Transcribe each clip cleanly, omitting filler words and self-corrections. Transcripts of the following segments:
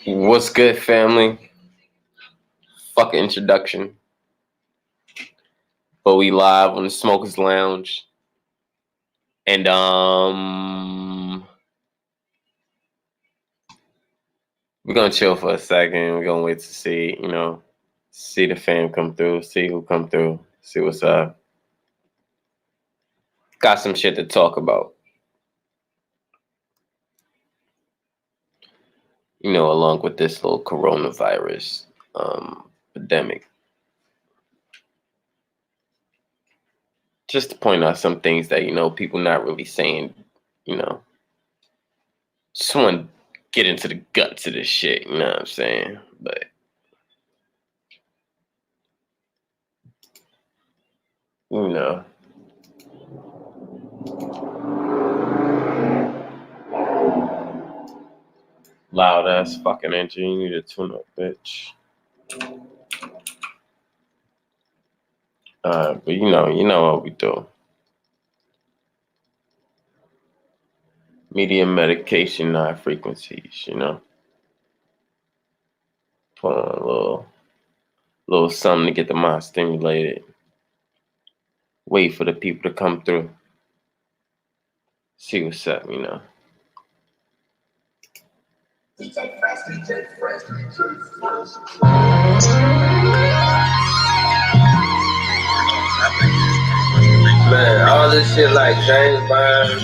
What's good, family? Fucking introduction. But we live on the Smokers Lounge. And we're gonna chill for a second. We're gonna wait to see, see the fam come through, see who come through, see what's up. Got some shit to talk about. Along with this little coronavirus pandemic. Just to point out some things that, people not really saying, just want to get into the guts of this shit, you know what I'm saying? But loud ass fucking engine, you need to tune up, bitch. But you know what we do. Medium medication, high frequencies, Put on a little something to get the mind stimulated. Wait for the people to come through. See what's up, Man, all this shit like James Bond,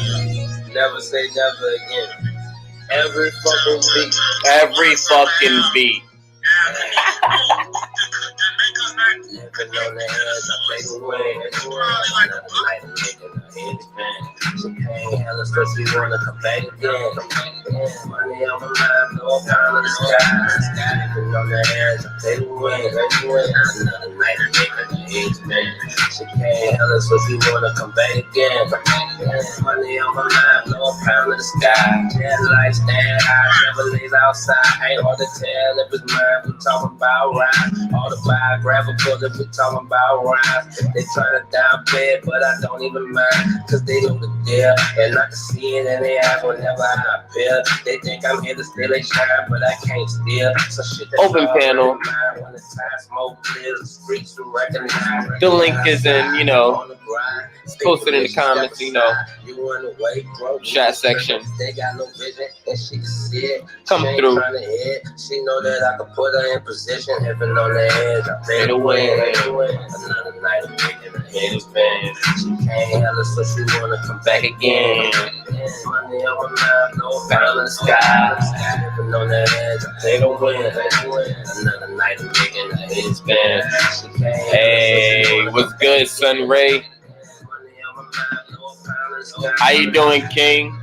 never say never again. Every fucking beat. Living on the edge, I fade away. Another night, I'm making her head spin. She can't handle so she wanna come back again. Money on my mind, no pound of the sky. Living on the edge, I fade away. Another night, I'm making her head spin. She can't handle so she wanna come back again. Money on my mind, no pound of the sky. Yeah, lights stand high, never lays outside. Ain't hard to tell if it's mine. We talking about rhymes. All the biographical that we talking about rhymes. They try to downplay it, but I don't even mind. Cause they know the deal. And not to see it in their eyes whenever I appear. They think I'm here to steal they shine, but I can't steal. So shit that's open panel. When the time smoke clears, the streets to recognize. The link is in, posted in the comments, chat section. They got no vision, and she can see it. Come she through. She know that I can put her in position. Living on the edge, I fade away. Another night, I'm making her head spin. She can't handle, so she wanna come back again. Money on my mind, no pound in the sky. Living on the edge, I fade away. Another night, I'm making her head spin. Hey, what's good, Sun Ray? How you doing, King?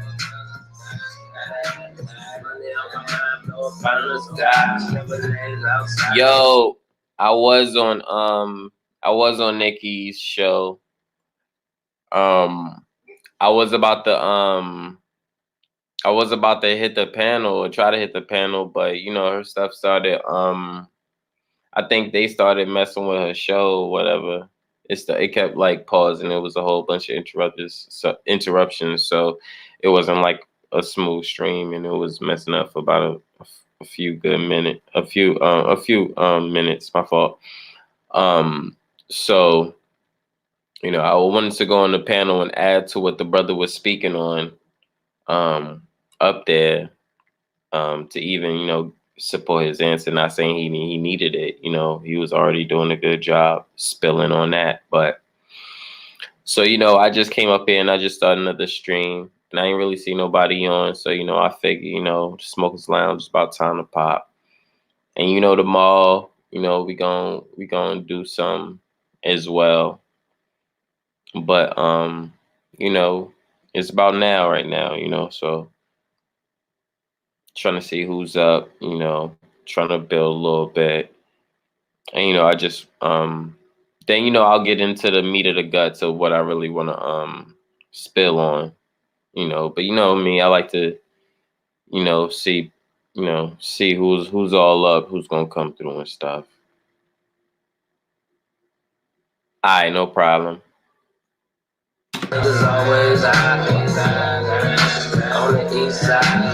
Yo, I was on Nikki's show. I was about to hit the panel or try to hit the panel, but her stuff started I think they started messing with her show or whatever. It kept like pausing. It was a whole bunch of interruptions, so it wasn't like a smooth stream, and it was messing up for about a few minutes. My fault. So I wanted to go on the panel and add to what the brother was speaking on up there to even support his answer. Not saying he needed it. He was already doing a good job spilling on that. But so I just came up here and I just started another stream, and I ain't really see nobody on. So I figure Smokers Lounge is about time to pop. And tomorrow we gonna do some as well. But it's about now right now. So trying to see who's up, trying to build a little bit. And, I just, then, I'll get into the meat of the guts of what I really want to spill on, but me, I like to, see who's all up, who's going to come through and stuff. All right, no problem. There's always on the east side.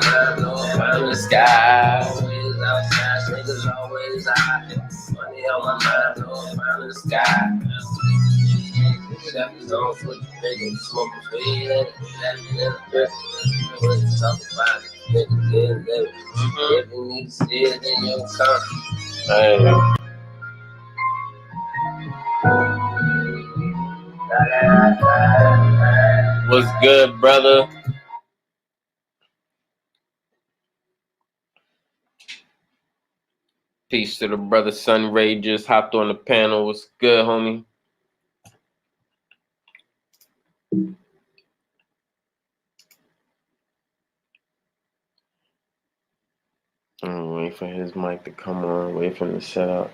mind, no fire in the sky. Always outside, niggas always high. Money on my mind, no fire in the sky. Niggas on switch, niggas smoking weed, and in the back. What you talking about? Niggas getting living. If you need to see it, then you come. Hey. What's good, brother? Peace to the brother Sun Ray, just hopped on the panel. What's good, homie? I'm waiting for his mic to come on, wait for him to set up.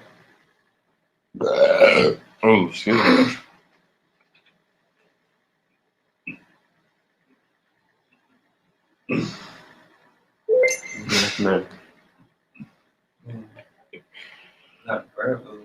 Oh, excuse me. Yes, man. Not verbal,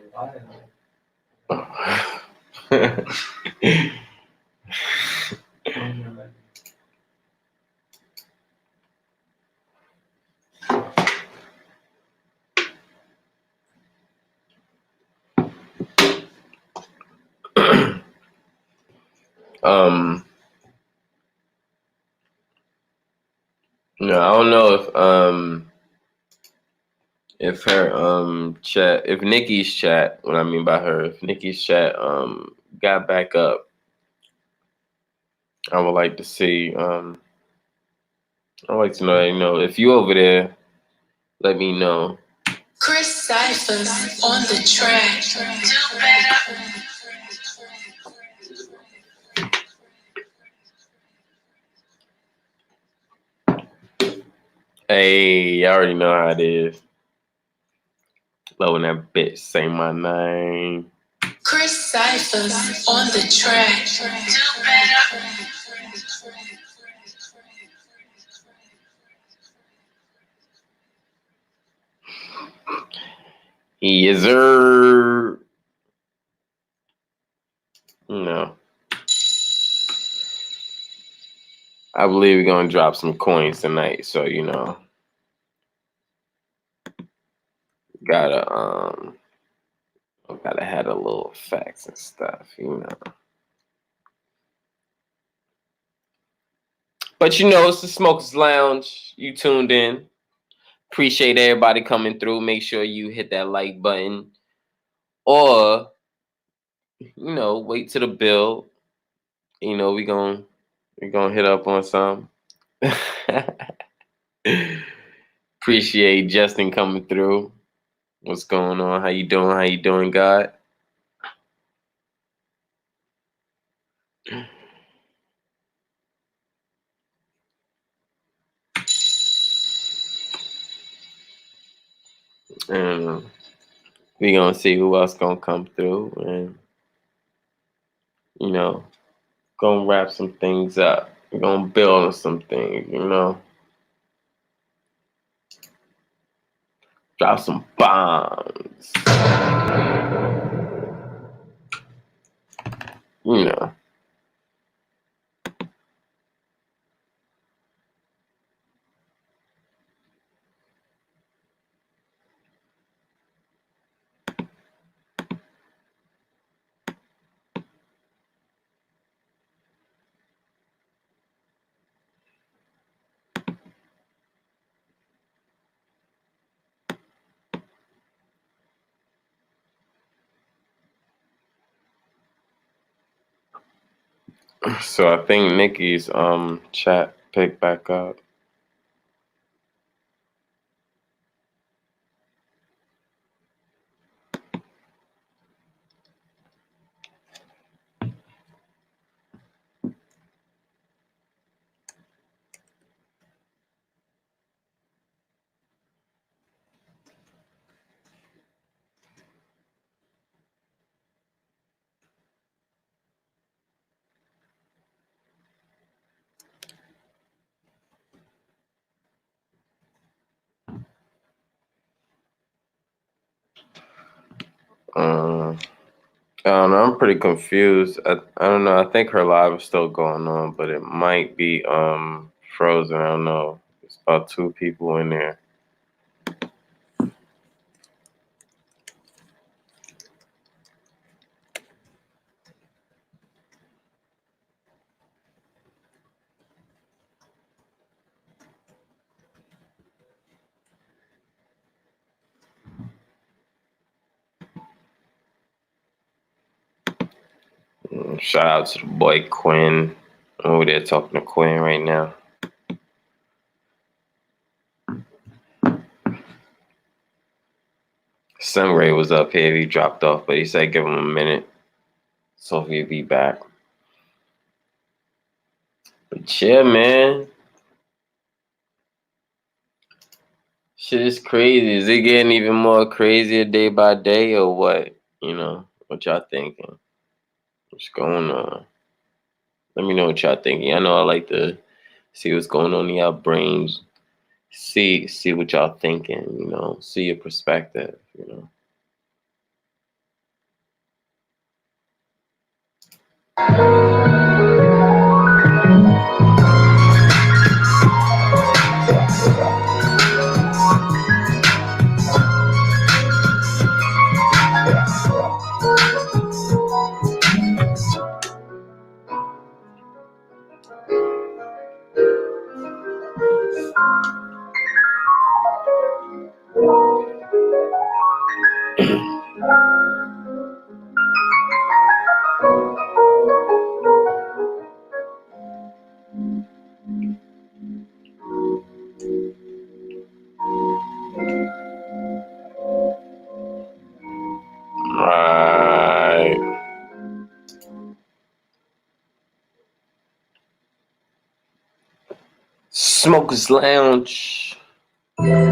no, I don't know if her chat, if Nikki's chat, what I mean by her, if Nikki's chat got back up, I would like to see I'd like to know, if you over there, let me know. Chris Cyphers on the track. Do better. Hey, I already know how it is. Low in that bitch, say my name. Chris Cyphers on the track. Do better. Yes, sir. No. I believe we're gonna drop some coins tonight, so gotta have a little facts and stuff, But it's the Smokers Lounge. You tuned in. Appreciate everybody coming through. Make sure you hit that like button. Or, wait till the build. We're gonna hit up on some. Appreciate Justin coming through. What's going on? How you doing? How you doing, God? And we're gonna see who else gonna come through, and gonna wrap some things up. We're gonna build on some things, drop some bombs, So I think Nikki's chat picked back up. I don't know. I'm pretty confused. I don't know. I think her live is still going on, but it might be frozen. I don't know. It's About 2 people in there. Shout out to the boy Quinn. I'm over there talking to Quinn right now. Sunray was up here. He dropped off, but he said give him a minute. So he'll be back. But yeah, man. Shit is crazy. Is it getting even more crazier day by day or what? You know, what y'all thinking? What's going on? Let me know what y'all thinking. I know I like to see what's going on in y'all brains. See what y'all thinking, you know, see your perspective, you know. Right. Smokers Lounge. Yeah.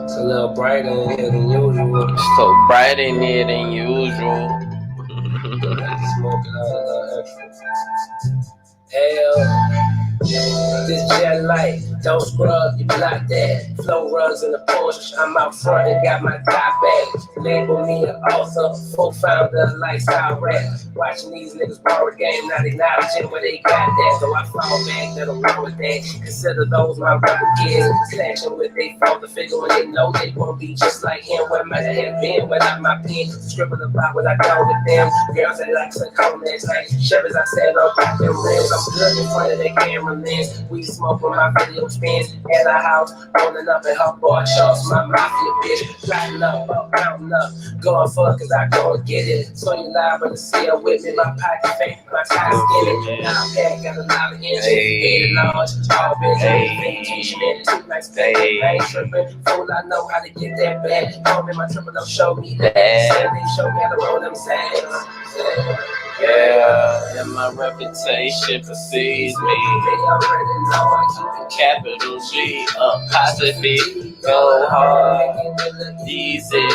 It's a little brighter in here than usual. So bright in here than usual. Smoking out a little extra. Hell, this jet light, don't scrub, you block that. Flow runs in the Porsche, I'm out front and got my top badge. Label me an author, co-founder of Lifestyle Rap. Watching these niggas borrow the game, not acknowledging where they got that. So I fall back, let them run with that. Consider those my rebel kids, slashing with they father figure when they know they won't be just like him. Where might I have been without my pen? Scribble about what I done with them. Girls they like some comments, like Chevys I said up them rims. I'm good in front of the camera lens. We smoke when my video spins at our house, rolling up in her bar charts. My mafia bitch, plotting up, counting up, going for it cause I go and get it. So you live in the seal with me, my pocket fake, my tie skinny. Now I'm back, got a lot of engine, head and large, all been vacation in 2 nights back. I ain't tripping, fool, I know how to get that back. Home in my triple up, show me that. Say they show me how to roll them sags. Yeah, and my reputation precedes me. Capital G, apostrophe, go hard. Easy,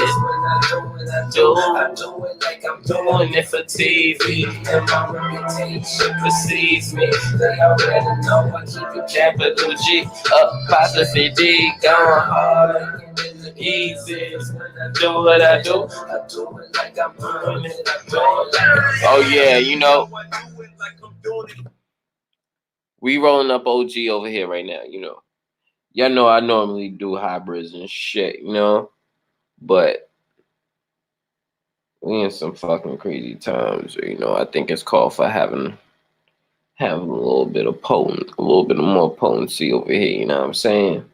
do it like I'm doing it for TV. And my reputation precedes me. They already know I keep it capital G, apostrophe D, going hard. Easy, do what I do. I do it like I'm doing it. Oh yeah, you know, we rolling up OG over here right now, you know. Y'all know I normally do hybrids and shit, you know, but we in some fucking crazy times, you know. I think it's called for having a little bit of more potency over here, you know what I'm saying?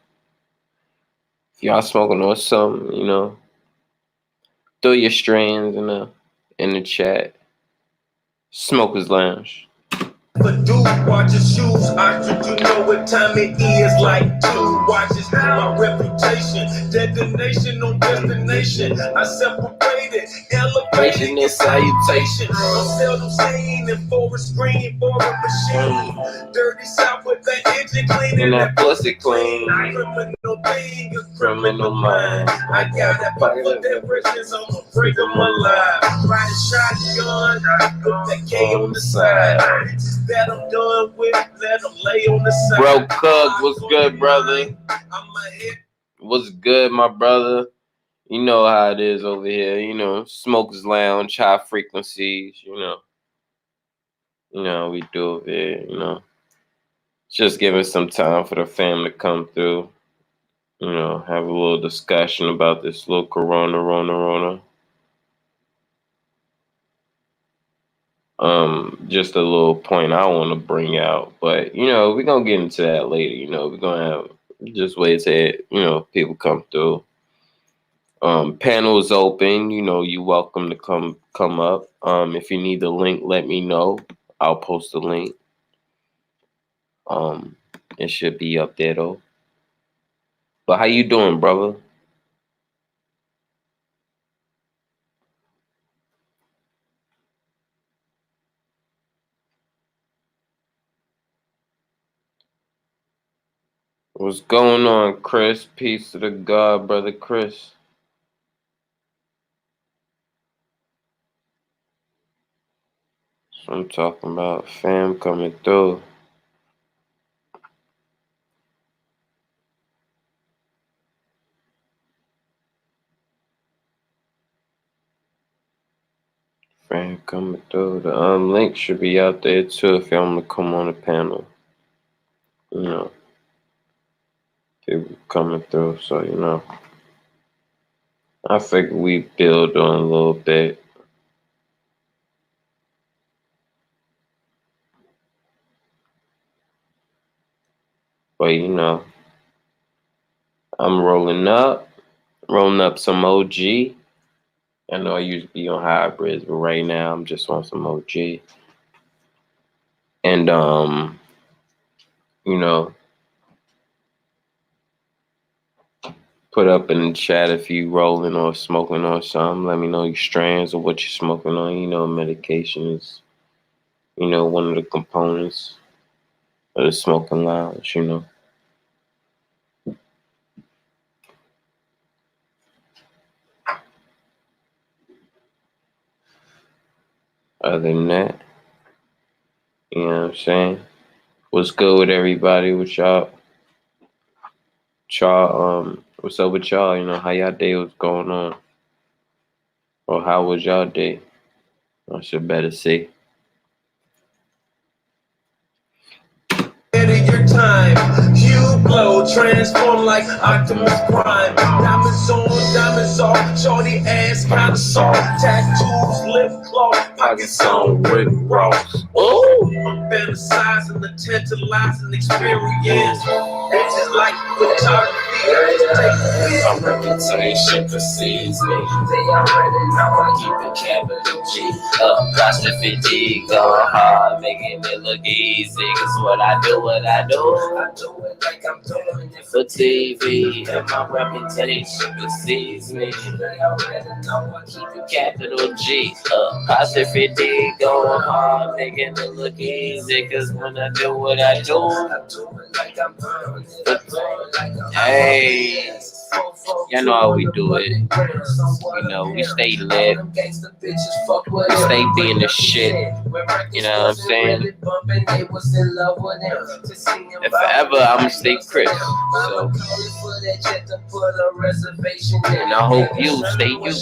If y'all smoking on something, you know, throw your strands in the chat. Smokers Lounge. But dude watches shoes, ostrich, you know what time it is. Like dude watches my reputation, detonation on destination. I separated, elevation and salutation. I'm seldom seen in for a screen, for a machine. Dirty South with the engine clean And that pussy clean. Criminal being a criminal mind. I got that pop for depressions, I'ma bring them alive. Ride a shotgun, put that K on the side. That I'm done with, let them lay on the side. Bro, Cook, what's good, brother? What's good, my brother? You know how it is over here. You know, Smokers Lounge, high frequencies. You know how we do over here. You know, Just giving some time for the fam to come through. You know, have a little discussion about this little corona. Just a little point I want to bring out, but you know, we're gonna get into that later. You know, we're gonna have just wait till people come through. Panel is open. You know, you're welcome to come up. If you need the link, let me know. I'll post the link. It should be up there though. But how you doing, brother? What's going on, Chris? Peace to the God, brother Chris. So I'm talking about fam coming through. Fam coming through. The link should be out there too if y'all want to come on the panel. You know, people coming through. So you know, I figure we build on a little bit. But you know, I'm rolling up some OG. I know I used to be on hybrids, but right now I'm just on some OG. And you know, put up in the chat if you rolling or smoking or something. Let me know your strands or what you're smoking on. You know, medication is, one of the components of the smoking lounge, Other than that, you know what I'm saying? What's good with everybody? With y'all, what's up with y'all? You know, how y'all day was going on? Or how was y'all day? I should better say. Of your time, you glow, transform like Optimus Prime. Diamonds on, diamonds off, shorty ass kinda soft. Tattoos, lip gloss, pockets on Rick Ross. Oh, I'm fantasizing the tantalizing experience. Bitches like photography. My reputation precedes me. They already know I keep a capital G. Apostrophe D, going hard, making it look easy. Cause what I do, I do it like I'm doing it for TV. And my reputation precedes me. They already know I keep a capital G. Apostrophe D, going hard, making it look easy. Cause when I do what I do it like I'm doing it. Hey, y'all know how we do it. You know, we stay lit. We stay being the shit. You know what I'm saying? And forever, I'ma stay Chris. So, and I hope you stay you.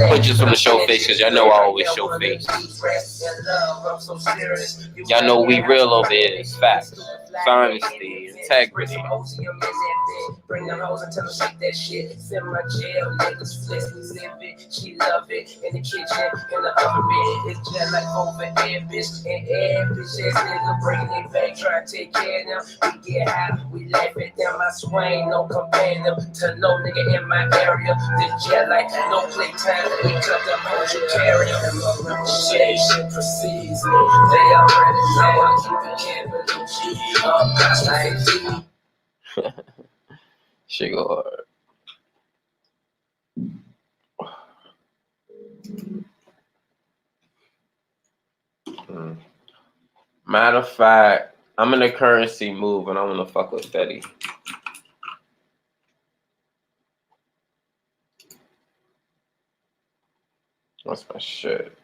Pictures from the show face, cause y'all know I always show face. Y'all know we real over here. It's facts. Honesty, integrity. Bring them hoes and tell them shake that shit. Send my jail, niggas flex, we zip it. She love it in the kitchen, in the oven. It's just like over air, bitch. And air, bitch ass nigga bringing it back, try to take care of them. We get high, we laugh at them. I swear ain't no comparing them to no nigga in my area. This jet like no playtime. We cut them hoes you carry them. My reputation precedes me. They already know I keep it capital G. Shit go hard. Matter of fact, I'm in a currency move and I want to fuck with Fetty. That's my shit.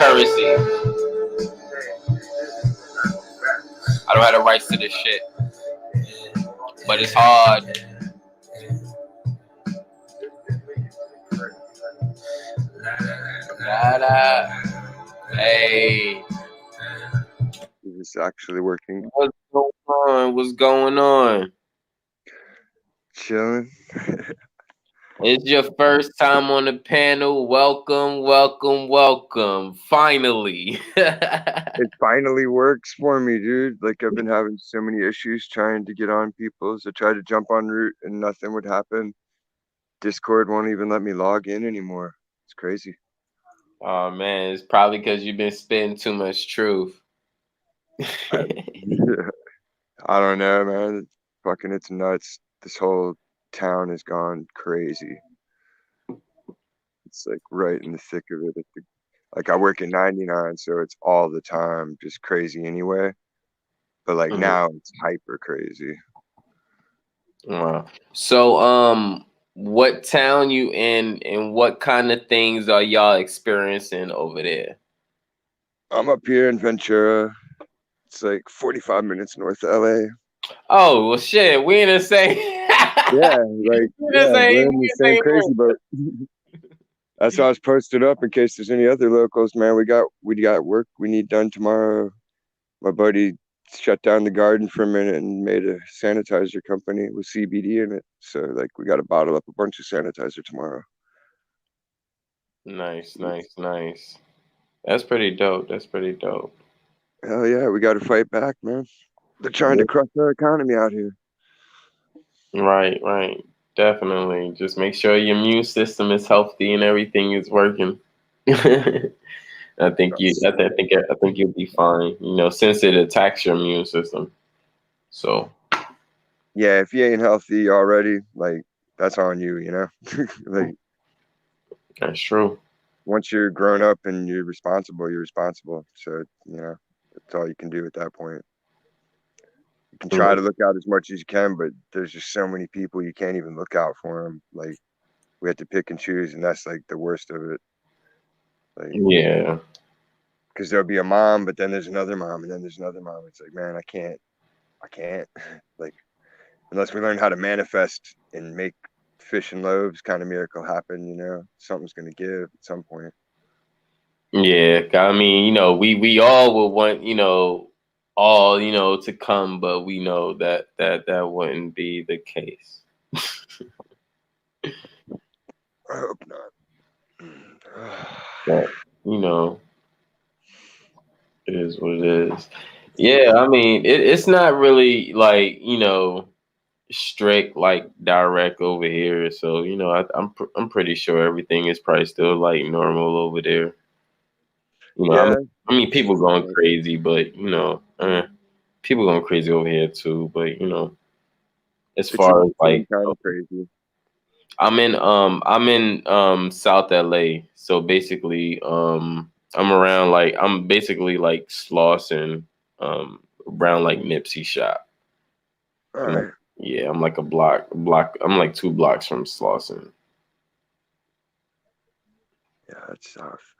currency. I don't have the rights to this shit, but it's hard. Hey, Is this actually working? what's going on? What's going on? Chilling. It's your first time on the panel. Welcome, welcome, welcome. Finally. It finally works for me, dude. Like, I've been having so many issues trying to get on people's. I tried to jump on route and nothing would happen. Discord won't even let me log in anymore. It's crazy. Oh man, it's probably because you've been spitting too much truth. I don't know, man. Fucking, it's nuts. This whole town has gone crazy. It's like right in the thick of it. Like, I work at 99, so it's all the time just crazy anyway. But like now it's hyper crazy. Wow. So, what town you in, and what kind of things are y'all experiencing over there? I'm up here in Ventura. It's like 45 minutes north of LA. Oh well, shit, we in the same. Yeah, like we're in the same crazy boat. That's why I was posted up in case there's any other locals, man. We got work we need done tomorrow. My buddy shut down the garden for a minute and made a sanitizer company with CBD in it. So like we got to bottle up a bunch of sanitizer tomorrow. Nice. That's pretty dope. Hell yeah, we got to fight back, man. They're trying to crush our economy out here. Right. Definitely. Just make sure your immune system is healthy and everything is working. I think you'll be fine. You know, since it attacks your immune system. So. Yeah, if you ain't healthy already, like that's on you, you know. Like that's true. Once you're grown up and you're responsible. So you know, that's all you can do at that point. You can try to look out as much as you can, but there's just so many people you can't even look out for them. Like we have to pick and choose, and that's like the worst of it. Like, yeah, because there'll be a mom, but then there's another mom, and then there's another mom. It's like, man, I can't. Like, unless we learn how to manifest and make fish and loaves kind of miracle happen, you know, something's gonna give at some point. Yeah, I mean, you know, we all would want, you know, all, you know, to come, but we know that wouldn't be the case. I hope not. But, you know, it is what it is. Yeah, I mean, it's not really like, you know, strict like direct over here. So, you know, I'm pretty sure everything is probably still like normal over there. You know, yeah. I mean, people going crazy, but you know, people going crazy over here too. But you know, as far as like, kind of crazy. I'm in South LA, so basically, I'm basically like Slauson, around like Nipsey shop. All right. Yeah, I'm like a block. I'm like 2 blocks from Slauson. Yeah, that's tough.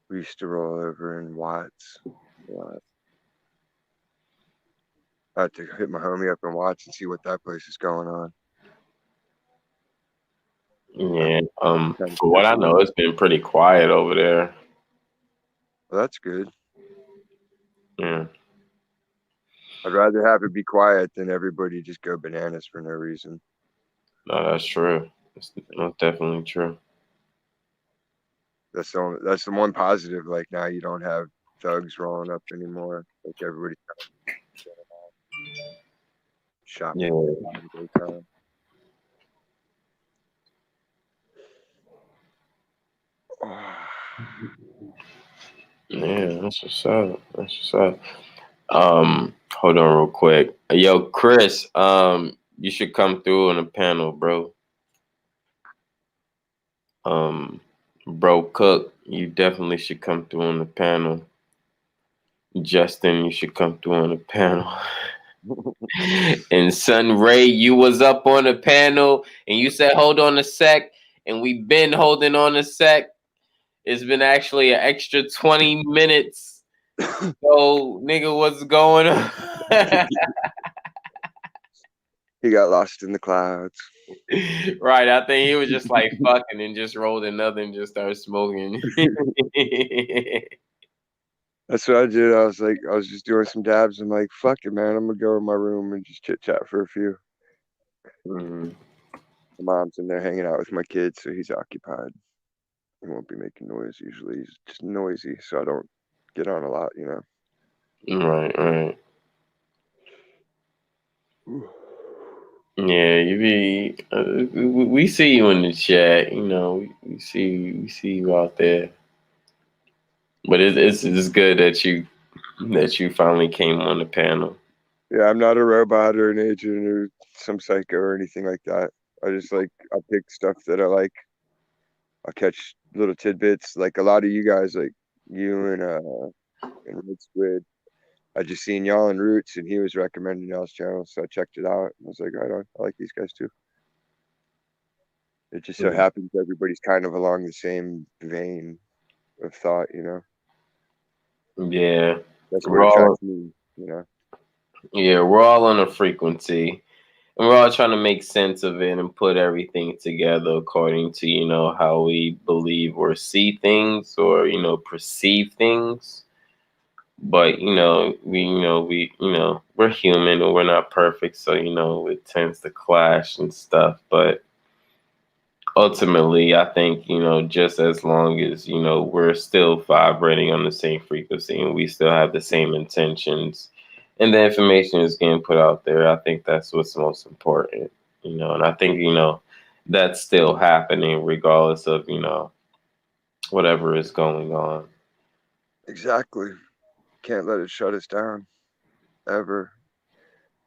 We used to roll over in Watts. I had to hit my homie up in Watts and see what that place is going on. Yeah, for what I know, it's been pretty quiet over there. Well, that's good. Yeah. I'd rather have it be quiet than everybody just go bananas for no reason. No, that's true. That's definitely true. That's the one positive. Like now you don't have thugs rolling up anymore. Like everybody's shopping. Yeah. Yeah, that's what's up. Hold on real quick. Yo, Chris, you should come through on the panel, bro. Bro Cook, you definitely should come through on the panel. Justin, you should come through on the panel. And Sun Ray, you was up on the panel and you said hold on a sec, and we've been holding on a sec. It's been actually an extra 20 minutes. So, nigga, what's going on? He got lost in the clouds. Right. I think he was just like fucking and just rolled another and just started smoking. That's what I did. I was just doing some dabs. I'm like, fuck it, man. I'm gonna go in my room and just chit chat for a few. Mhm. My mom's in there hanging out with my kids, so he's occupied. He won't be making noise usually. He's just noisy, so I don't get on a lot, you know. Right, right. Yeah, you be. We see you in the chat. You know, we see you out there. But it's good that you finally came on the panel. Yeah, I'm not a robot or an agent or some psycho or anything like that. I pick stuff that I like. I'll catch little tidbits. Like a lot of you guys, like you and Red Squid. I just seen y'all in Roots, and he was recommending y'all's channel, so I checked it out. And I was like, right on. I like these guys too. It just so happens everybody's kind of along the same vein of thought, you know. Yeah, That's what attracts me, you know. Yeah, we're all on a frequency, and we're all trying to make sense of it and put everything together according to how we believe or see things or perceive things. But we're human and we're not perfect, so it tends to clash and stuff. But ultimately, I think just as long as we're still vibrating on the same frequency and we still have the same intentions, and the information is getting put out there, I think that's what's most important. And I think that's still happening regardless of whatever is going on. Exactly. Can't let it shut us down ever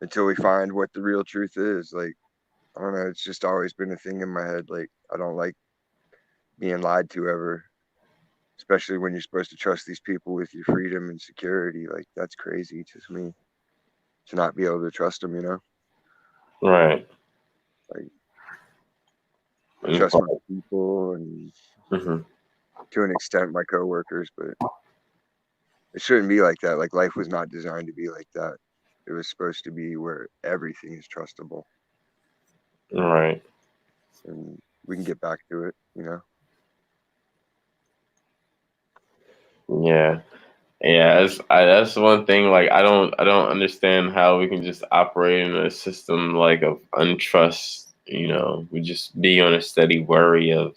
until we find what the real truth is. Like, I don't know, it's just always been a thing in my head. Like, I don't like being lied to ever, especially when you're supposed to trust these people with your freedom and security. Like, that's crazy to me to not be able to trust them, you know? Right. Like, I trust my people and to an extent my coworkers, but it shouldn't be like that. Like, life was not designed to be like that. It was supposed to be where everything is trustable. Right. And we can get back to it, you know? Yeah. Yeah, that's one thing. Like, I don't understand how we can just operate in a system like of untrust. We just be on a steady worry of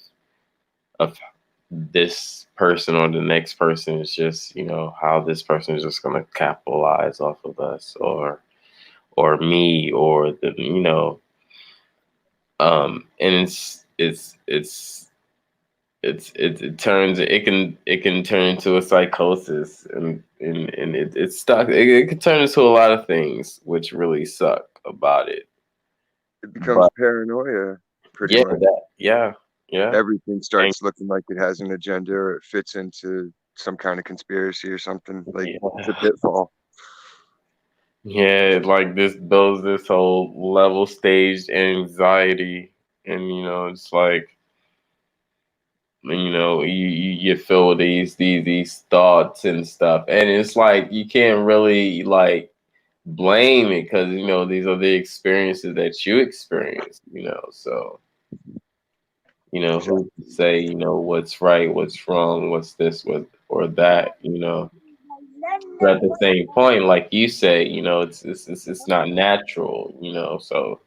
this person or the next person is just how this person is just going to capitalize off of us or me or the and it can turn into a psychosis and it's stuck. It can turn into a lot of things which really suck about it. It becomes paranoia pretty much. Yeah. Everything starts looking like it has an agenda or it fits into some kind of conspiracy or something. Like, it's a pitfall. Yeah, like this builds this whole level staged anxiety, and it's like you feel these thoughts and stuff, and it's like you can't really like blame it because these are the experiences that you experience, so who to say what's right, what's wrong, what's this, what or that, but at the same point, like you say, it's not natural, so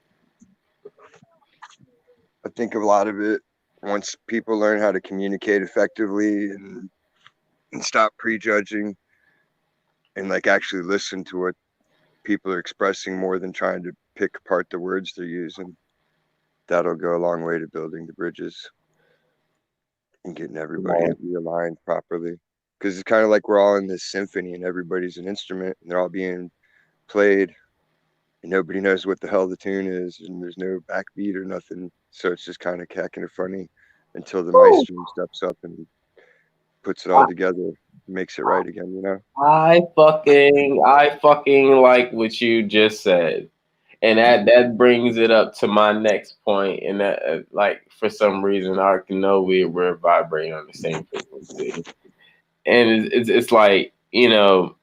I think a lot of it, once people learn how to communicate effectively and stop prejudging and like actually listen to what people are expressing more than trying to pick apart the words they're using, that'll go a long way to building the bridges and getting everybody realigned properly. Because it's kind of like we're all in this symphony and everybody's an instrument and they're all being played and nobody knows what the hell the tune is and there's no backbeat or nothing. So it's just kind of cacking and funny until the maestro steps up and puts it all together, makes it right again, I fucking like what you just said. And that brings it up to my next point, and that like for some reason I can know we're vibrating on the same frequency, and it's like, you know,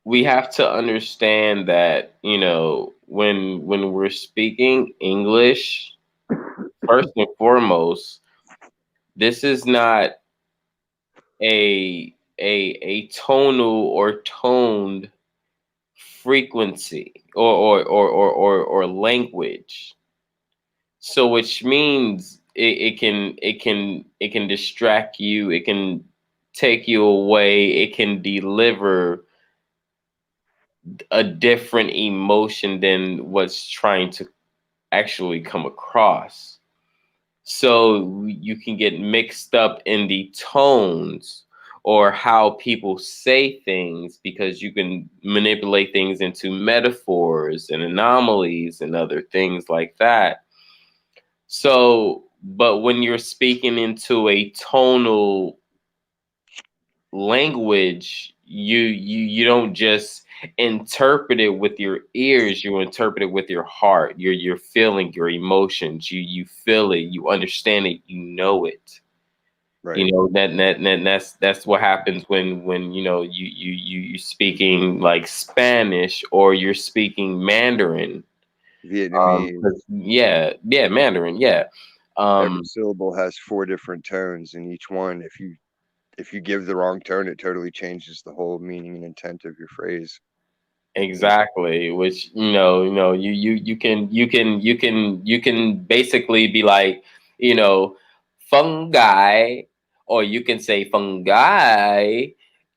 we have to understand that, you know, when we're speaking English, first and foremost, this is not a tonal or toned frequency or language. So which means it can distract you, it can take you away, it can deliver a different emotion than what's trying to actually come across. So you can get mixed up in the tones or how people say things, because you can manipulate things into metaphors and anomalies and other things like that. So, but when you're speaking into a tonal language, you don't just interpret it with your ears, you interpret it with your heart. You're feeling your emotions. You feel it, you understand it, you know it. Right. You know that's what happens when you know you speaking like Spanish or you're speaking Mandarin. Vietnamese. Yeah, Mandarin, yeah. Every syllable has 4 different tones, and each one, if you give the wrong tone, it totally changes the whole meaning and intent of your phrase. Exactly, which you can basically be like, you know, fungi, or you can say fungi,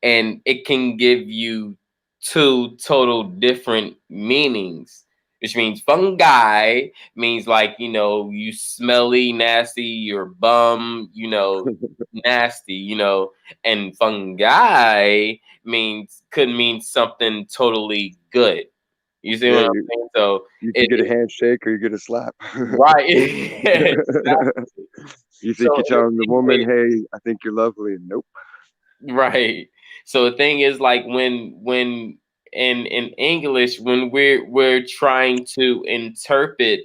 and it can give you two total different meanings. Which means fungi means like, you know, you smelly, nasty, you're bum, you know, nasty, you know, and fungi could mean something totally good. You see Yeah, what I'm saying? So you can it, get a handshake or you get a slap. right. Exactly. You think So you're telling the woman, "Hey, I think you're lovely," and nope. right. So the thing is, like, when in English, when we're trying to interpret,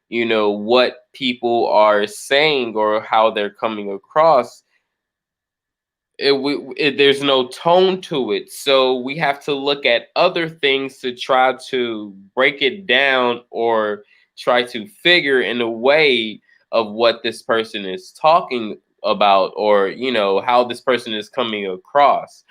you know, what people are saying or how they're coming across, there's no tone to it. So we have to look at other things to try to break it down or try to figure in a way of what this person is talking about, or, you know, how this person is coming across.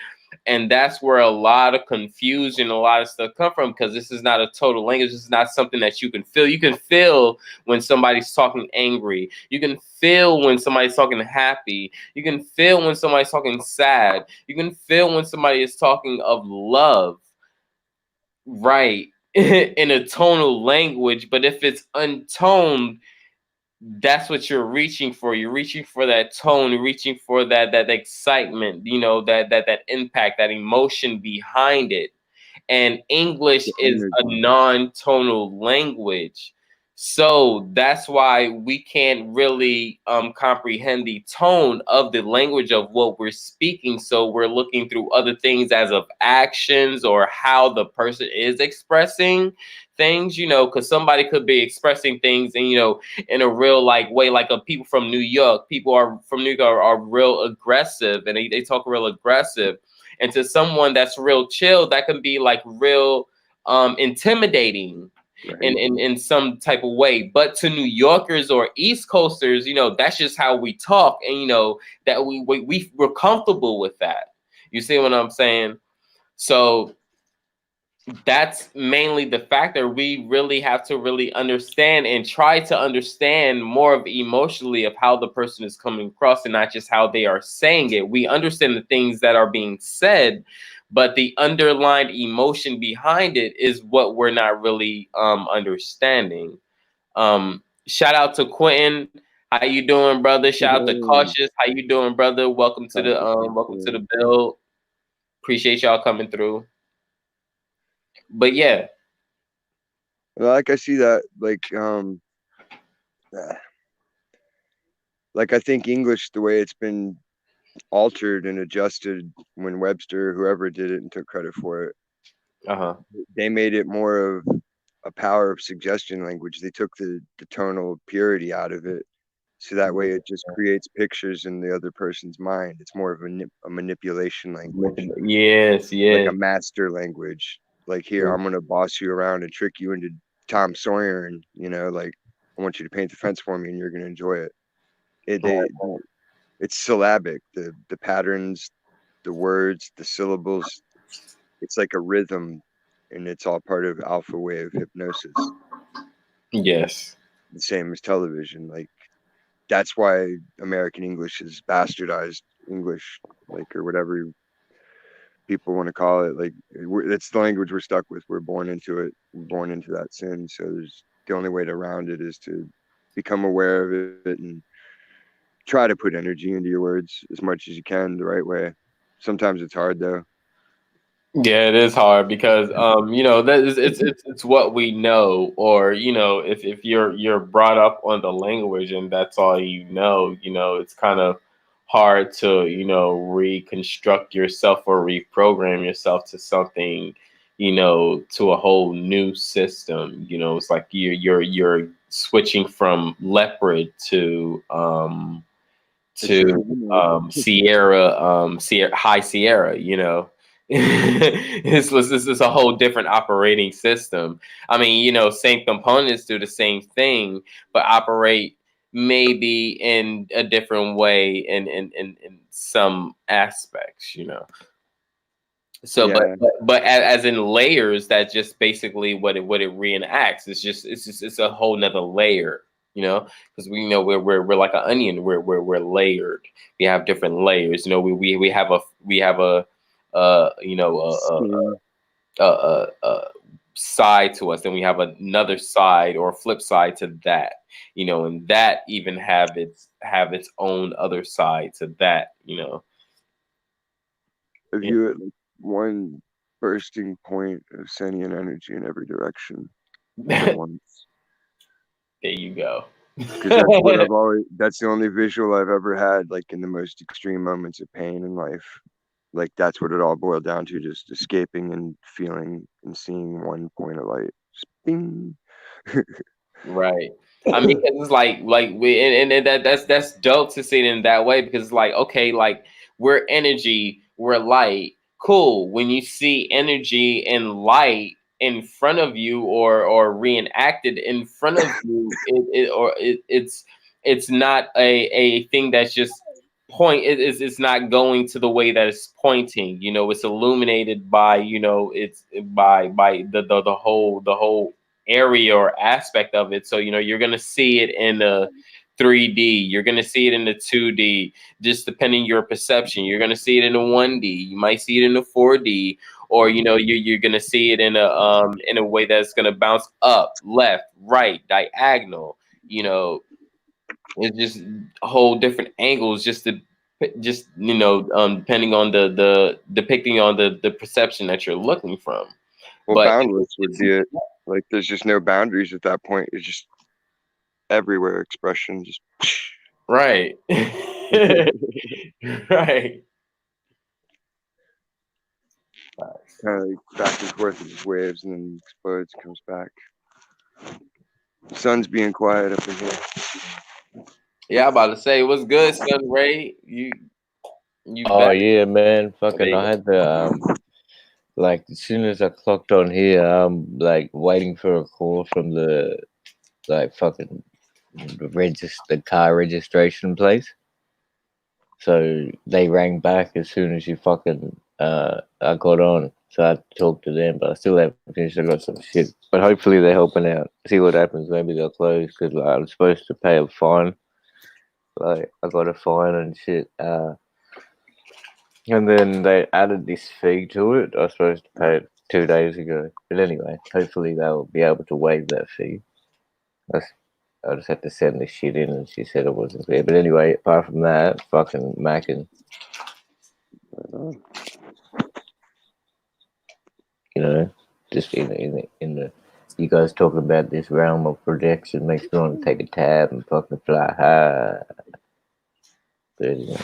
And that's where a lot of confusion, a lot of stuff come from, because this is not a total language. This is not something that you can feel. You can feel when somebody's talking angry. You can feel when somebody's talking happy. You can feel when somebody's talking sad. You can feel when somebody is talking of love, right? In a tonal language. But if it's untoned, that's what you're reaching for. You're reaching for that tone, you're reaching for that excitement, you know, that impact, that emotion behind it. And English The is a energy. non-tonal language. So that's why we can't really comprehend the tone of the language of what we're speaking. So we're looking through other things as of actions or how the person is expressing things, you know, because somebody could be expressing things and, you know, in a real like way, like people from New York. People are from New York are real aggressive, and they talk real aggressive. And to someone that's real chill, that can be like real intimidating Right. in some type of way. But to New Yorkers or East Coasters, you know, that's just how we talk, and you know that we're comfortable with that. You see what I'm saying? So that's mainly the factor. We really have to really understand and try to understand more of emotionally of how the person is coming across, and not just how they are saying it. We understand the things that are being said, but the underlying emotion behind it is what we're not really understanding. Shout out to Quentin. How you doing, brother? Shout out to Cautious. How you doing, brother? Welcome to the build. Appreciate y'all coming through. But yeah. Like I see that, like I think English, the way it's been altered and adjusted when Webster, whoever did it and took credit for it, Uh-huh. they made it more of a power of suggestion language. They took the tonal purity out of it, so that way it just creates pictures in the other person's mind. It's more of a manipulation language. Yes, Like yes. a master language. Like, here, I'm gonna boss you around and trick you into Tom Sawyer, and like, I want you to paint the fence for me, and you're gonna enjoy it. It's syllabic. The patterns, the words, the syllables. It's like a rhythm, and it's all part of alpha wave hypnosis. Yes. The same as television. Like, that's why American English is bastardized English, like, or whatever people want to call it. Like, it's the language we're stuck with. We're born into it. We're born into that sin. So the only way around it is to become aware of it and try to put energy into your words as much as you can the right way. Sometimes it's hard though. Yeah, it is hard because that is it's what we know, or if you're brought up on the language and that's all it's kind of hard to reconstruct yourself or reprogram yourself to something, to a whole new system. It's like you're switching from leopard to Sierra, High Sierra. This is a whole different operating system. I mean, same components do the same thing, but operate maybe in a different way in some aspects. So, Yeah. but as in layers, that's just basically what it reenacts. It's a whole nother layer. Because we know we're like an onion. We're layered. We have different layers. We have a side to us, and we have another side or flip side to that, and that even have its own other side to that. I view it like one bursting point of sentient energy in every direction at once. There you go. Because that's the only visual I've ever had, like in the most extreme moments of pain in life. Like, that's what it all boiled down to, just escaping and feeling and seeing one point of light. Just bing. Right. I mean, because it's like that's dope to see it in that way, because it's like, okay, like, we're energy, we're light. Cool. When you see energy and light in front of you or reenacted in front of you, it's not a thing that's just it's not going to the way that it's pointing. It's illuminated by it's by the whole area or aspect of it. So you're gonna see it in a 3D, you're gonna see it in the 2D, just depending your perception. You're gonna see it in a 1D, you might see it in a 4D, or you're gonna see it in a way that's gonna bounce up, left, right, diagonal. It's just a whole different angles, depending on the depicting on the perception that you're looking from. Well, boundless would be it. Like, there's just no boundaries at that point. It's just everywhere expression. Just right. Right. Kind of like back and forth of just waves, and then explodes, comes back. The sun's being quiet up in here. Yeah, I'm about to say, what's good, Sun Ray? You Oh back? Yeah, man. Fucking, I had the like, as soon as I clocked on here, I'm like waiting for a call from the fucking the car registration place. So they rang back as soon as you fucking I got on. So I talked to them, but I still haven't finished. I got some shit, but hopefully they're helping out. See what happens. Maybe they'll close, because I'm supposed to pay a fine. Like, I got a fine and shit. And then they added this fee to it. I was supposed to pay it 2 days ago. But anyway, hopefully they'll be able to waive that fee. I just had to send this shit in, and she said it wasn't fair. But anyway, apart from that, fucking macking. Just in the you guys talking about this realm of projection makes me want to take a tab and fucking fly high. But anyway.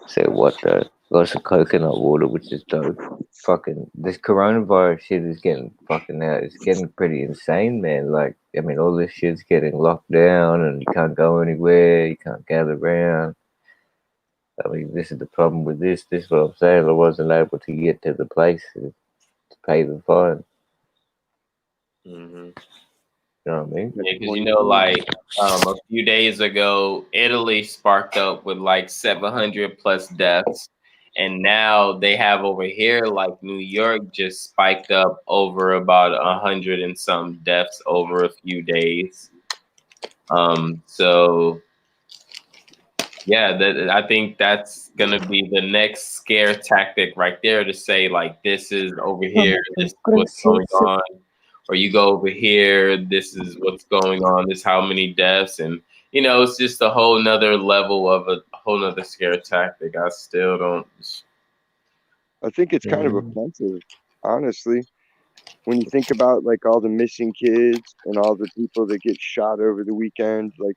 So what got some coconut water, which is dope. fucking this coronavirus shit is getting fucking out. It's getting pretty insane, man. Like, I mean, all this shit's getting locked down, and you can't go anywhere. You can't gather around. I mean, this is the problem with this. This is what I'm saying. I wasn't able to get to the place to pay the fine. Mm-hmm. You know what I mean? Yeah, because like a few days ago, Italy sparked up with like 700 plus deaths, and now they have over here, like New York, just spiked up over about 100 and some deaths over a few days. So yeah, I think that's gonna be the next scare tactic right there, to say like, this is over here, this is what's going on. Or you go over here, this is what's going on, this how many deaths, and it's just a whole nother level of a whole nother scare tactic. I still don't. I think it's kind of offensive, honestly, when you think about like all the missing kids and all the people that get shot over the weekend. Like,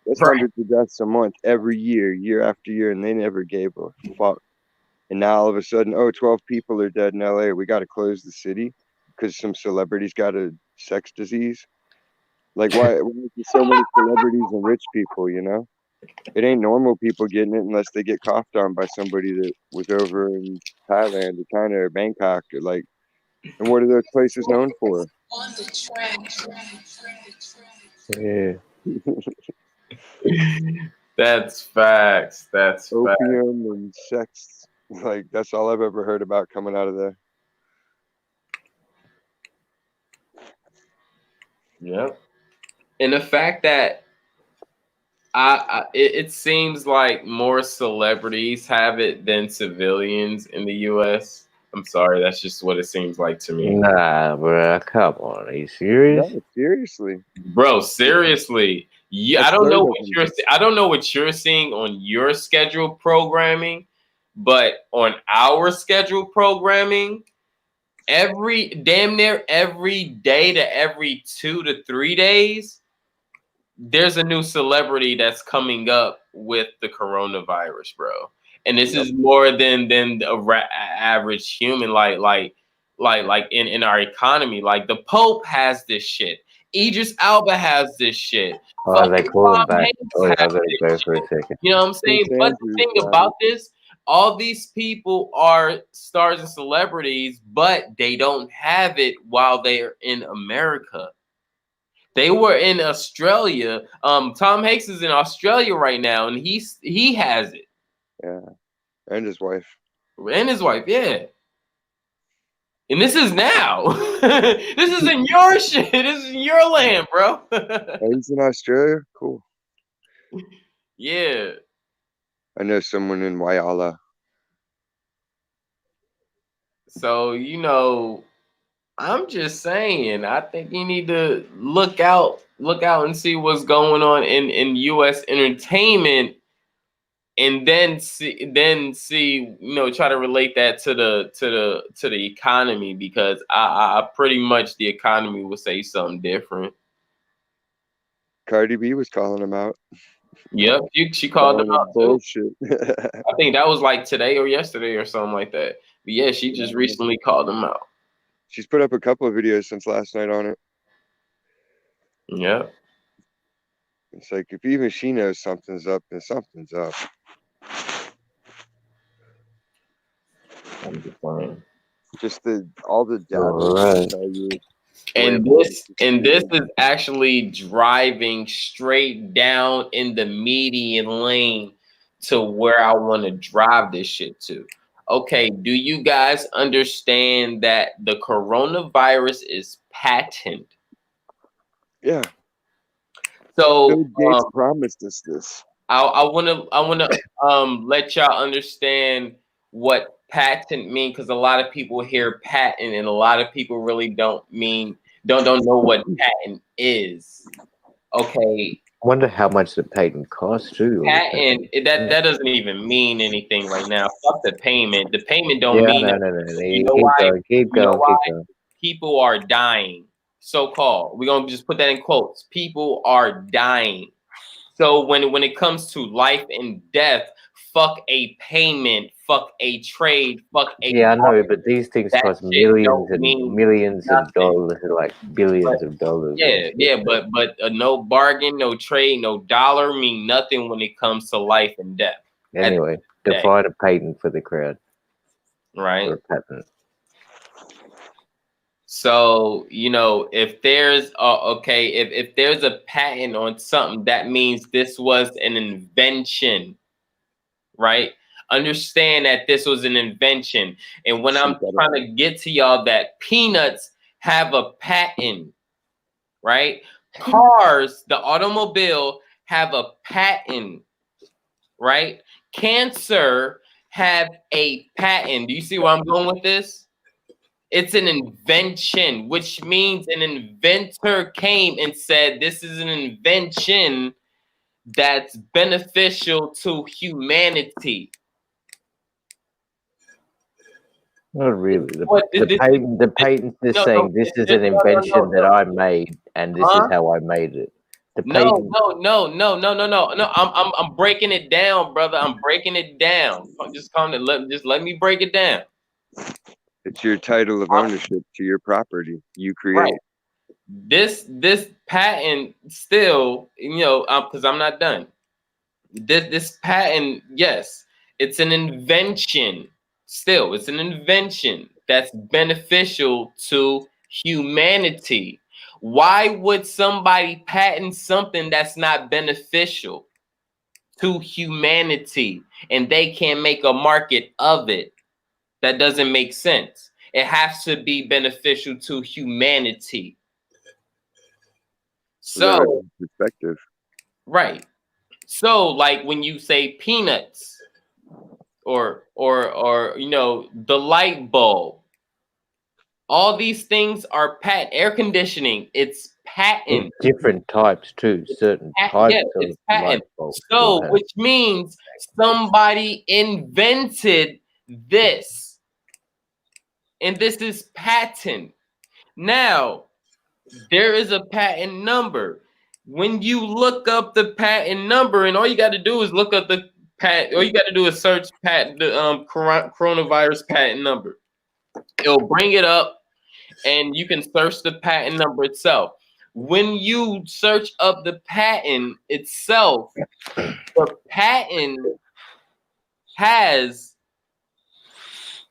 that's hundreds of deaths a month, every year, year after year, and they never gave a fuck. And now all of a sudden, 12 people are dead in LA. We got to close the city because some celebrities got a sex disease. Like, why is there so many celebrities and rich people, It ain't normal people getting it unless they get coughed on by somebody that was over in Thailand or China or Bangkok. Or like, and what are those places known for? On the track. Yeah. That's facts. That's opium and sex. Like, that's all I've ever heard about coming out of there. Yep. And the fact that it seems like more celebrities have it than civilians in the U.S. I'm sorry, that's just what it seems like to me. Nah, bro, come on, are you serious? No, seriously, bro, seriously. Yeah, I don't know what you're seeing on your scheduled programming, but on our scheduled programming, damn near every day to every 2 to 3 days, there's a new celebrity that's coming up with the coronavirus, bro. And this is more than the average human, like in our economy. Like, the Pope has this shit. Idris Elba has this shit. They call him back. I gotta go for a second. You know what I'm saying? But the thing about this, all these people are stars and celebrities, but they don't have it while they're in America. They were in Australia. Tom Hanks is in Australia right now, and he has it. Yeah, and his wife. Yeah. And this is now. This is in your shit. This is in your land, bro. He's in Australia? Cool. Yeah. I know someone in Whyalla. So, I'm just saying, I think you need to look out and see what's going on in U.S. entertainment, and then see, try to relate that to the economy, because I pretty much the economy would say something different. Cardi B was calling him out. Yep, she called him out too. Bullshit. I think that was like today or yesterday or something like that. But yeah, she just recently called him out. She's put up a couple of videos since last night on it. Yeah. It's like, if even she knows something's up, then something's up. I'm just fine. Just all the data. Right. And this is actually driving straight down in the median lane to where I want to drive this shit to. Okay, do you guys understand that the coronavirus is patent? Yeah. So Bill Gates promised us this. I wanna let y'all understand what patent mean, because a lot of people hear patent and a lot of people really don't know what patent is. Okay. I wonder how much the patent costs too. Patent, that doesn't even mean anything right now. Fuck the payment. The payment don't mean anything. You know why? Keep going. People are dying. So-called. We're gonna just put that in quotes. People are dying. So when it comes to life and death, fuck a payment, fuck a trade, fuck a Yeah, I know, but these things that cost shit millions don't and mean millions of nothing. dollars, like billions But of dollars. yeah, yeah, but no bargain, no trade, no dollar mean nothing when it comes to life and death. Anyway, define a patent for the crowd. Right. Or a patent. So, you know, if there's okay, if there's a patent on something, that means this was an invention, right? Understand that this was an invention. And when I'm trying to get to y'all that peanuts have a patent, right? Cars, the automobile have a patent, right? Cancer have a patent. Do you see where I'm going with this? It's an invention, which means an inventor came and said, this is an invention that's beneficial to humanity. Not really. The patent is saying this is an invention that I made, and this is how I made it. No. I'm breaking it down, brother. I'm breaking it down. Just let me break it down. It's your title of ownership to your property you create. Right. This patent still, you know, because I'm not done. This patent, yes, it's an invention. Still, it's an invention that's beneficial to humanity. Why would somebody patent something that's not beneficial to humanity and they can't make a market of it? That doesn't make sense. It has to be beneficial to humanity. So, perspective. Right. So, like when you say peanuts or you know, the light bulb, all these things are patent. Air conditioning, it's patent. Different types too. Certain types of light bulbs. So, which means somebody invented this, and this is patent. Now, there is a patent number. When you look up the patent number, and all you got to do is look up the patent, all you got to do is search patent, the coronavirus patent number. It'll bring it up, and you can search the patent number itself. When you search up the patent itself, the patent has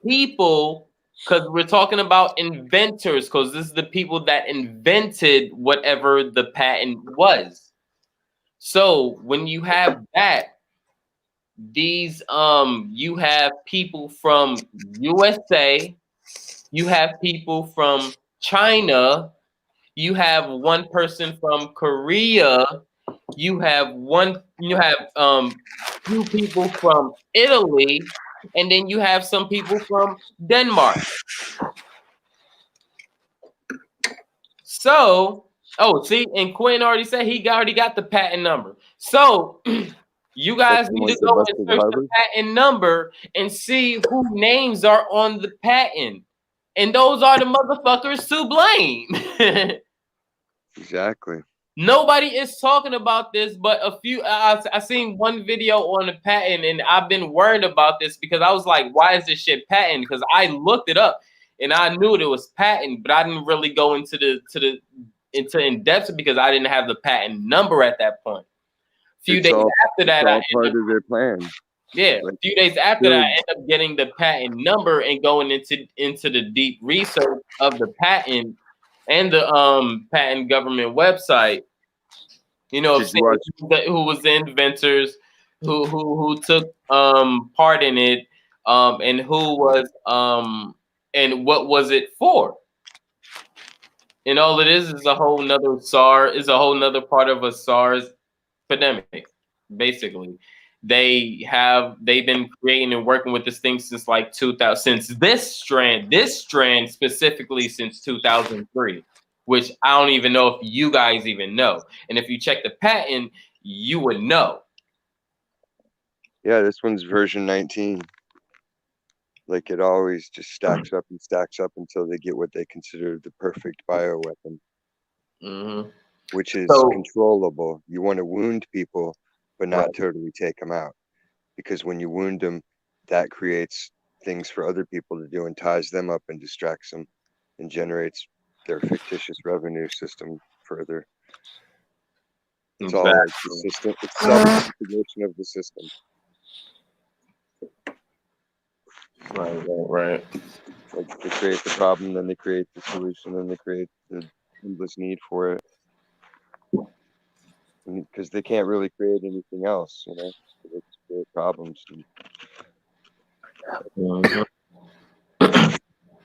people, because we're talking about inventors, because this is the people that invented whatever the patent was. So when you have that, these you have people from USA, you have people from China, you have one person from Korea, you have few people from Italy, and then you have some people from Denmark. So, see, and Quinn already said he already got the patent number. So you guys need to go and search the patent number and see who names are on the patent. And those are the motherfuckers to blame. Exactly. Nobody is talking about this, but a few. I seen one video on the patent, and I've been worried about this because I was like, "Why is this shit patent?" Because I looked it up, and I knew it was patent, but I didn't really go into in depth because I didn't have the patent number at that point. A few days after that, I part of their plan. Yeah, a few days after that, I ended up getting the patent number and going into the deep research of the patent and the patent government website. You know, who was the inventors, who took part in it, and who was and what was it for? And all it is a whole nother SARS, is a whole nother part of a SARS epidemic, basically. They've been creating and working with this thing since like 2000, since this strand specifically since 2003, which I don't even know if you guys even know. And if you check the patent, you would know. Yeah, this one's version 19. Like it always just stacks up and stacks up until they get what they consider the perfect bioweapon, which is controllable. You want to wound people, but not totally take them out. because when you wound them, that creates things for other people to do and ties them up and distracts them and generates their fictitious revenue system further. It's all like the system. It's self-integration of the system. Right. Like they create the problem, then they create the solution, then they create the endless need for it. Because they can't really create anything else, you know. They just create problems.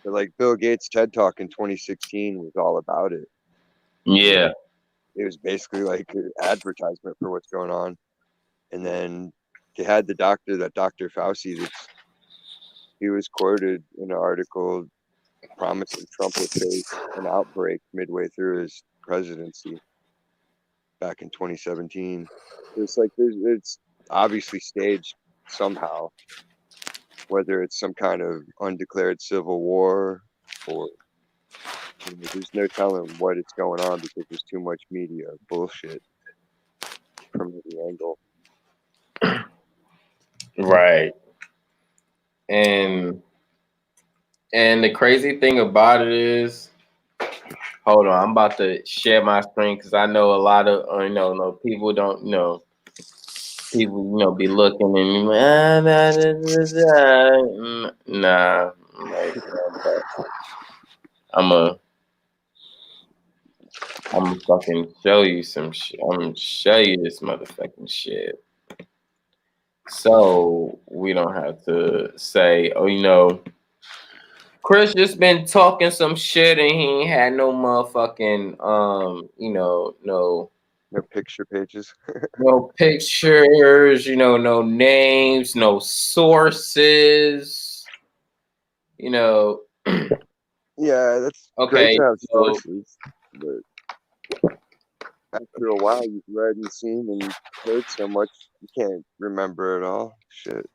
But like Bill Gates' TED Talk in 2016 was all about it. Yeah. It was basically like an advertisement for what's going on. And then they had the doctor, that Dr. Fauci, he was quoted in an article promising Trump would face an outbreak midway through his presidency back in 2017. It's like it's obviously staged somehow, whether it's some kind of undeclared civil war or there's no telling what it's going on because there's too much media bullshit from every angle. Right. And the crazy thing about it is, hold on, I'm about to share my screen because I know a lot of no people don't know. People be looking and nah. I'm fucking show you some shit. I'm gonna show you this motherfucking shit. So we don't have to say, Chris just been talking some shit and he ain't had no motherfucking No picture pages. no pictures, no names, no sources, Yeah, that's great to have sources, but after a while you've read and seen and heard so much you can't remember it all. Shit.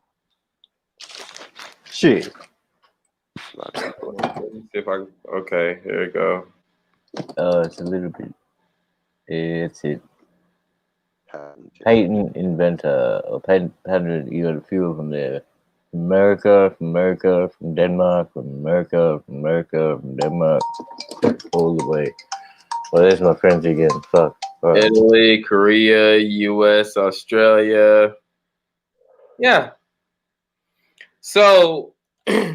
Okay, here we go. It's a little bit. It's it. Patent inventor or patent you got a few of them there. From America, from Denmark, from Denmark, all the way. Well, there's my friends again. Fuck. Italy, Korea, US, Australia. Yeah. So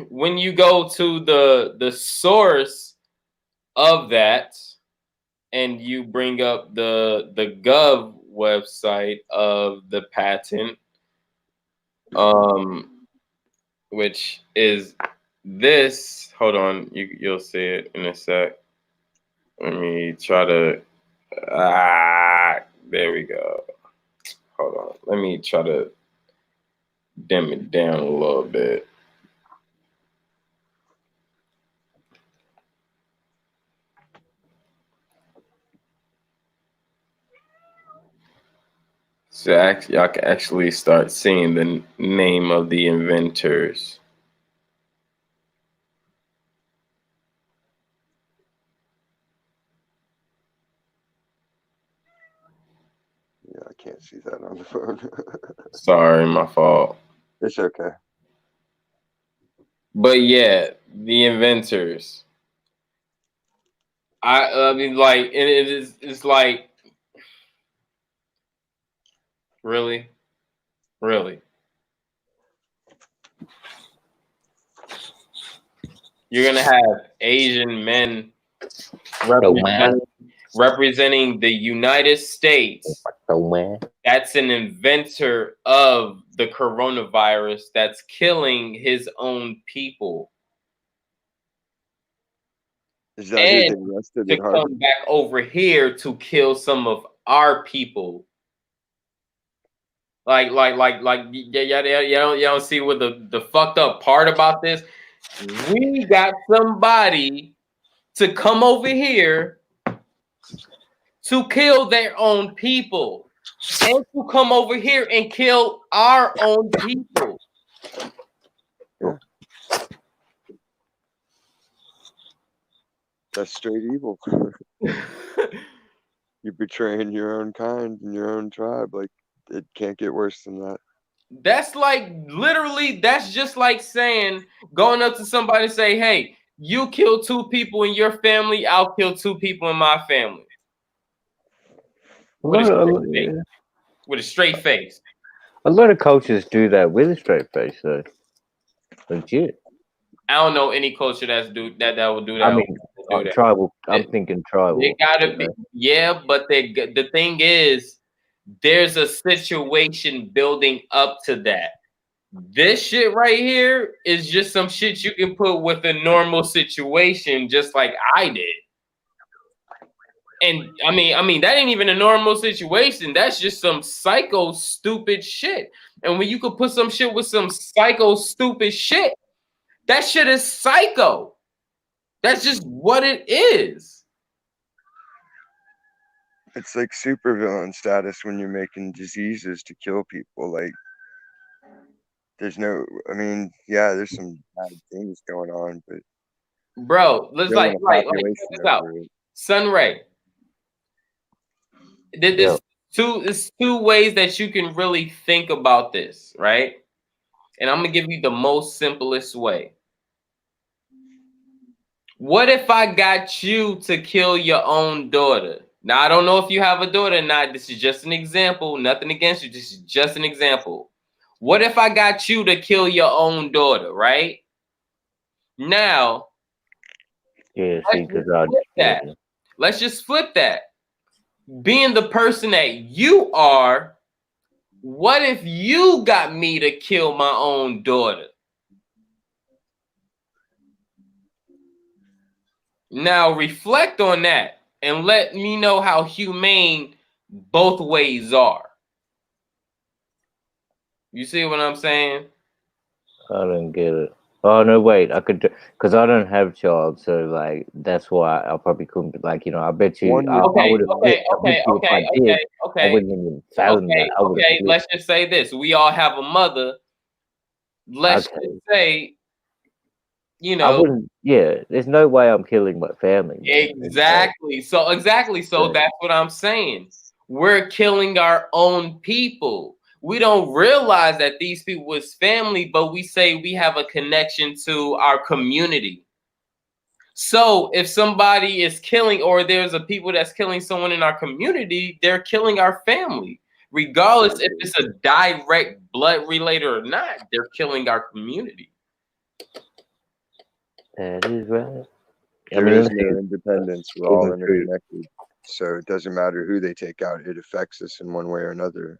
when you go to the source of that and you bring up the gov website of the patent, which is this, hold on, you'll see it in a sec. Let me try to there we go. Hold on. Let me try to dim it down a little bit. So y'all can actually start seeing the name of the inventors. Yeah, I can't see that on the phone. Sorry, my fault. It's okay. But yeah, the inventors. I mean, like, it's like, really? You're gonna have Asian men representing the United States. That's an inventor of the coronavirus that's killing his own people. Is that and to come back over here to kill some of our people. Like, y'all don't see what the fucked up part about this? We got somebody to come over here to kill their own people and to come over here and kill our own people. That's straight evil. You're betraying your own kind and your own tribe. Like, it can't get worse than that. That's like literally, that's just like saying, going up to somebody and say, hey, you kill 2 people in your family, I'll kill 2 people in my family. With a straight face. With a straight face. A lot of cultures do that with a straight face, though. Legit. I don't know any culture that will do that. I mean, tribal. I'm thinking tribal. They gotta be, yeah, but the thing is, there's a situation building up to that. This shit right here is just some shit you can put with a normal situation, just like I did. And I mean, that ain't even a normal situation. That's just some psycho stupid shit. And when you could put some shit with some psycho stupid shit, that shit is psycho. That's just what it is. It's like supervillain status when you're making diseases to kill people. Like, there's no, I mean, yeah, there's some bad things going on, but bro, let's like check this out. Sunray. There's two ways that you can really think about this, right? And I'm gonna give you the most simplest way. What if I got you to kill your own daughter? Now I don't know if you have a daughter or not. This is just an example. Nothing against you. This is just an example. What if I got you to kill your own daughter, right? Now, let's just flip that. Being the person that you are, what if you got me to kill my own daughter? Now reflect on that and let me know how humane both ways are. You see what I'm saying? I don't get it. Oh no, wait, I could, because I don't have a child, so like that's why I probably couldn't. Like, you know, I bet you. Okay. Let's just say this: we all have a mother. Let's just say, you know, I wouldn't. Yeah, there's no way I'm killing my family. Exactly. So that's what I'm saying. We're killing our own people. We don't realize that these people was family, but we say we have a connection to our community. So if somebody is killing, or there's a people that's killing someone in our community, they're killing our family. Regardless if it's a direct blood related or not, they're killing our community. That is right. There is no independence. We're all interconnected. So it doesn't matter who they take out. It affects us in one way or another.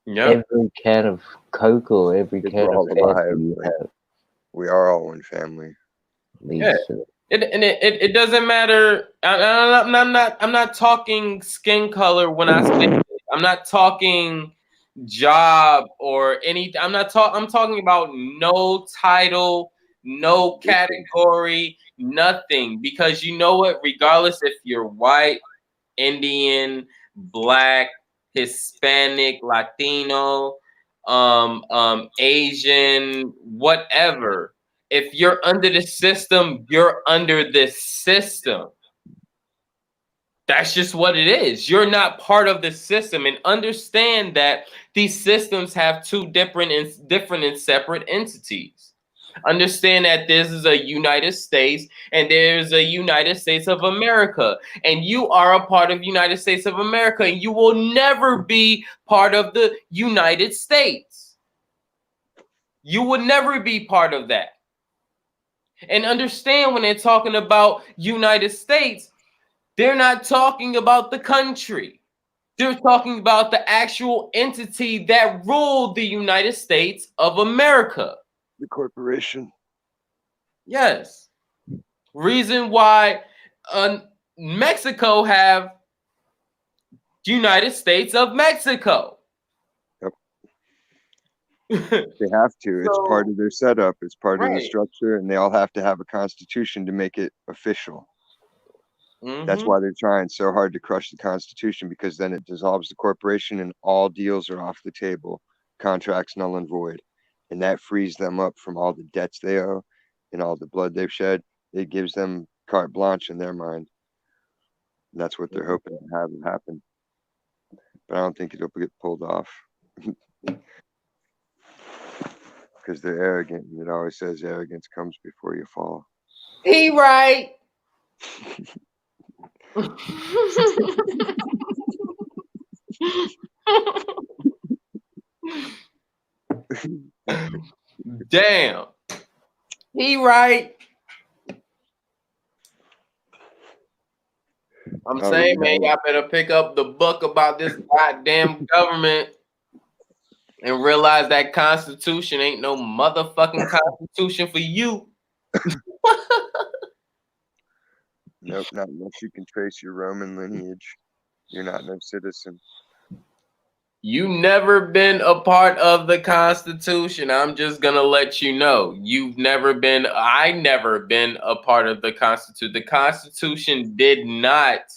Yep. Every can of Coke or every can of alive. We are all one family. Yeah. It doesn't matter. I'm not talking skin color when I say it. I'm not talking job or any. I'm talking about no title, no category, nothing. Because you know what? Regardless if you're white, Indian, Black, Hispanic, Latino, Asian, whatever. If you're under the system, you're under this system. That's just what it is. You're not part of the system, and understand that these systems have two different and separate entities. Understand that this is a United States and there's a United States of America, and you are a part of United States of America, and you will never be part of the United States. You will never be part of that. And understand, when they're talking about United States, they're not talking about the country. They're talking about the actual entity that ruled the United States of America. The corporation. Yes. Reason why Mexico have United States of Mexico. Yep. They have to. It's part of their setup. It's part of the structure, and they all have to have a constitution to make it official. Mm-hmm. That's why they're trying so hard to crush the Constitution, because then it dissolves the corporation and all deals are off the table. Contracts null and void. And that frees them up from all the debts they owe and all the blood they've shed. It gives them carte blanche in their mind. And that's what they're hoping to have happen. But I don't think it'll get pulled off. because they're arrogant. And it always says arrogance comes before you fall. He right. Damn. He right. I'm saying, man, y'all better pick up the book about this goddamn government and realize that Constitution ain't no motherfucking Constitution for you. Nope, not unless you can trace your Roman lineage. You're not no citizen. You never been a part of the Constitution. I'm just gonna let you know. I never been a part of the Constitution. The Constitution did not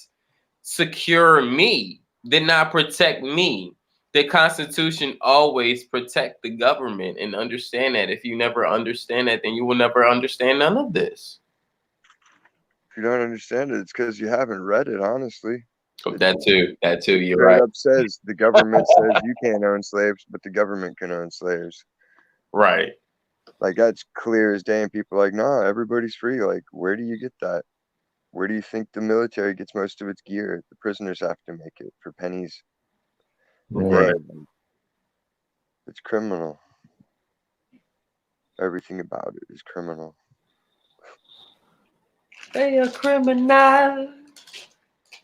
secure me, did not protect me. The Constitution always protect the government, and understand that. If you never understand that, then you will never understand none of this. If you don't understand it, it's because you haven't read it, honestly. That too. You're Straight right. up says the government says you can't own slaves, but the government can own slaves. Right. Like, that's clear as day, and people are like, no, everybody's free. Like, where do you get that? Where do you think the military gets most of its gear? The prisoners have to make it for pennies. Right. It's criminal. Everything about it is criminal. They are criminal.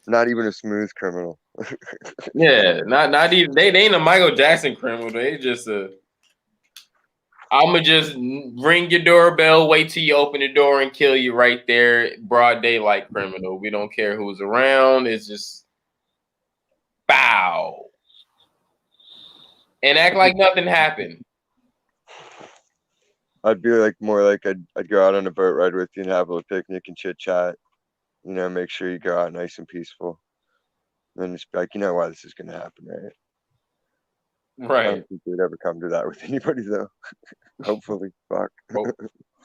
Not even a smooth criminal. Yeah, not even they ain't a Michael Jackson criminal. They just I'ma just ring your doorbell, wait till you open the door and kill you right there, broad daylight criminal. We don't care who's around. It's just bow. And act like nothing happened. I'd be like more like I'd go out on a boat ride with you and have a little picnic and chit chat. You know, make sure you go out nice and peaceful. And then just be like, you know why this is gonna happen, right? I Right. don't think it would ever come to that with anybody though. Hopefully. Fuck.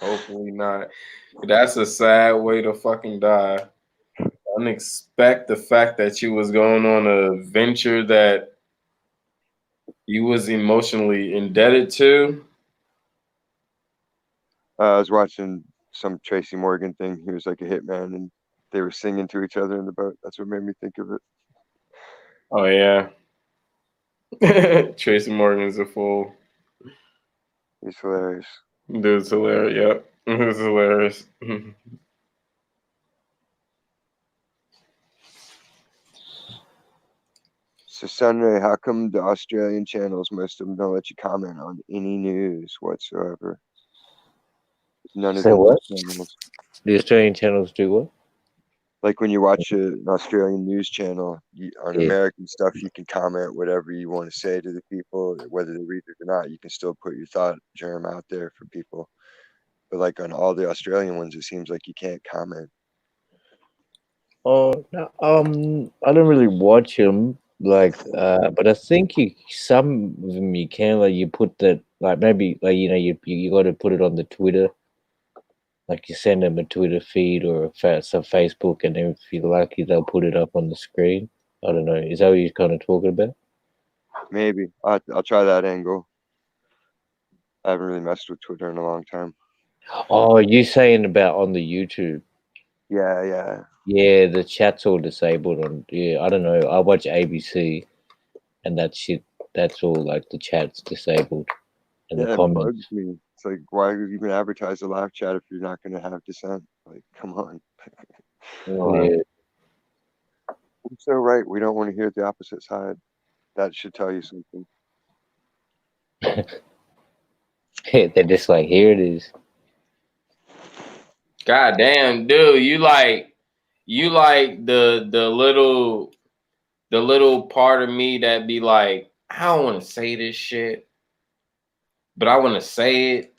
Hopefully not. That's a sad way to fucking die. I didn't expect the fact that you was going on a venture that you was emotionally indebted to. I was watching some Tracy Morgan thing. He was like a hitman, and they were singing to each other in the boat. That's what made me think of it. Oh yeah. Tracy Morgan's a fool. He's hilarious. Dude's hilarious. Yep. It's hilarious. So Sunray, how come the Australian channels, most of them don't let you comment on any news whatsoever? None of Say them what? channels. The Australian channels do what? Like when you watch an Australian news channel, on Yeah. American stuff, you can comment whatever you want to say to the people, whether they read it or not. You can still put your thought germ out there for people. But like on all the Australian ones, it seems like you can't comment. Oh, no, I don't really watch them. Like, but I think some of them you can, like, you put that, like, maybe, like, you know, you got to put it on the Twitter. Like, you send them a Twitter feed or some Facebook, and then if you're lucky, they'll put it up on the screen. I don't know. Is that what you're kind of talking about? Maybe I'll try that angle. I haven't really messed with Twitter in a long time. Oh, you saying about on the YouTube? Yeah. Yeah, the chat's all disabled on. Yeah, I don't know. I watch ABC, and that shit. That's all, like, the chat's disabled, and the It comments. bugs me. It's like, why would you even advertise a live chat if you're not going to have dissent? Like, come on. Yeah. I'm so right. We don't want to hear the opposite side. That should tell you something. They're just like, here it is. God damn, dude, you like the little part of me that be like, I don't want to say this shit, but I want to say it.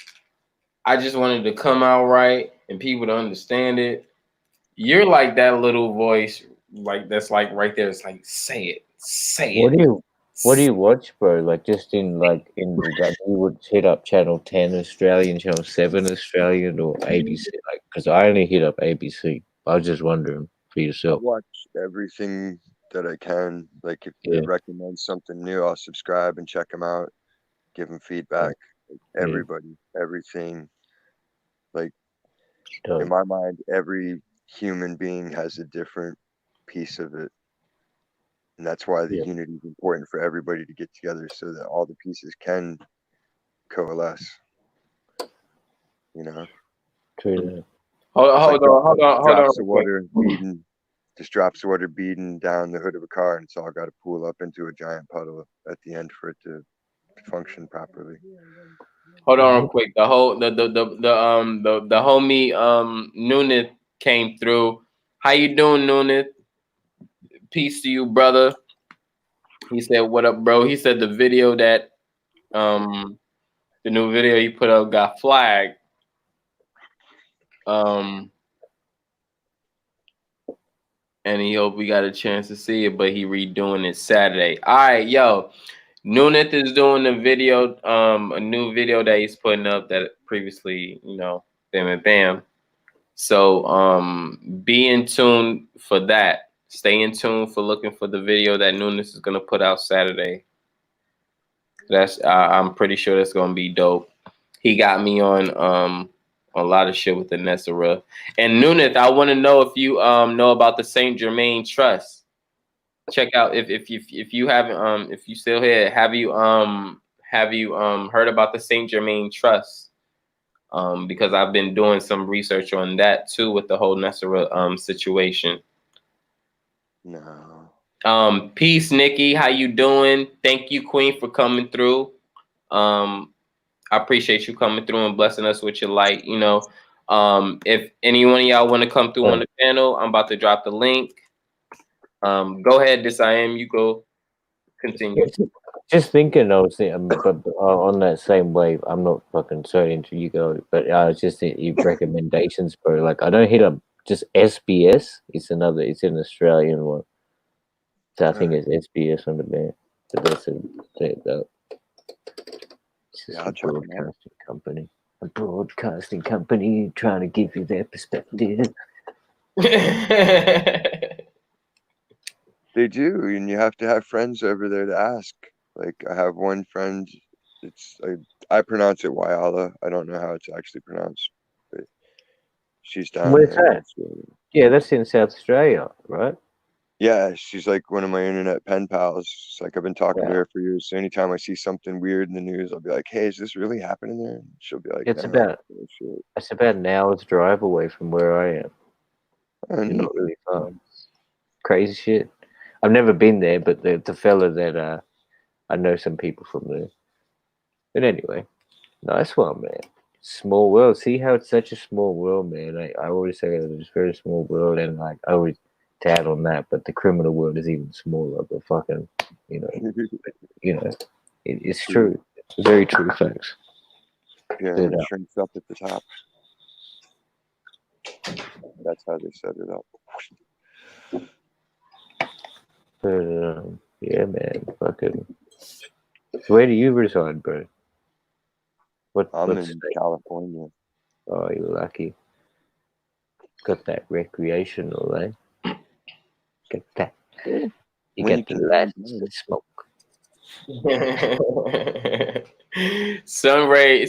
I just wanted to come out right and people to understand it. You're like that little voice, like that's like right there. It's like, say it. What do you watch, bro? Like, just in like you would hit up Channel 10 Australian, Channel 7 Australian, or ABC? Like, because I only hit up ABC. I was just wondering for I yourself. watch everything that I can. Like, if they recommend something new, I'll subscribe and check them out, give them feedback. Everybody, everything. Like Dope. in my mind, every human being has a different piece of it. And that's why the unity is important for everybody to get together so that all the pieces can coalesce. You know? True. Hold on. Drops of water beating, just drops of water beating down the hood of a car, and it's all got to pool up into a giant puddle at the end for it to function properly. Hold on real quick. The homie Nunith came through. How you doing, Nunith? Peace to you, brother. He said, "What up, bro?" He said the video that the new video he put up got flagged. And he hope we got a chance to see it, but he redoing it Saturday. All right, yo. Nunith is doing a video, a new video that he's putting up that previously, bam. So be in tune for that. Stay in tune for looking for the video that Nunith is gonna put out Saturday. That's I'm pretty sure that's gonna be dope. He got me on a lot of shit with the Nessera. And Nunith, I want to know if you know about the Saint Germain Trust. Check out if you haven't if you still here, have you heard about the Saint Germain Trust? Because I've been doing some research on that too with the whole Nessera situation. No. Peace, Nikki. How you doing? Thank you, Queen, for coming through. I appreciate you coming through and blessing us with your light. If any one of y'all want to come through on the panel, I'm about to drop the link. Go ahead, you go continue. Just thinking, but on that same wave, I'm not fucking certain to you go, but just recommendations, bro. Like I don't hit up just SBS. It's an Australian one. So I think it's SBS on the band. So that's it. Yeah, a broadcasting company trying to give you their perspective. They do, and you have to have friends over there to ask. Like I have one friend, I pronounce it Wyala. I don't know how it's actually pronounced, but she's down Where's there. that? Yeah, that's in South Australia, right? Yeah, she's like one of my internet pen pals. It's like I've been talking to her for years. So anytime I see something weird in the news, I'll be like, "Hey, is this really happening there?" And she'll be like, "It's about an hour's drive away from where I am." You're not really far. Crazy shit. I've never been there, but the fella that I know some people from there. But anyway, nice one, man. Small world. See how it's such a small world, man. I always say that it's a very small world, and like I always tad on that, but the criminal world is even smaller. But fucking, it's true. It's very true facts. Yeah, it shrinks up at the top. That's how they set it up. But yeah, man, fucking. So where do you reside, bro? I'm in California. Oh, you're lucky. Got that recreational, eh? Get that. You get the license to smoke. Sunray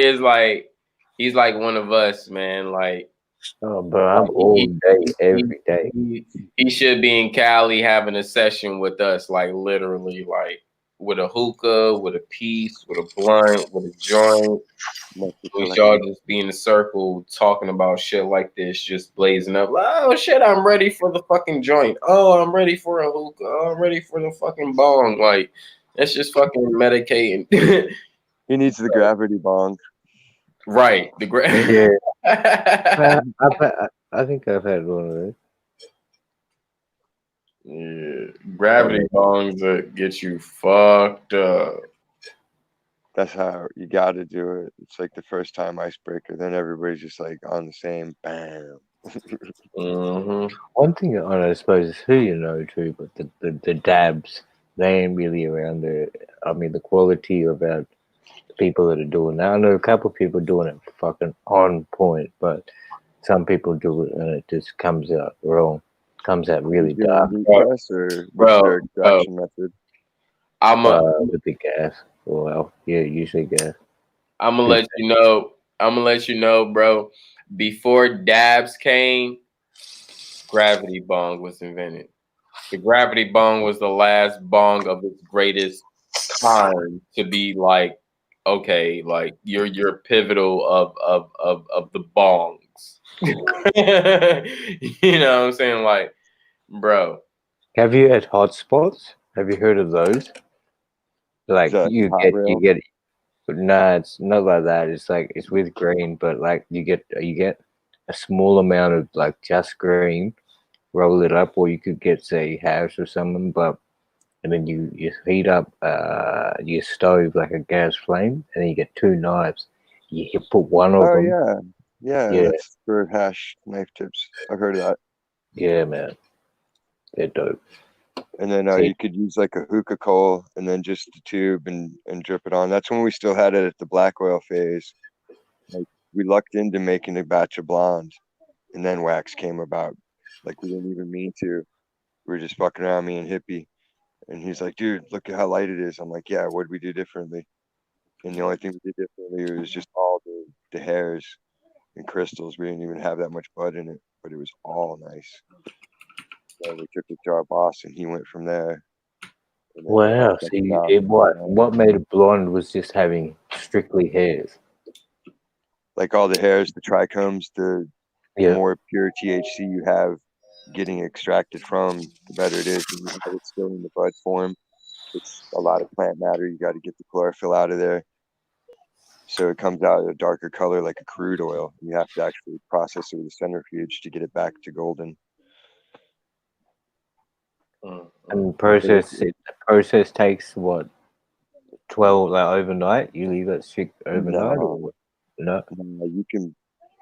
is like, he's like one of us, man. Like, oh, bro, I'm all day, every day. He should be in Cali having a session with us, like literally, like with a hookah, with a piece, with a blunt, with a joint. We should all just be in a circle talking about shit like this, just blazing up. Like, oh shit, I'm ready for the fucking joint. Oh, I'm ready for a hookah. Oh, I'm ready for the fucking bong. Like, that's just fucking medicating. He needs the gravity bong. Right. Yeah. I think I've had one of those. Yeah. Gravity bongs that get you fucked up. That's how you got to do it. It's like the first time icebreaker. Then everybody's just like on the same bam. Mm-hmm. One thing I suppose is who you know too, but the dabs, they ain't really around there. I mean, the quality of the people that are doing that. I know a couple of people doing it fucking on point, but some people do it and it just comes out wrong. Comes out really dark. What's their extraction method? With the gas. Well, yeah, usually gas. I'm gonna let you know. I'm gonna let you know, bro. Before dabs came, gravity bong was invented. The gravity bong was the last bong of its greatest time to be like, okay, like you're pivotal of the bongs. You know what I'm saying? Like, bro. Have you had hotspots? Have you heard of those? Like that you hot get rail? nah, it's not like that. It's like it's with green, but like you get a small amount of like just green, roll it up, or you could get say hash or something, but and then you heat up your stove like a gas flame, and then you get two knives. You put one of Oh them, yeah, yeah, that's for hash knife tips. I've heard of that. yeah, man, they're dope. And then See, you could use like a hookah coal and then just the tube and drip it on. That's when we still had it at the black oil phase. Like we lucked into making a batch of blonde, and then wax came about. Like we didn't even mean to. We were just fucking around, me and Hippie, and he's like, "Dude, look at how light it is." I'm like, "Yeah, what'd we do differently?" And the only thing we did differently was just all the hairs and crystals. We didn't even have that much bud in it, but it was all nice. So we took it to our boss, and he went from there. And then we wow. checked See, it out. what made it blonde was just having strictly hairs. Like all the hairs, the trichomes, the Yeah. more pure THC you have getting extracted from, the better it is. When you have it still in the bud form, it's a lot of plant matter. You got to get the chlorophyll out of there. So it comes out a darker color like a crude oil. You have to actually process it with a centrifuge to get it back to golden. And the process takes what 12 like overnight. You leave it strict overnight, No, or no? no, you can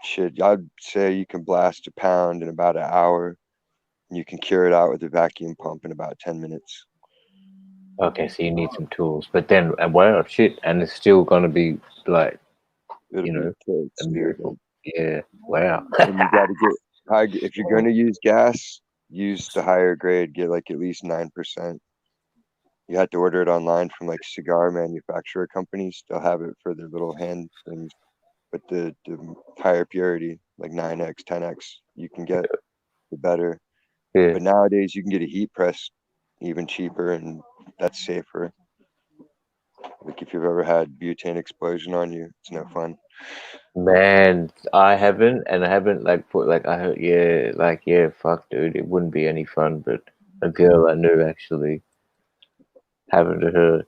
shit. I'd say you can blast a pound in about an hour. You can cure it out with a vacuum pump in about 10 minutes. Okay, so you need some tools, but then wow, shit, and it's still gonna be like It'll you be know a toast, dude. miracle. Yeah, wow. And you got to get high. If you're going to use gas, use the higher grade. Get like at least 9%. You have to order it online from like cigar manufacturer companies. They'll have it for their little hand things, but the higher purity, like 9x, 10x, you can get the better. Yeah, But nowadays you can get a heat press even cheaper, and that's safer. Like if you've ever had butane explosion on you, it's no fun. man, I haven't, and I haven't like put like I heard, yeah, like yeah, fuck, dude, it wouldn't be any fun. But a girl I knew actually happened to her.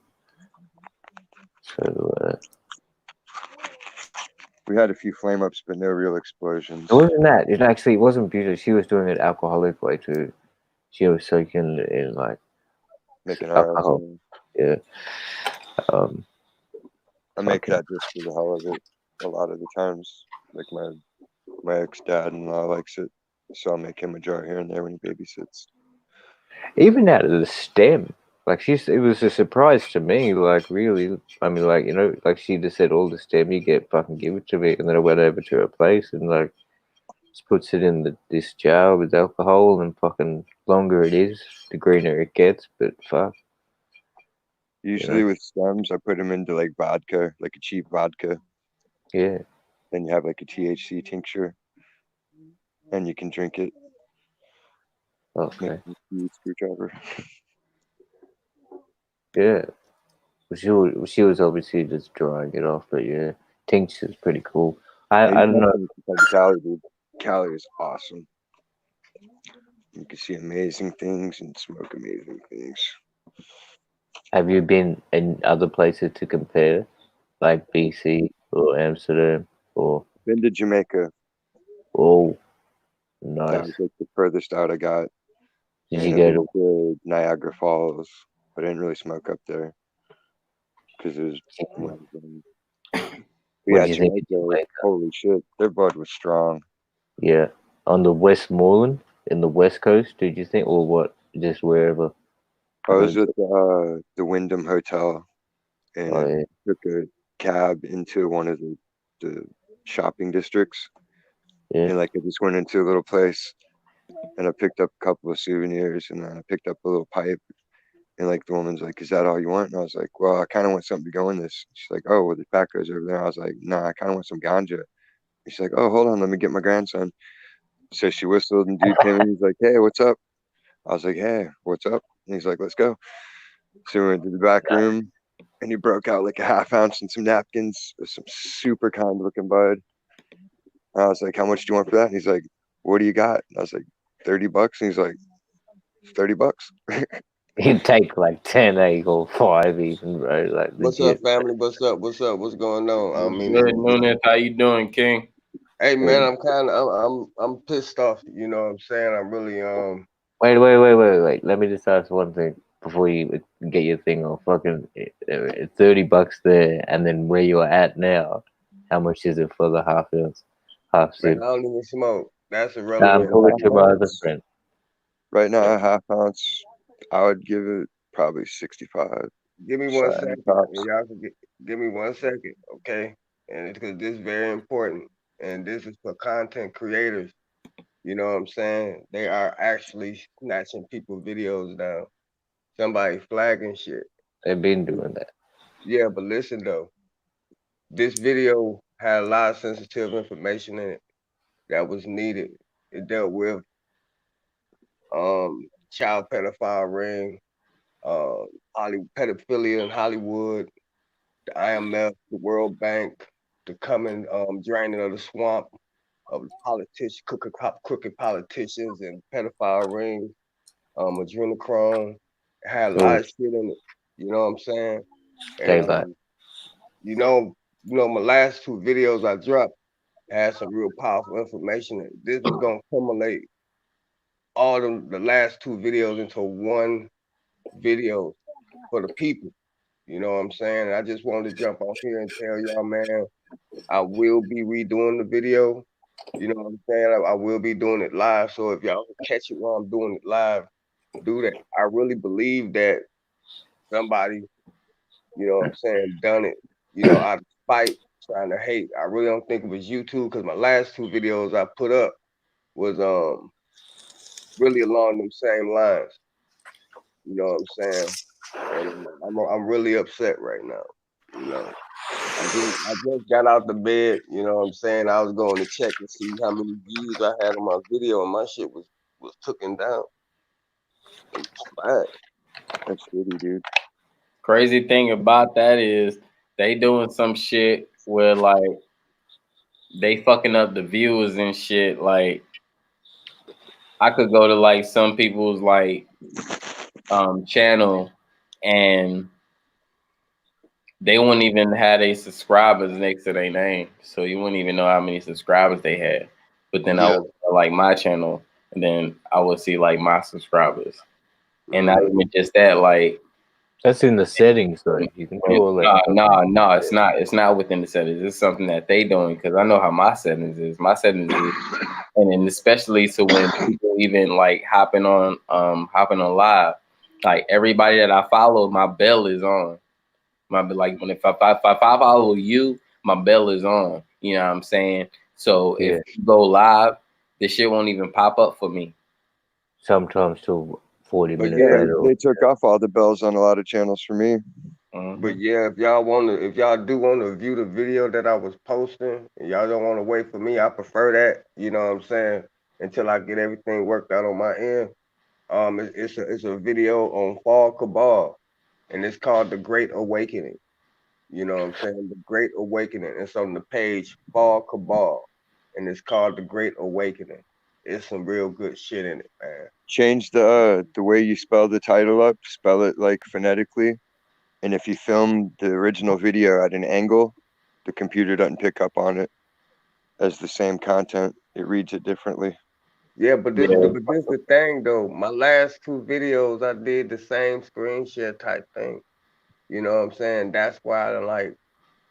So We had a few flame ups, but no real explosions. it wasn't that. It actually wasn't beautiful. She was doing it alcoholic way too. She was soaking in like Making alcohol. RSO. Yeah. I make that just for the hell of it. A lot of the times, like my ex dad-in-law likes it, so I'll make him a jar here and there when he babysits. Even out of the stem, like it was a surprise to me. Like really, I mean, like like she just said, all the stem you get, fucking give it to me. And then I went over to her place and like just puts it in this jar with alcohol, and fucking longer it is, the greener it gets. But fuck, Usually with stems, I put them into like vodka, like a cheap vodka. Yeah. Then you have like a THC tincture, and you can drink it. Okay. Screwdriver. Yeah. She was obviously just drying it off, but yeah, tincture's pretty cool. I don't know. Cali is awesome. You can see amazing things and smoke amazing things. Have you been in other places to compare, like BC or Amsterdam or? Been to Jamaica. Oh, That nice. was like the furthest out I got. Did And you go to Niagara Falls, but I didn't really smoke up there because it was. What did you think of Jamaica, Jamaica? holy shit, their bud was strong. Yeah, on the Westmoreland in the West Coast. Did you think, or what? Just wherever. I was at the Wyndham Hotel and took a cab into one of the shopping districts. Yeah. And like I just went into a little place and I picked up a couple of souvenirs and then I picked up a little pipe And like the woman's like, is that all you want? And I was like, well, I kind of want something to go in this. She's like, oh, well, the pack goes over there. I was like, nah, I kind of want some ganja. And she's like, oh, hold on, let me get my grandson. So she whistled and dude came in. He's like, hey, what's up? I was like, hey, what's up? And he's like, let's go. So we went to the back room and he broke out like a ½ ounce and some napkins with some super kind looking bud. I was like, how much do you want for that? And he's like, what do you got? And I was like, $30. And he's like, $30. He'd take like 10, or 5 even, bro. Like, what's up, family? What's up? What's up? What's going on? I mean, good, Nunes. How you doing, King? hey man, I'm pissed off. You know what I'm saying? I'm really Wait. Let me just ask one thing before you get your thing on. Fucking $30 there, and then where you're at now, how much is it for the half ounce, half man, sip? I don't even smoke. That's Nah, irrelevant. I'm talking to my other friend. Right now, a ½ ounce, I would give it probably 65. Give me 1 second. Y'all can give me 1 second, okay? And because this is very important, and this is for content creators. You know what I'm saying? They are actually snatching people's videos down. Somebody flagging shit. They've been doing that. Yeah, but listen though, this video had a lot of sensitive information in it that was needed. It dealt with child pedophile ring, pedophilia in Hollywood, the IMF, the World Bank, the coming draining of the swamp of politicians, crooked politicians and pedophile rings, adrenochrome. It had a lot of shit in it. You know what I'm saying? And you know, my last 2 videos I dropped had some real powerful information. This was gonna accumulate all the last 2 videos into one video for the people. You know what I'm saying? I just wanted to jump on here and tell y'all, man, I will be redoing the video. You know what I'm saying? I will be doing it live. So if y'all can catch it while I'm doing it live, do that. I really believe that somebody, you know what I'm saying, done it, you know, out of spite, trying to hate. I really don't think it was YouTube, because my last 2 videos I put up was really along them same lines. You know what I'm saying? And I'm really upset right now. You know, I just got out the bed. You know what I'm saying? I was going to check and see how many views I had on my video, and my shit was taken down. That's shitty, dude. Crazy thing about that is they doing some shit where like they fucking up the viewers and shit. Like I could go to like some people's like channel and they wouldn't even have their subscribers next to their name, so you wouldn't even know how many subscribers they had. But then I would like my channel, and then I would see like my subscribers, and not even just that. Like that's in the settings, though. You can go like no, it's not. It's not within the settings. It's something that they doing, because I know how my settings is. My settings is, and especially so when people even like hopping on live, like everybody that I follow, my bell is on. Like when if I follow you, my bell is on. You know what I'm saying? So if you go live, this shit won't even pop up for me. Sometimes till 40 minutes later. They took off all the bells on a lot of channels for me. But yeah, if y'all do want to view the video that I was posting, and y'all don't want to wait for me, I prefer that. You know what I'm saying? Until I get everything worked out on my end. It's a video on Fall Cabal, and it's called The Great Awakening. You know what I'm saying? The Great Awakening. It's on the page Fall Cabal, and it's called The Great Awakening. It's some real good shit in it, man. Change the way you spell the title up. Spell it like phonetically, and if you film the original video at an angle, the computer doesn't pick up on it as the same content. It reads it differently. Yeah, but this is the thing though. My last 2 videos, I did the same screen share type thing. You know what I'm saying? That's why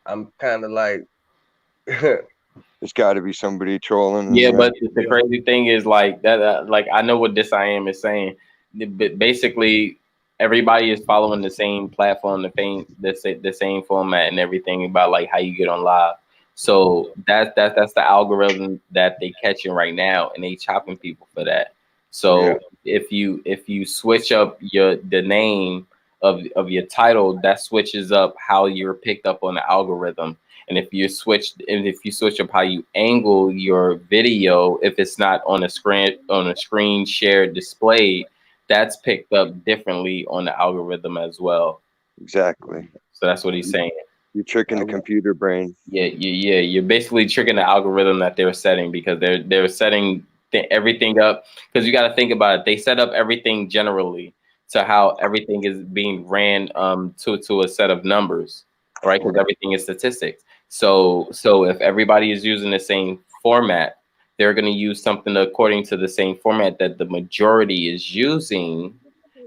I'm kind of like. There's got to be somebody trolling. Yeah, but the crazy thing is like that. Like I know what This I Am is saying. Basically, everybody is following the same platform, the same format and everything about like how you get on live. So that's the algorithm that they catching right now, and they chopping people for that. So if you switch up the name of your title, that switches up how you're picked up on the algorithm. And if you switch up how you angle your video, if it's not on a screen shared display, that's picked up differently on the algorithm as well. Exactly. So that's what he's saying. You're tricking the computer brain. Yeah. You're basically tricking the algorithm that they're setting, because they're setting everything up. Because you got to think about it. They set up everything generally to how everything is being ran to a set of numbers, right? Because everything is statistics. So if everybody is using the same format, they're going to use something according to the same format that the majority is using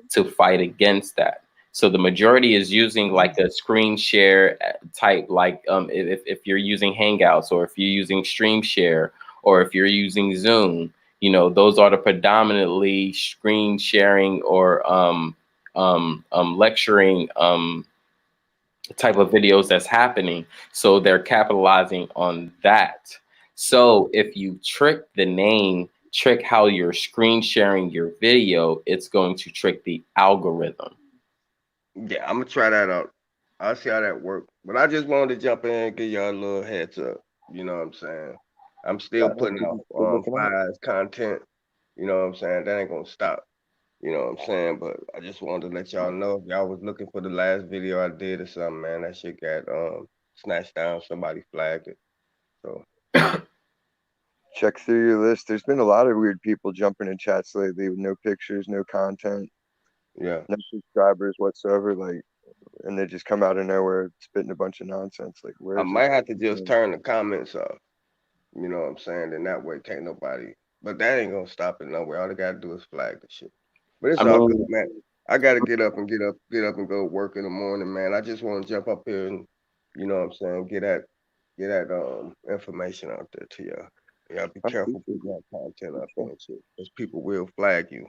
to fight against that. So the majority is using like a screen share type, like if you're using Hangouts, or if you're using Stream Share, or if you're using Zoom, you know, those are the predominantly screen sharing or lecturing type of videos that's happening. So they're capitalizing on that. So if you trick the name, trick how you're screen sharing your video, it's going to trick the algorithm. Yeah, I'm gonna try that out. I'll see how that works. But I just wanted to jump in and give y'all a little heads up. You know what I'm saying? I'm still putting out Fire's content. You know what I'm saying? That ain't gonna stop. You know what I'm saying? But I just wanted to let y'all know, if y'all was looking for the last video I did or something, man, that shit got snatched down. Somebody flagged it. So check through your list. There's been a lot of weird people jumping in chats lately with no pictures, no content. Yeah. No subscribers whatsoever, like, and they just come out of nowhere spitting a bunch of nonsense. Like, where I might have to just turn the comments off. You know what I'm saying? Then that way can't nobody, but that ain't gonna stop it nowhere. All they gotta do is flag the shit. But it's all good, man. I gotta get up and go work in the morning, man. I just want to jump up here and, you know what I'm saying, get that information out there to y'all. Y'all be careful putting that content up and shit, because people will flag you.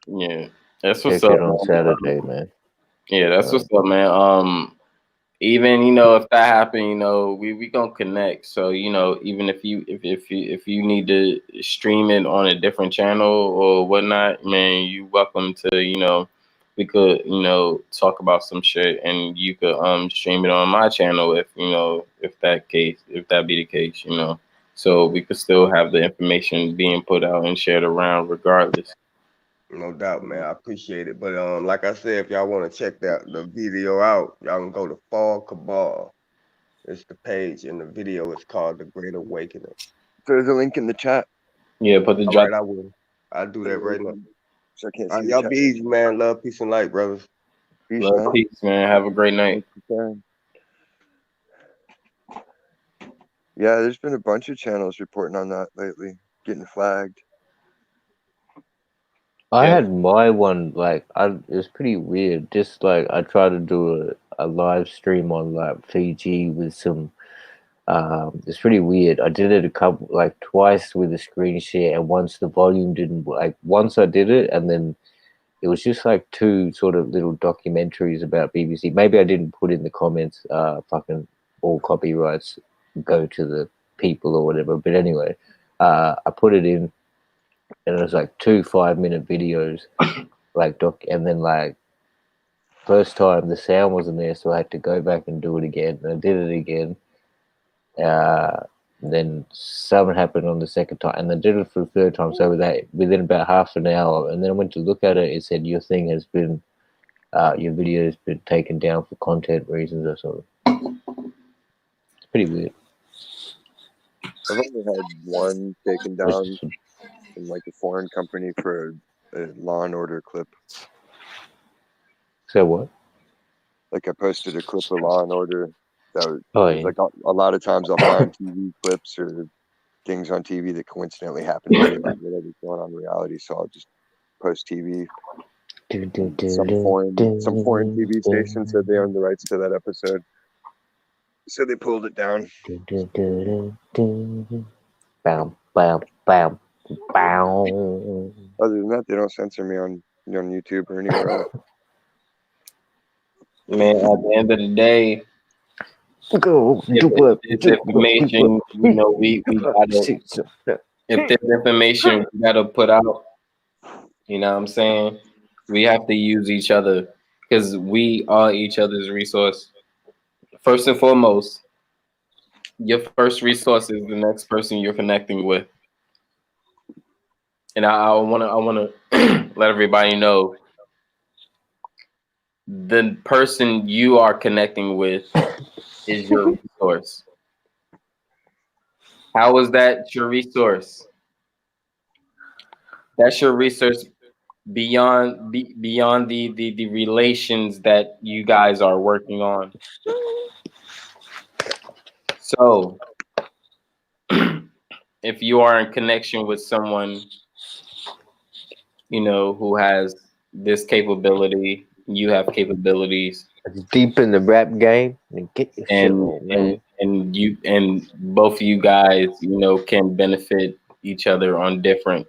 Yeah, that's what's up on Saturday, man. Yeah, that's what's up, man. Even, you know, if that happened, you know, we gonna connect. So, you know, even if you need to stream it on a different channel or whatnot, man, you welcome to, you know, we could, you know, talk about some shit, and you could stream it on my channel if, you know, if that be the case, you know. So we could still have the information being put out and shared around regardless. No doubt, man. I appreciate it. But like I said, if y'all want to check the video out, y'all can go to Fall Cabal. It's the page, and the video is called The Great Awakening. There's a link in the chat. Yeah, put the All right, I will. I'll do that right now. So I can't see y'all be easy, man. Love, peace, and light, brothers. Peace, Love, man. peace, man. Have a great night. Yeah, there's been a bunch of channels reporting on that lately, getting flagged. I had my one, like, it was pretty weird. Just like I tried to do a live stream on like Fiji with some, it's pretty weird. I did it twice with a screen share, and once the volume didn't, like, once I did it, and then it was just like two sort of little documentaries about BBC. Maybe I didn't put in the comments, fucking all copyrights go to the people or whatever. But anyway, I put it in. And it was like 2 5-minute videos, like and then like first time the sound wasn't there, so I had to go back and do it again. And I did it again. Then something happened on the second time, and I did it for the third time. So within about half an hour, and then I went to look at it. It said your thing has been, your video has been taken down for content reasons or something. It's pretty weird. I've only had one taken down from like a foreign company for a Law and Order clip. So what? Like I posted a clip of Law and Order that was, yeah. like a lot of times I'll find TV clips or things on TV that coincidentally happen to me, like whatever's going on in reality. So I'll just post TV. Some foreign TV station said they owned the rights to that episode, so they pulled it down. Bam, bam, bam. Other than that, they don't censor me on YouTube or anywhere else. Man, at the end of the day, if information, you know, we gotta, if there's information we gotta put out, you know what I'm saying? We have to use each other because we are each other's resource. First and foremost, your first resource is the next person you're connecting with. And I wanna let everybody know the person you are connecting with is your resource. How is that your resource? That's your resource beyond the relations that you guys are working on. So if you are in connection with someone, you know, who has this capability, you have capabilities, Deep in the rap game and get your shit on, man. and you and both of you guys, you know, can benefit each other on different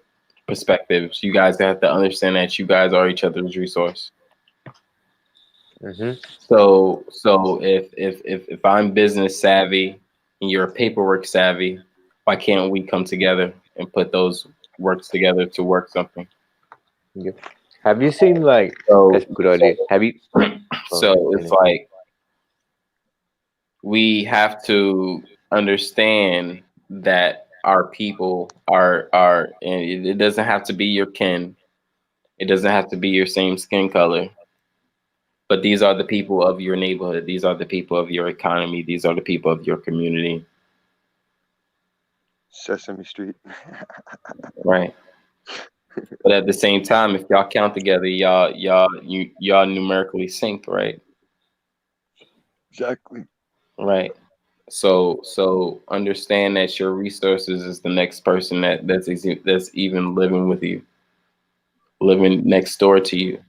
perspectives. You guys have to understand that you guys are each other's resource. So if I'm business savvy and you're paperwork savvy, why can't we come together and put those works together to work something? Yeah. Have you seen like? That's a good idea. Have you? So it's like we have to understand that our people are, and it doesn't have to be your kin. It doesn't have to be your same skin color. But these are the people of your neighborhood. These are the people of your economy. These are the people of your community. Sesame Street. Right. But at the same time, if y'all count together, y'all numerically synced, right? Exactly. Right. So understand that your resources is the next person that's even living with you, living next door to you.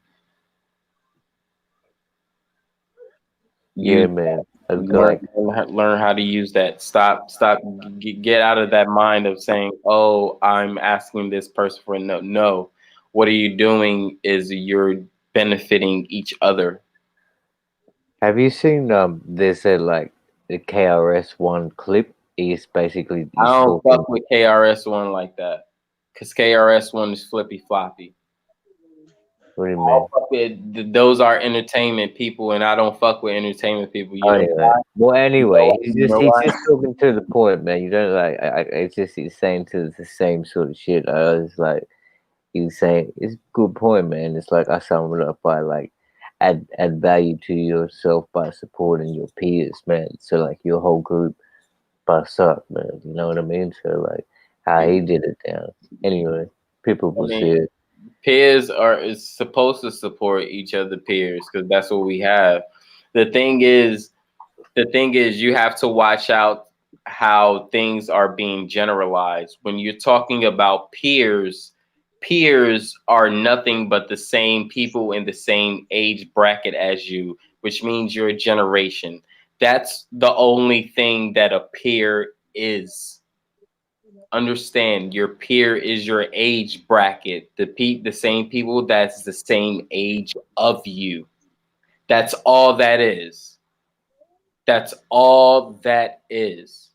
Yeah, man. Learn how to use that. Get out of that mind of saying, "Oh, I'm asking this person for no." What are you doing is you're benefiting each other. Have you seen there's a like the KRS-One clip is basically I don't fuck with KRS-One like that, because KRS-One is flippy floppy. What do you mean? Those are entertainment people, and I don't fuck with entertainment people. You know yeah. Well, anyway, he's just why? talking to the point, man. You don't like. It's just he's saying to the same sort of shit. I was like, he was saying it's a good point, man. It's like I sum it up by like add value to yourself by supporting your peers, man. So like your whole group busts up, man. You know what I mean? So like how he did it down. Anyway, people will see it. Peers is supposed to support each other peers, because that's what we have. The thing is you have to watch out how things are being generalized. When you're talking about peers are nothing but the same people in the same age bracket as you, which means you're a generation. That's the only thing that a peer is. Understand, your peer is your age bracket, the same people that's the same age of you. That's all that is. That's all that is.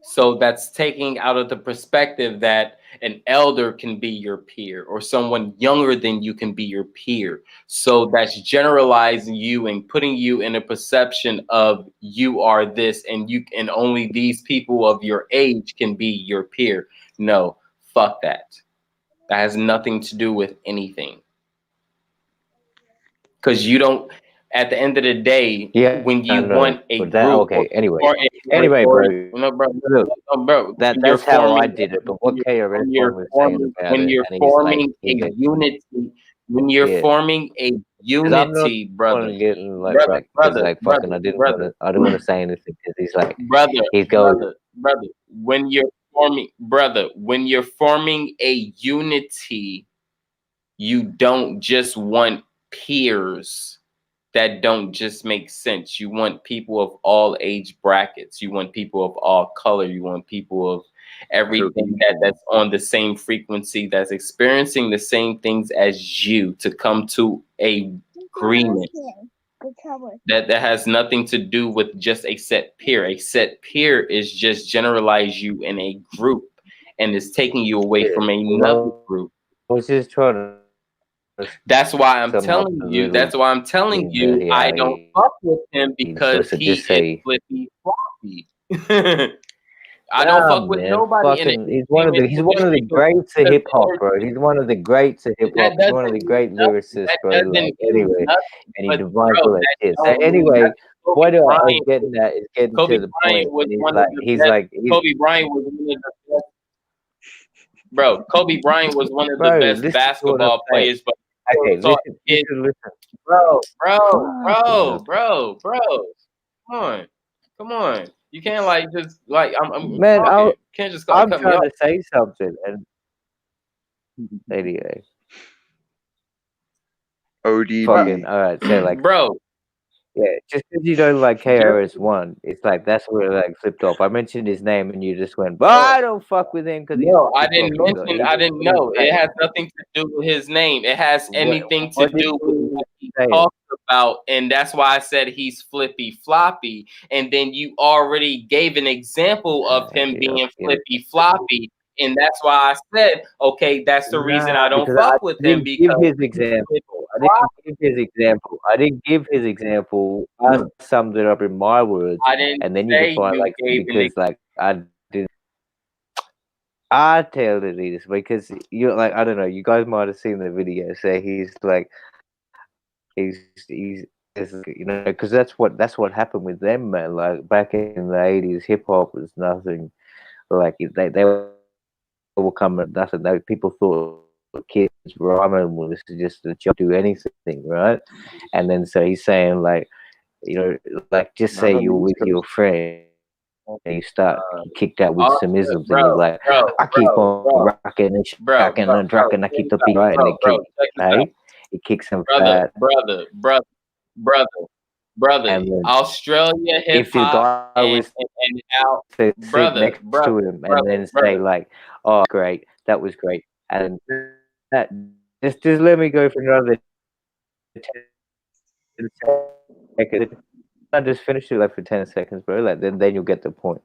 So that's taking out of the perspective that an elder can be your peer, or someone younger than you can be your peer. So that's generalizing you and putting you in a perception of you are this, and only these people of your age can be your peer. No, fuck that. That has nothing to do with anything. Because you don't, at the end of the day, when you want a group. Okay, anyway, bro. No, bro. That's how I did it. But what KRS was saying about when you're forming a unity, when you're forming a unity, brother. I didn't want to say anything because he's like, brother. When you're forming a unity, you don't just want peers that don't just make sense. You want people of all age brackets. You want people of all color. You want people of everything that's on the same frequency, that's experiencing the same things as you, to come to a agreement. That has nothing to do with just a set peer. A set peer is just generalize you in a group, and is taking you away from another group. I was just trying to That's why I'm sum up telling the you. little That's why I'm telling thing that you. I don't fuck with him because so he just is say, flippy floppy. I don't nah, fuck with man, nobody in the fucking, he's one of the industry greats of because hip hop, bro. He's one of the greats of hip hop. that He's one of doesn't the mean great nothing. lyricists, That bro. doesn't Like, mean anyway, nothing. and he But defines bro, all that that shit. So don't mean anyway, nothing. what I was Bryant, getting at is getting Kobe to the Bryant point, was and one of the best. Kobe Bryant was one of the best. Bro, Kobe Bryant was one of the bro, best listen to what I'm basketball saying. players, but Okay, taught kids. listen. Bro, Fucking come on, come on. You can't like just like I'm man, talking. You can't just like I'm cut me trying off. to say something, and anyway, ODB. fucking all right. So like, Bro, yeah, just because you don't like KRS-One, it's like that's where it like flipped off. I mentioned his name, and you just went, "But I don't fuck with him because he's no, I flippy didn't floppy." mention. Like, I didn't what are you know. It saying? has nothing to do with his name. It has anything to What do with what he talks about, and that's why I said he's flippy floppy. And then you already gave an example of him being flippy floppy, and that's why I said, okay, that's the reason I don't fuck with him didn't give because his example. I didn't give his example. I didn't give his example. I summed it up in my words, I didn't and then you say define you like gave an because like I didn't. I tell the this because you like I don't know. You guys might have seen the video. Say he's like he's you know because that's what happened with them, man. Like back in the 80s, hip hop was nothing. Like they were coming nothing. People thought kids rhyming was just a joke, do anything, right? And then so he's saying like, you know, like just say you're with your friend and you start kicked out with some isms and you're like, I keep on rocking and shacking and drucking, I keep the beat right, and they kick, hey, it kicks him fat. Brother, and then Australia hip if your hop guy was and out, to sit next to him and then say like, "Oh, great, that was great," and that just let me go for another 10 seconds. I just finish it like for 10 seconds, bro. Like then you'll get the point.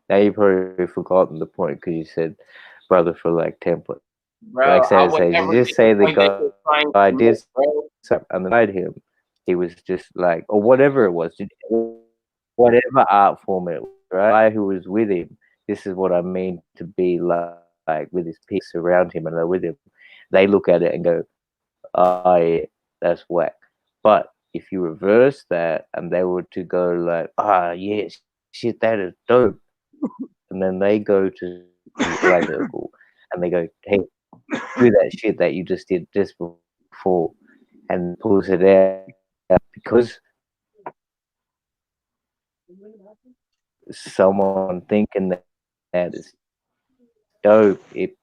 Now you've probably forgotten the point because you said brother for like 10 points. Like say just say the guy did something and denied him. He was just like, or whatever it was, whatever art form it was, right? The guy who was with him, this is what I mean to be like with his peers around him and they're with him. They look at it and go, oh yeah, that's whack. But if you reverse that and they were to go like, ah yeah, shit, that is dope. And then they go to like circle and they go, hey, do that shit that you just did just before and pulls it out because someone thinking that is dope, it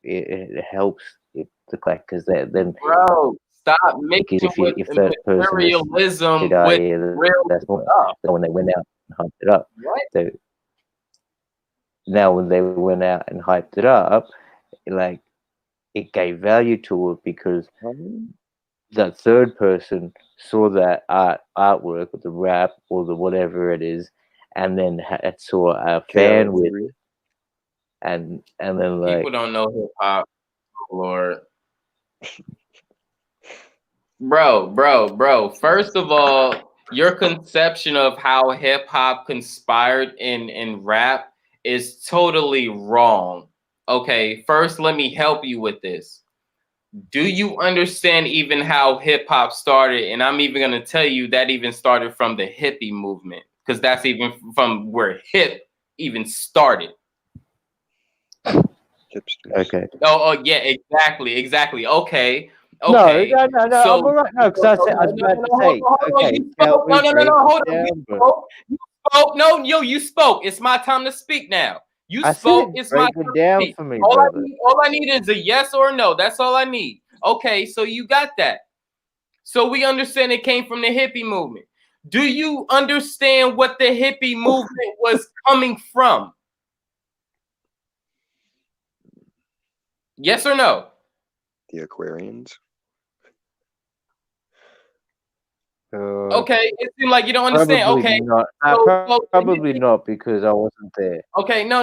helps it look like because then bro, stop mixing if that person materialism said, with yeah, real that's stuff. so when they went out and hyped it up, What? now when they went out and hyped it up, like it gave value to it because the third person saw that artwork or the rap or the whatever it is, and then saw a fan with it, and then like people don't know hip hop, Lord. Bro. First of all, your conception of how hip hop conspired in rap is totally wrong. Okay, first let me help you with this. Do you understand even how hip hop started? And I'm even going to tell you that even started from the hippie movement because that's even from where hip even started. Okay. Oh yeah, exactly. Okay. No, I'm all right. No, because I was about to say, okay, You spoke. No, you spoke. It's my time to speak now. You spoke. It's my time to speak. For me, all I need is a yes or a no. That's all I need. Okay, so you got that. So we understand it came from the hippie movement. Do you understand what the hippie movement was coming from? Yes or no? The Aquarians. Okay, it seems like you don't understand. Probably Okay, not. Probably not because I wasn't there. Okay, no.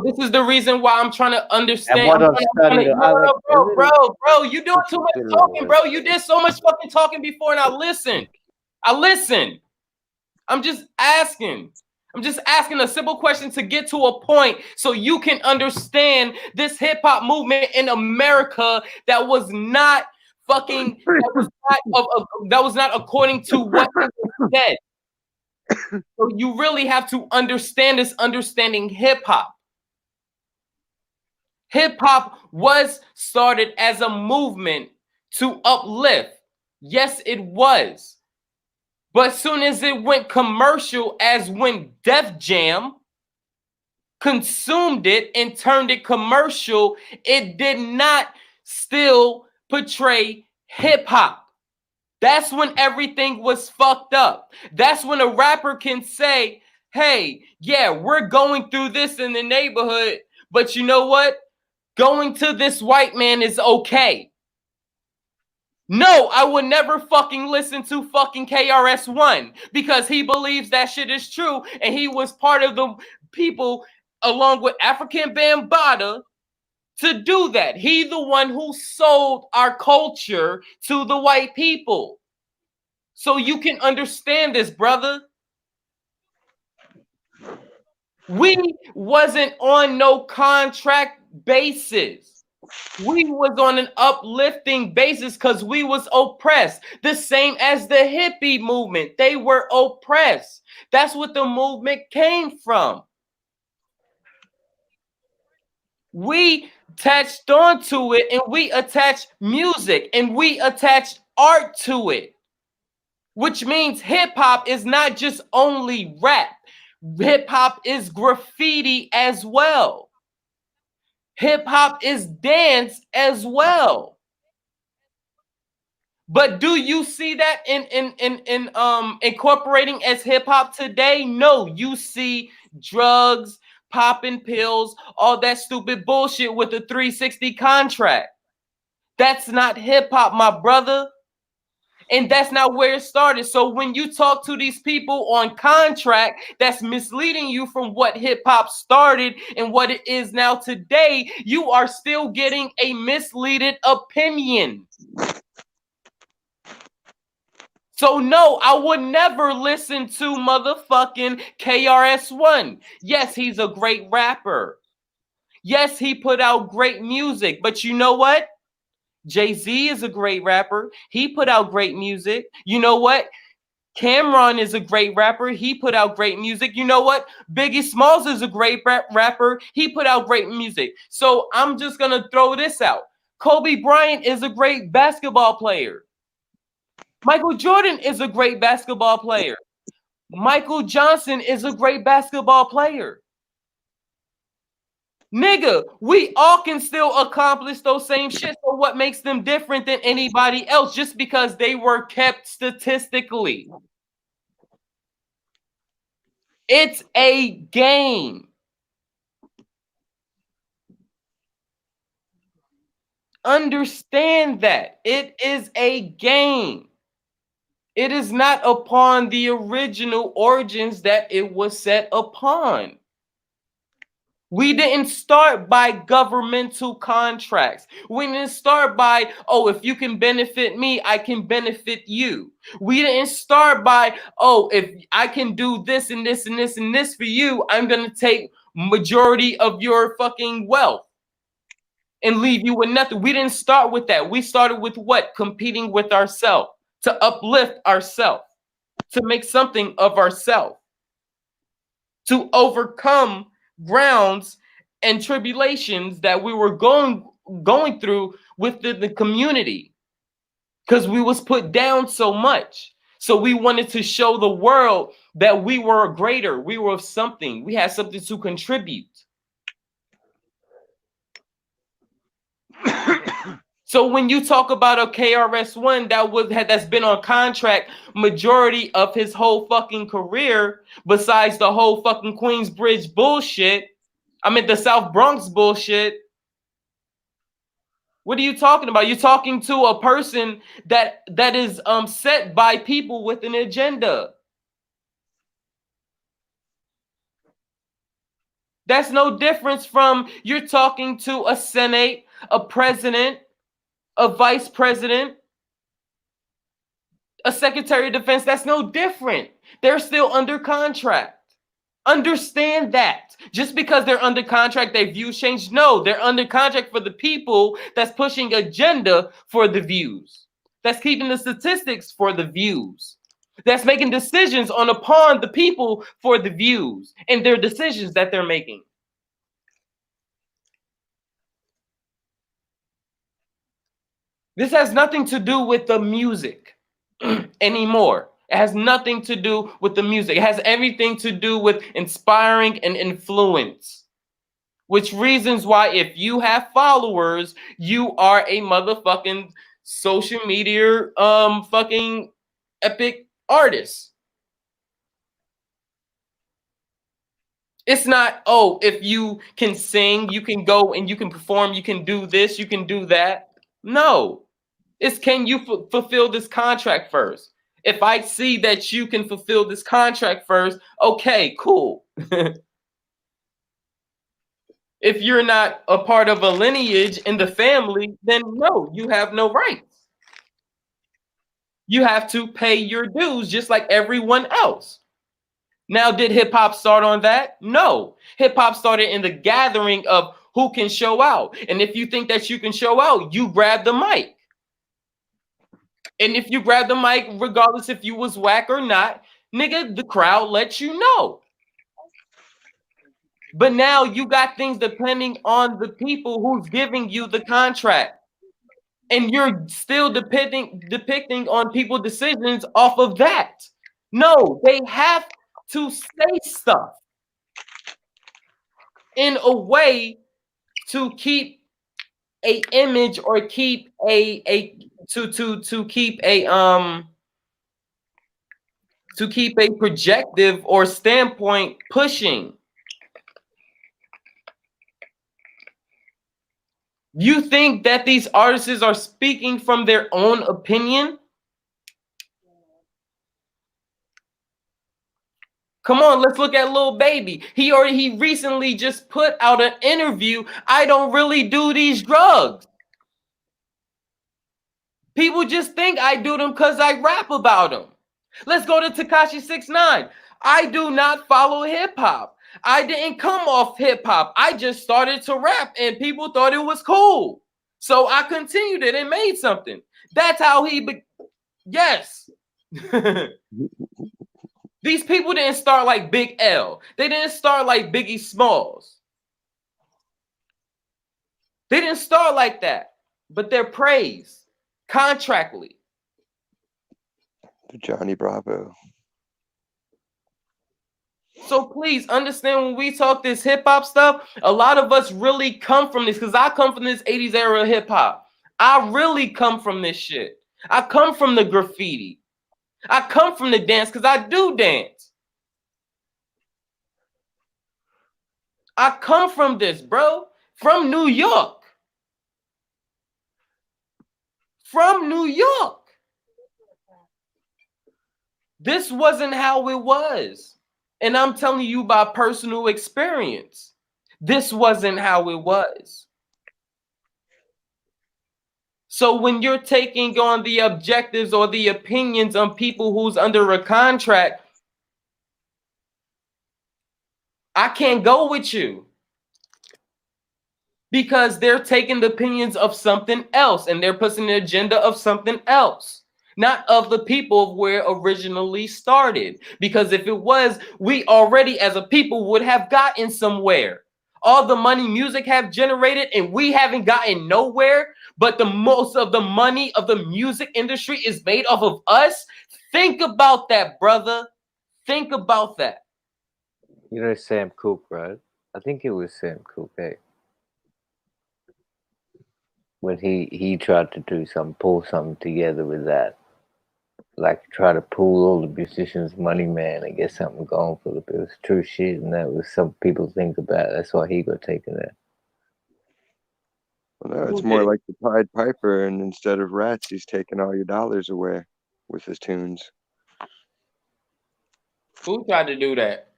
This is the reason why I'm trying to understand. And what I'm studying, bro, you doing too much talking, bro. You did so much fucking talking before, and I listened. I'm just asking a simple question to get to a point so you can understand this hip hop movement in America that was not fucking that was not according to what it was said. So you really have to understand this, understanding hip hop. Hip hop was started as a movement to uplift. Yes, it was. But as soon as it went commercial, as when Def Jam consumed it and turned it commercial, it did not still portray hip hop. That's when everything was fucked up. That's when a rapper can say, hey, yeah, we're going through this in the neighborhood, but you know what? Going to this white man is okay. No, I would never fucking listen to fucking KRS-One because he believes that shit is true and he was part of the people along with African Bambaataa to do that. He the one who sold our culture to the white people. So you can understand this, brother. We wasn't on no contract basis. We was on an uplifting basis because we was oppressed. The same as the hippie movement. They were oppressed. That's what the movement came from. We attached onto it and we attached music and we attached art to it. Which means hip hop is not just only rap. Hip hop is graffiti as well. Hip hop is dance as well. But do you see that in incorporating as hip hop today? No, you see drugs, popping pills, all that stupid bullshit with the 360 contract. That's not hip hop, my brother. And that's not where it started. So when you talk to these people on contract, that's misleading you from what hip hop started and what it is now today, you are still getting a misleaded opinion. So no, I would never listen to motherfucking KRS-One. Yes, he's a great rapper. Yes, he put out great music, but you know what? Jay-Z is a great rapper. He put out great music. You know what? Cameron is a great rapper. He put out great music. You know what? Biggie Smalls is a great rapper. He put out great music. So I'm just going to throw this out. Kobe Bryant is a great basketball player. Michael Jordan is a great basketball player. Michael Johnson is a great basketball player. Nigga, we all can still accomplish those same shit. So what makes them different than anybody else just because they were kept statistically? It's a game. Understand that. It is a game. It is not upon the original origins that it was set upon. We didn't start by governmental contracts. We didn't start by, oh, if you can benefit me, I can benefit you. We didn't start by, oh, if I can do this and this and this and this for you, I'm going to take majority of your fucking wealth and leave you with nothing. We didn't start with that. We started with what? Competing with ourselves, to uplift ourselves, to make something of ourselves, to overcome grounds and tribulations that we were going through within the community because we was put down so much. So we wanted to show the world that we were greater. We were something. We had something to contribute. So when you talk about a KRS-One that's been on contract majority of his whole fucking career, besides the whole fucking Queensbridge bullshit, I mean the South Bronx bullshit, What are you talking about? You're talking to a person that is set by people with an agenda. That's no difference from you're talking to a Senate, a president, a vice president, a secretary of defense. That's no different. They're still under contract. Understand that. Just because they're under contract, their views change. No, they're under contract for the people that's pushing agenda for the views. That's keeping the statistics for the views. That's making decisions upon the people for the views and their decisions that they're making. This has nothing to do with the music anymore. It has nothing to do with the music. It has everything to do with inspiring and influence. Which reasons why if you have followers, you are a motherfucking social media fucking epic artist. It's not, oh, if you can sing, you can go and you can perform, you can do this, you can do that. No. It's can you fulfill this contract first? If I see that you can fulfill this contract first, okay, cool. If you're not a part of a lineage in the family, then no, you have no rights. You have to pay your dues just like everyone else. Now, did hip hop start on that? No. Hip hop started in the gathering of who can show out. And if you think that you can show out, you grab the mic. And if you grab the mic, regardless if you was whack or not, nigga, the crowd lets you know. But now you got things depending on the people who's giving you the contract. And you're still depicting on people's decisions off of that. No, they have to say stuff in a way to keep a image or keep to keep a projective or standpoint pushing. You think that these artists are speaking from their own opinion? Come on, let's look at Lil Baby. He recently just put out an interview. I don't really do these drugs. People just think I do them because I rap about them. Let's go to Tekashi 6ix9ine. I do not follow hip hop. I didn't come off hip hop. I just started to rap and people thought it was cool. So I continued it and made something. That's how yes. These people didn't start like Big L. They didn't start like Biggie Smalls. They didn't start like that, but they're praised contractually. Johnny Bravo. So please understand when we talk this hip hop stuff, a lot of us really come from this because I come from this 80s era hip hop. I really come from this shit. I come from the graffiti. I come from the dance because I do dance. I come from this, bro. From New York. From New York. This wasn't how it was. And I'm telling you by personal experience. This wasn't how it was. So when you're taking on the objectives or the opinions on people who's under a contract, I can't go with you. Because they're taking the opinions of something else and they're pushing the agenda of something else. Not of the people where it originally started. Because if it was, we already as a people would have gotten somewhere. All the money music have generated and we haven't gotten nowhere. But the most of the money of the music industry is made off of us. Think about that, brother. Think about that. You know Sam Cooke, right? I think it was Sam Cooke, hey? When he tried to do something, pull something together with that. Like try to pull all the musicians' money, man, and get something going for it. It was true shit, and that was some people think about. That's why he got taken there. Well, no, it's more like the Pied Piper, and instead of rats, he's taking all your dollars away with his tunes. Who tried to do that?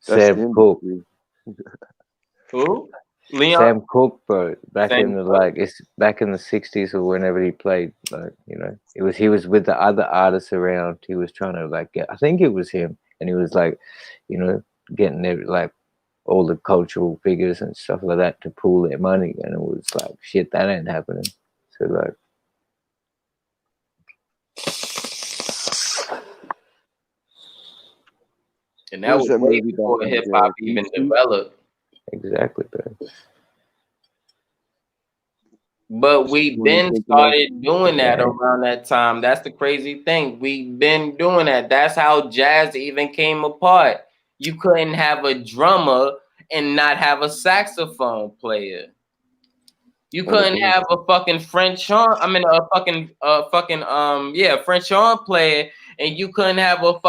Sam Cooke. Who? Leon? Sam Cooke, bro. Back in the '60s or whenever he played, like, you know, he was with the other artists around. He was trying to like get, I think it was him, and he was like, you know, getting like all the cultural figures and stuff like that to pool their money, and it was like, shit, that ain't happening. So like, and that was way before hip hop even developed. Exactly, bro. But we been started doing that around that time. That's the crazy thing. We've been doing that. That's how jazz even came apart. You couldn't have a drummer and not have a saxophone player. You couldn't have a fucking French horn. I mean, French horn player, and you couldn't have a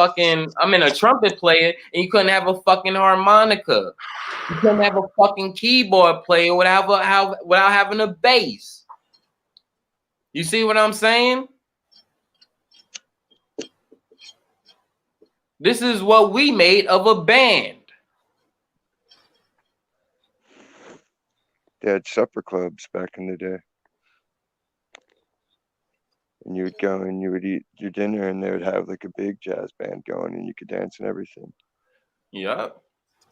trumpet player, and you couldn't have a fucking harmonica. You couldn't have a fucking keyboard player without having a bass. You see what I'm saying? This is what we made of a band. They had supper clubs back in the day. And you would go and you would eat your dinner, and they would have like a big jazz band going, and you could dance and everything. Yep.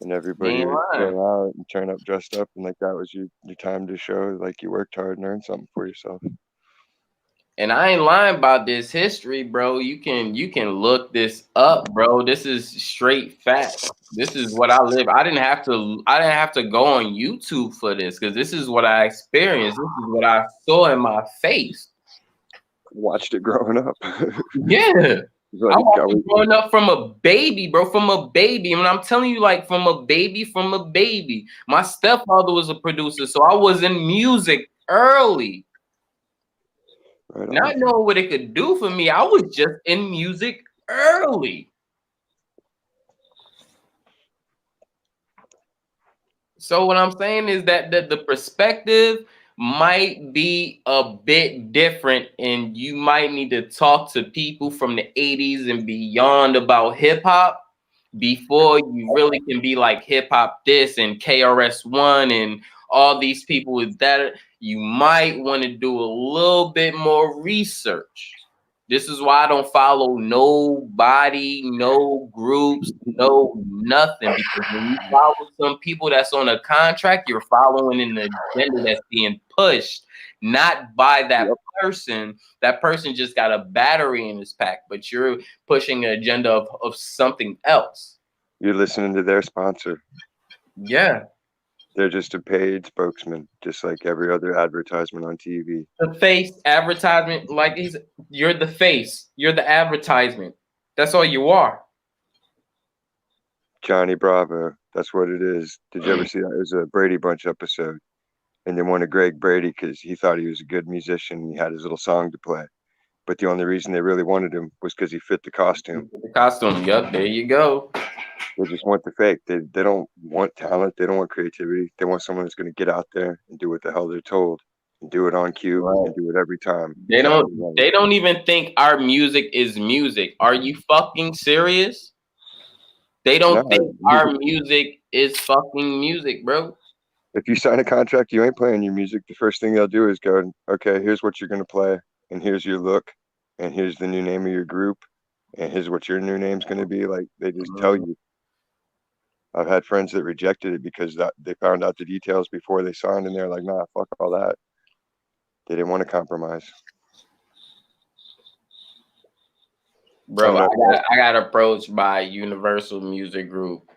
And everybody would go out and turn up dressed up, and like that was your time to show like you worked hard and earned something for yourself. And I ain't lying about this history, bro. You can look this up, bro. This is straight fact. This is what I live. I didn't have to go on YouTube for this, because this is what I experienced. This is what I saw in my face. Watched it growing up. Yeah. I watched it growing up from a baby, bro. From a baby. And I'm telling you, like, from a baby. My stepfather was a producer, so I was in music early. Right, not knowing what it could do for me, I was just in music early. So what I'm saying is that the perspective might be a bit different, and you might need to talk to people from the 80s and beyond about hip hop before you really can be like hip hop this and KRS-One and all these people with that. You might want to do a little bit more research. This is why I don't follow nobody, no groups, no nothing. Because when you follow some people that's on a contract, you're following an agenda that's being pushed, not by that person. That person just got a battery in his pack, but you're pushing an agenda of something else. You're listening to their sponsor. Yeah. They're just a paid spokesman, just like every other advertisement on TV. The face advertisement, like you're the face, you're the advertisement. That's all you are. Johnny Bravo, that's what it is. Did you ever see that? It was a Brady Bunch episode, and they wanted Greg Brady because he thought he was a good musician and he had his little song to play. But the only reason they really wanted him was because he fit the costume. The costume, yep, there you go. They just want the fake. They don't want talent. They don't want creativity. They want someone who's going to get out there and do what the hell they're told, and do it on cue, and do it every time. They don't even think our music is music. Are you fucking serious? They don't think our music is fucking music, bro. If you sign a contract, you ain't playing your music. The first thing they'll do is go, okay, here's what you're going to play, and here's your look, and here's the new name of your group, and here's what your new name's going to be. Like, they just tell you. I've had friends that rejected it because they found out the details before they signed, and they're like, nah, fuck all that. They didn't want to compromise. Bro, I got approached by Universal Music Group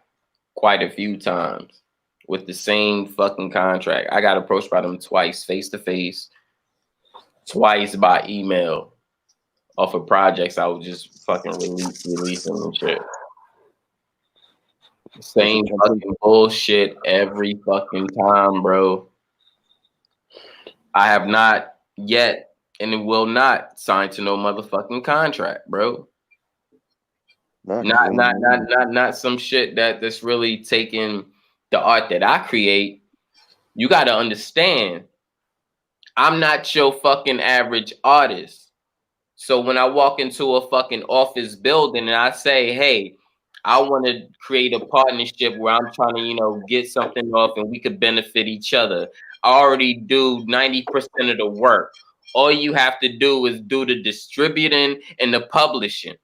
quite a few times with the same fucking contract. I got approached by them twice, face to face, twice by email, off of projects I was just fucking releasing and shit. Same fucking bullshit every fucking time, bro. I have not yet, and it will not sign to no motherfucking contract, bro. Not some shit that's really taking the art that I create. You got to understand, I'm not your fucking average artist. So when I walk into a fucking office building and I say, hey, I want to create a partnership where I'm trying to, you know, get something off and we could benefit each other. I already do 90% of the work. All you have to do is do the distributing and the publishing.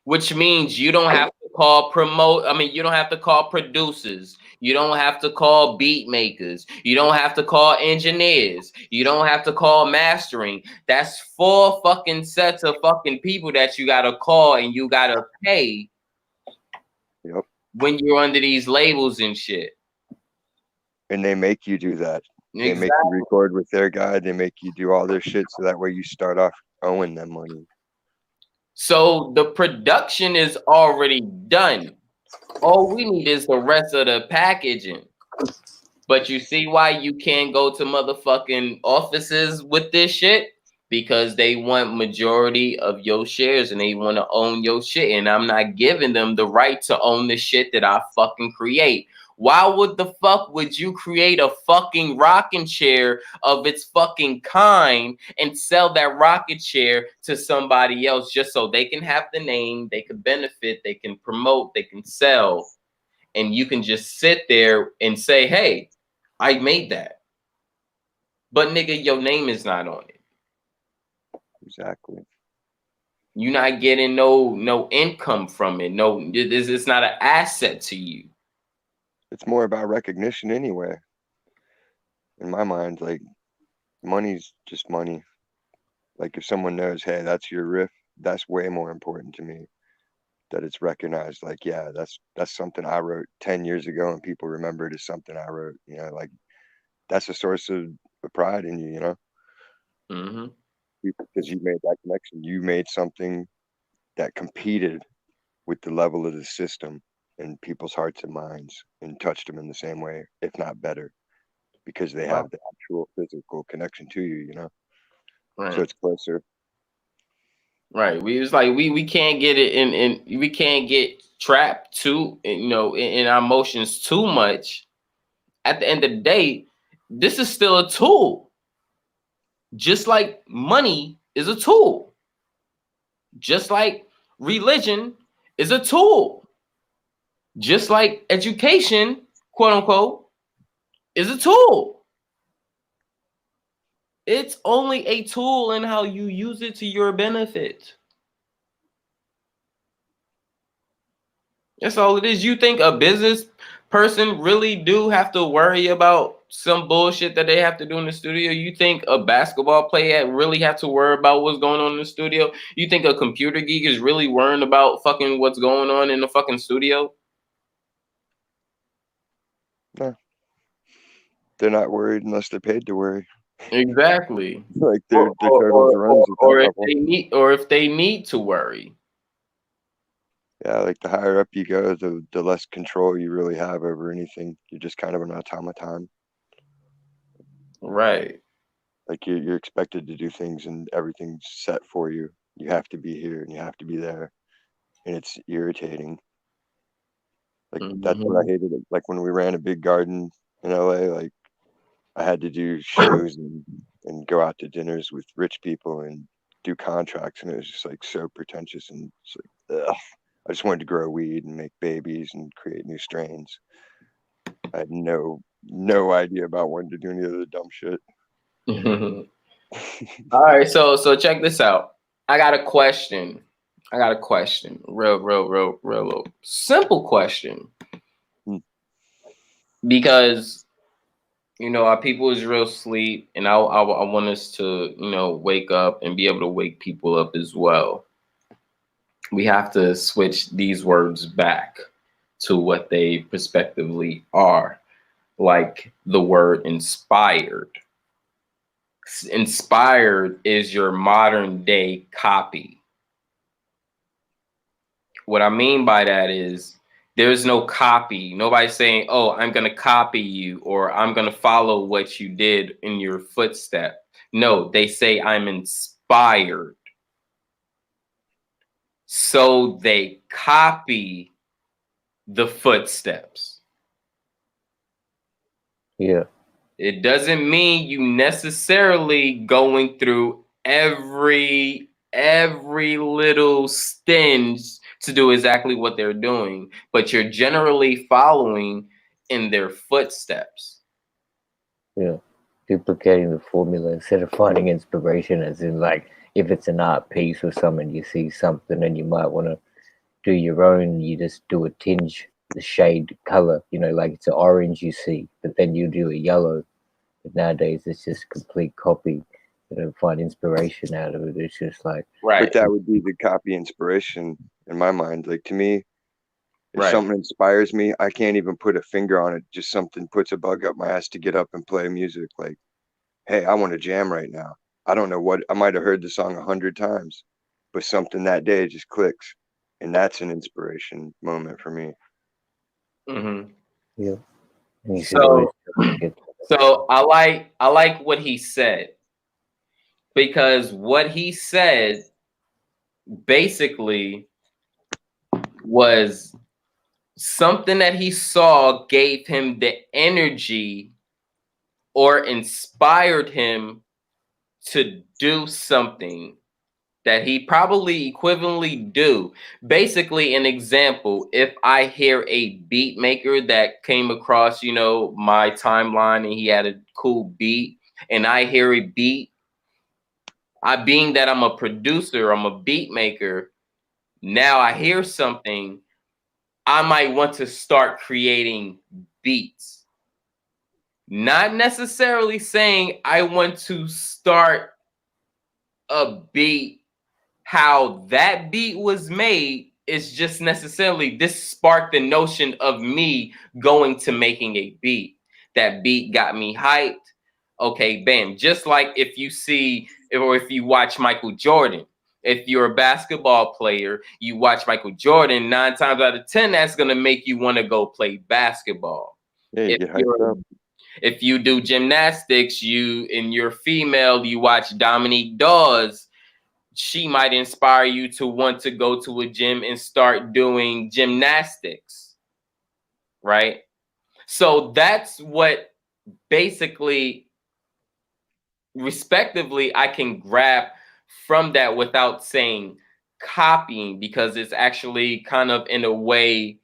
Which means you don't have to call you don't have to call producers. You don't have to call beat makers. You don't have to call engineers. You don't have to call mastering. That's 4 fucking sets of fucking people that you gotta call and you gotta pay. Yep. When you're under these labels and shit. And they make you do that. Exactly. They make you record with their guy. They make you do all their shit so that way you start off owing them money. So the production is already done. All we need is the rest of the packaging. But you see why you can't go to motherfucking offices with this shit? Because they want majority of your shares and they want to own your shit. And I'm not giving them the right to own the shit that I fucking create. Why would the fuck would you create a fucking rocking chair of its fucking kind and sell that rocket chair to somebody else just so they can have the name, they can benefit, they can promote, they can sell, and you can just sit there and say, hey, I made that. But nigga, your name is not on it. Exactly. You're not getting no income from it. No, it's not an asset to you. It's more about recognition anyway. In my mind, like, money's just money. Like, if someone knows, hey, that's your riff, that's way more important to me. That it's recognized, like, yeah, that's something I wrote 10 years ago and people remember it as something I wrote. You know, like, that's a source of pride in you, you know? Mm-hmm. Because you made that connection. You made something that competed with the level of the system in people's hearts and minds and touched them in the same way, if not better, because they have the actual physical connection to you, you know? Right. So it's closer. Right. We can't get it in we can't get trapped too, you know, in our emotions too much. At the end of the day, this is still a tool. Just like money is a tool. Just like religion is a tool. Just like education, quote unquote, is a tool. It's only a tool in how you use it to your benefit. That's all it is. You think a business person really do have to worry about some bullshit that they have to do in the studio? You think a basketball player really have to worry about what's going on in the studio? You think a computer geek is really worrying about fucking what's going on in the fucking studio? No. They're not worried unless they're paid to worry. Exactly. Like they're turtles runs at that level. Or if they need to worry. Yeah, like the higher up you go, the less control you really have over anything. You're just kind of an automaton. Right. Like you're expected to do things and everything's set for you. You have to be here and you have to be there. And it's irritating. Like that's what I hated. Like when we ran a big garden in LA, like I had to do shows and go out to dinners with rich people and do contracts, and it was just like so pretentious and it's like, ugh. I just wanted to grow weed and make babies and create new strains. I had no idea about wanting to do any of the dumb shit. All right, so check this out. I got a question. Real simple question. Because you know our people is real sleep, and I want us to, you know, wake up and be able to wake people up as well. We have to switch these words back to what they prospectively are, like the word inspired. Inspired is your modern day copy. What I mean by that is there's no copy. Nobody's saying, oh, I'm going to copy you or I'm going to follow what you did in your footstep. No, they say I'm inspired. So they copy the footsteps. Yeah. It doesn't mean you necessarily going through every little stinge to do exactly what they're doing, but you're generally following in their footsteps. Yeah, duplicating the formula instead of finding inspiration, as in like if it's an art piece or something, you see something and you might want to do your own. You just do a tinge, the shade color, you know, like it's an orange you see, but then you do a yellow. But nowadays it's just complete copy. You don't find inspiration out of it. It's just like Right. But that would be the copy inspiration in my mind. Like to me, if Right. something inspires me, I can't even put a finger on it. Just something puts a bug up my ass to get up and play music. Like, hey, I want to jam right now. I don't know what, I might have heard the song 100 times, but something that day just clicks. And that's an inspiration moment for me. Mm-hmm. yeah. And you should So, always get so I like what he said, because what he said basically was something that he saw gave him the energy or inspired him to do something that he probably equivalently do. Basically, an example, if I hear a beat maker that came across, my timeline and he had a cool beat, and I hear a beat, being that I'm a producer, I'm a beat maker, now I hear something, I might want to start creating beats. Not necessarily saying I want to start a beat how that beat was made. Is just necessarily this sparked the notion of me going to making a beat. That beat got me hyped. Okay, bam. Just like if you see or if you watch Michael Jordan. If you're a basketball player, you watch Michael Jordan, 9 times out of 10, that's going to make you want to go play basketball. Yeah, you get hyped up. If you do gymnastics, you're female, you watch Dominique Dawes, she might inspire you to want to go to a gym and start doing gymnastics, right? So that's what basically, respectively, I can grab from that without saying copying, because it's actually kind of in a way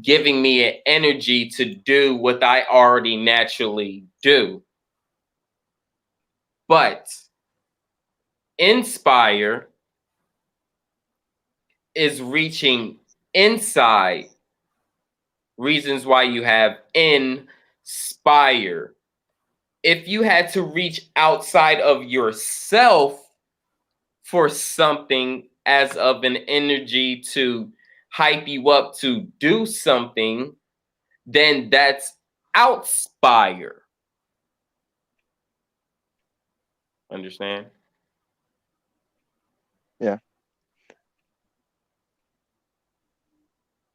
giving me an energy to do what I already naturally do. But inspire is reaching inside. Reasons why you have inspire. If you had to reach outside of yourself for something as of an energy to hype you up to do something, then that's outspire. Understand? Yeah.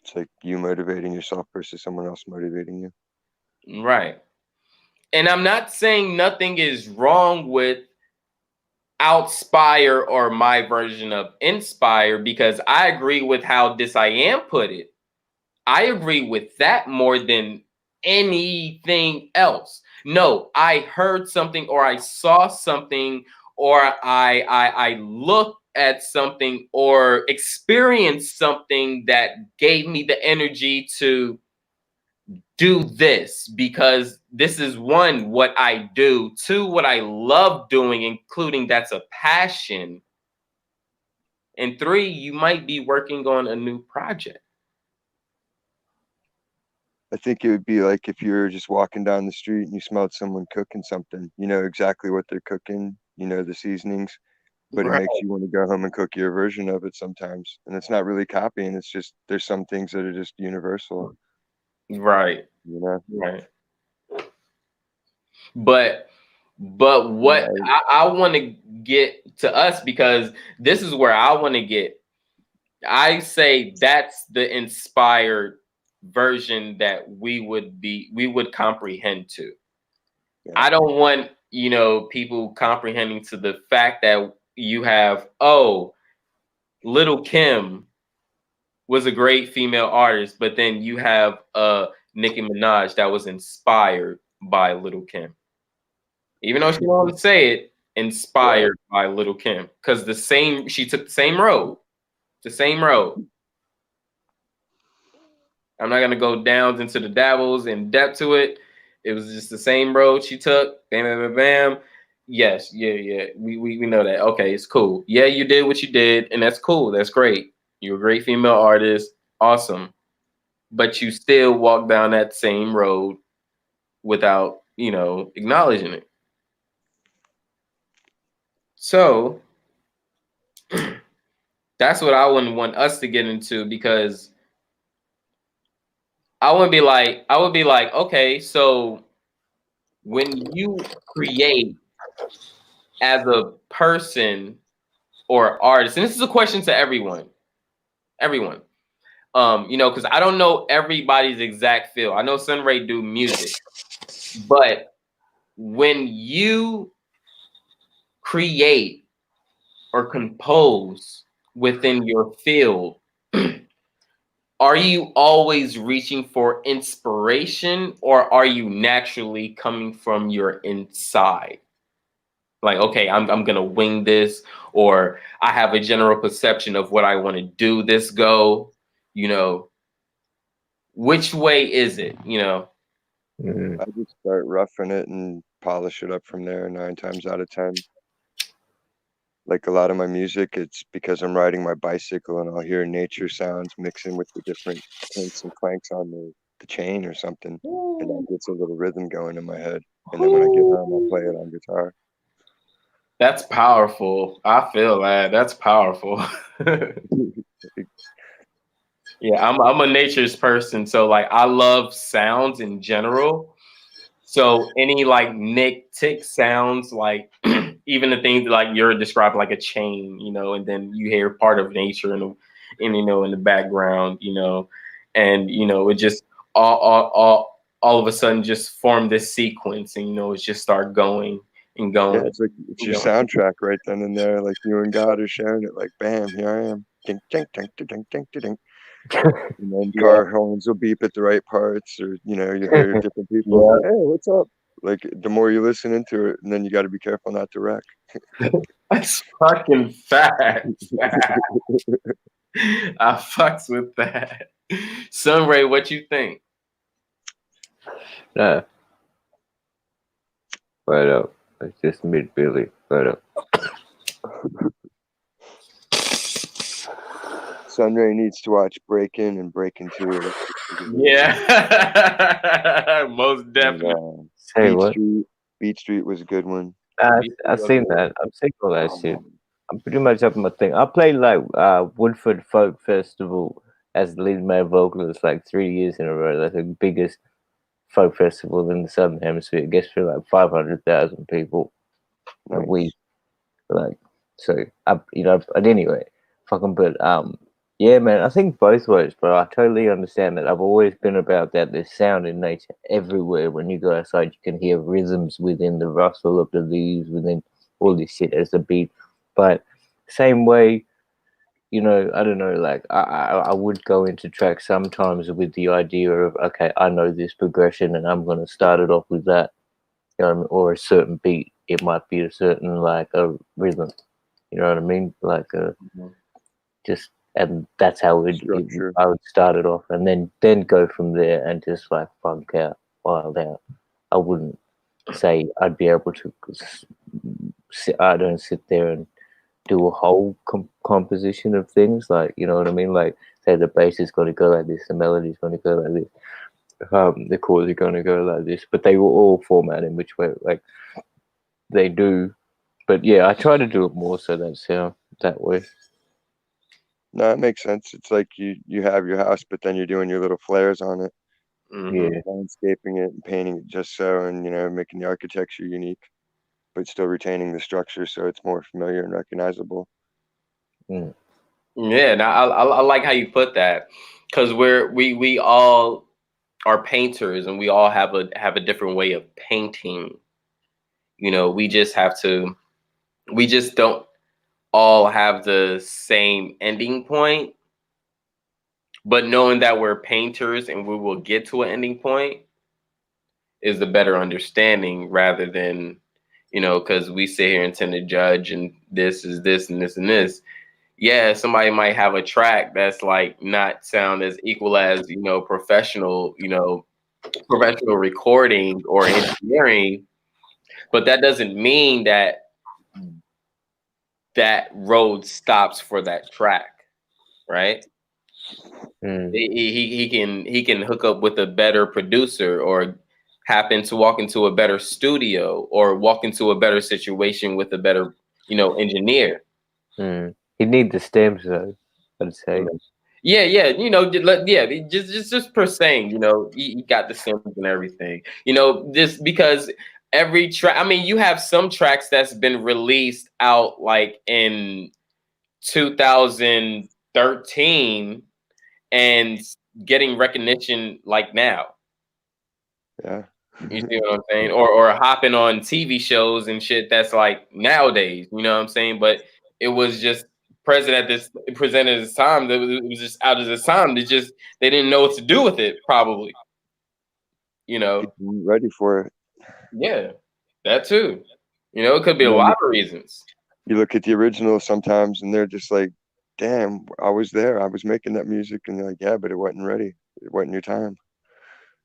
It's like you motivating yourself versus someone else motivating you. Right. And I'm not saying nothing is wrong with outspire or my version of inspire, because I agree with how This I Am put it. I agree with that more than anything else. No, I heard something or I saw something or I looked at something or experienced something that gave me the energy to do this, because this is one, what I do, two, what I love doing, including that's a passion, and three, you might be working on a new project. I think it would be like if you were just walking down the street and you smelled someone cooking something, you know exactly what they're cooking, you know the seasonings, but Right. it makes you want to go home and cook your version of it sometimes. And it's not really copying, it's just there's some things that are just universal. Right. You know? Right. But what I want to get to us, because this is where I want to get. I say that's the inspired version that we would comprehend to. Yeah. I don't want, people comprehending to the fact that you have, Little Kim was a great female artist, but then you have Nicki Minaj that was inspired by Little Kim. even though she won't say it, inspired by Little Kim, because she took the same road. I'm not gonna go down into the dabbles in depth to it. It was just the same road she took. Bam, bam, bam, bam. Yes, yeah. We know that. Okay, it's cool. Yeah, you did what you did, and that's cool. That's great. You're a great female artist. Awesome. But you still walk down that same road without, acknowledging it. So that's what I wouldn't want us to get into, because I would be like, okay, so when you create as a person or artist, and this is a question to everyone, because I don't know everybody's exact feel. I know Sunray do music, but when you create or compose within your field, are you always reaching for inspiration, or are you naturally coming from your inside? Like, okay, I'm gonna wing this, or I have a general perception of what I want to do this go, which way is it, I just start roughing it and polish it up from there 9 times out of 10. Like a lot of my music, it's because I'm riding my bicycle and I'll hear nature sounds mixing with the different clinks and clanks on the chain or something. And that gets a little rhythm going in my head. And then when I get home, I'll play it on guitar. That's powerful. I feel that. That's powerful. Yeah, I'm a nature's person, so like I love sounds in general. So any like tick sounds, like even the things like you're describing, like a chain, and then you hear part of nature in the background, and it just all of a sudden just form this sequence, and it just start going and going. Yeah, it's your soundtrack right then and there. Like you and God are sharing it. Like bam, here I am. Ding, ding, ding, ding, ding, ding, ding. And then car horns will beep at the right parts, or you hear different people. Hey, what's up? Like the more you listen into it, and then you got to be careful not to wreck. That's fucking facts. I fucks with that. Sunray, what you think? Nah. Right up. It's just mid-Billy. Right up. Sunray needs to watch Breakin' and Breakin' 2. Yeah, most definitely. And, Beat Street was a good one. I've seen that. I've seen all that shit. I'm pretty much up my thing. I played like Woodford Folk Festival as the lead male vocalist like 3 years in a row. That's the biggest folk festival in the Southern Hemisphere. It gets through like 500,000 people a week. Like, so anyway, fucking, but yeah, man, I think both ways, bro. I totally understand that. I've always been about that. There's sound in nature everywhere. When you go outside, you can hear rhythms within the rustle of the leaves, within all this shit as the beat. But same way, I don't know, like I would go into tracks sometimes with the idea of, okay, I know this progression and I'm going to start it off with that, or a certain beat. It might be a certain, like, a rhythm, you know what I mean? Like, just, and that's how I would start it off, and then go from there and just like funk out, wild out. I wouldn't say I'd be able to. I don't sit there and do a whole composition of things, like, you know what I mean? Like, say the bass is going to go like this, the melody is going to go like this, the chords are going to go like this, but they were all formatted in which way, like they do. But yeah, I try to do it more so that's that way. No, it makes sense. It's like you have your house, but then you're doing your little flares on it. Yeah, landscaping it and painting it just so, and making the architecture unique, but still retaining the structure so it's more familiar and recognizable. Yeah, now I like how you put that, because we all are painters and we all have a different way of painting. We just don't all have the same ending point, but knowing that we're painters and we will get to an ending point is the better understanding, rather than you know, because we sit here and tend to judge and this is this and this and this. Yeah, somebody might have a track that's like not sound as equal as, you know, professional recording or engineering, but that doesn't mean that that road stops for that track, right? He can hook up with a better producer or happen to walk into a better studio or walk into a better situation with a better, you know, engineer. He need the stems though, I'd say. Yeah, you know, just per saying, you know, he got the stems and everything, you know, just because every track. I mean, you have some tracks that's been released out like in 2013 and getting recognition like now. Yeah. You see what I'm saying? Or hopping on TV shows and shit that's like nowadays, you know what I'm saying? But it was just presented at this time. It was just out of the time. They didn't know what to do with it, probably. You know, ready for it. Yeah, that too. You know, it could be a lot of reasons. You look at the original sometimes and they're just like, damn, I was there. I was making that music. And they're like, yeah, but it wasn't ready. It wasn't your time.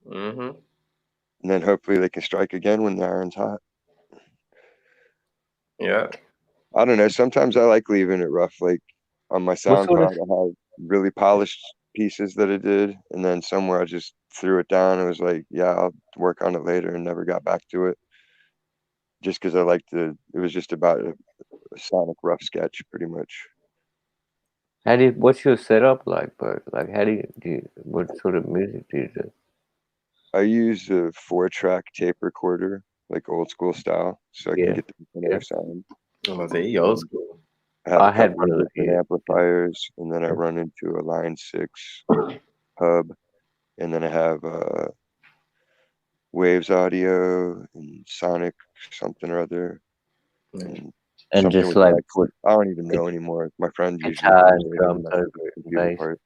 Mm-hmm. And then hopefully they can strike again when the iron's hot. Yeah. I don't know. Sometimes I like leaving it rough. Like on my SoundCloud, I have really polished pieces that I did. And then somewhere I just threw it down. It was like, yeah, I'll work on it later, and never got back to it. Just because I liked it was just about a sonic rough sketch, pretty much. What's your setup like, bro? Like, what sort of music do you do? I use a 4-track tape recorder, like old school style, so I can get the better sound. I'm gonna say old school. I had one of the different amplifiers, and then I run into a Line 6 hub, and then I have Waves audio and Sonic something or other. And just like I don't even know anymore. My friends usually drums over part.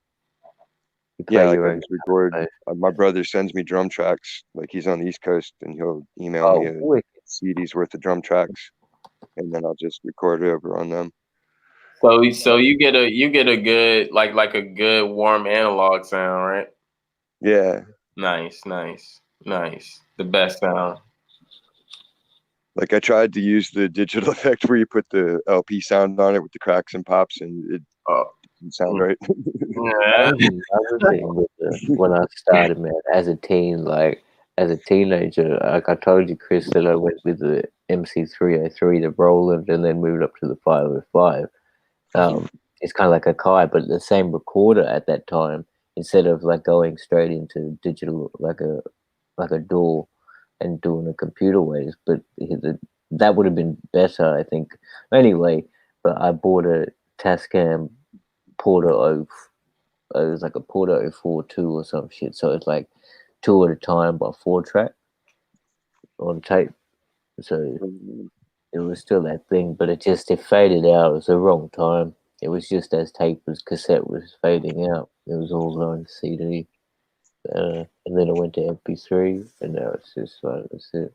Yeah, like I just record. My brother sends me drum tracks. Like he's on the East Coast, and he'll email me a CD's worth of drum tracks, and then I'll just record it over on them. So you get a good like a good warm analog sound, right? Yeah. Nice. The best sound. Like I tried to use the digital effect where you put the LP sound on it with the cracks and pops, and it didn't sound right. When I started, man, as a teenager, like I told you, Chris, that I went with the MC303, the Roland, and then moved up to the 505. It's kind of like a Kai, but the same recorder at that time. Instead of like going straight into digital, like a DAW and doing a computer waves, but that would have been better, I think. Anyway, but I bought a Tascam Porter it was like a Porter 04-2 or some shit. So it's like 2 at a time by 4-track on tape. So it was still that thing, but it faded out. It was the wrong time. It was just as cassette was fading out. It was all on CD. And then it went to MP3, and now it's just like, that's it.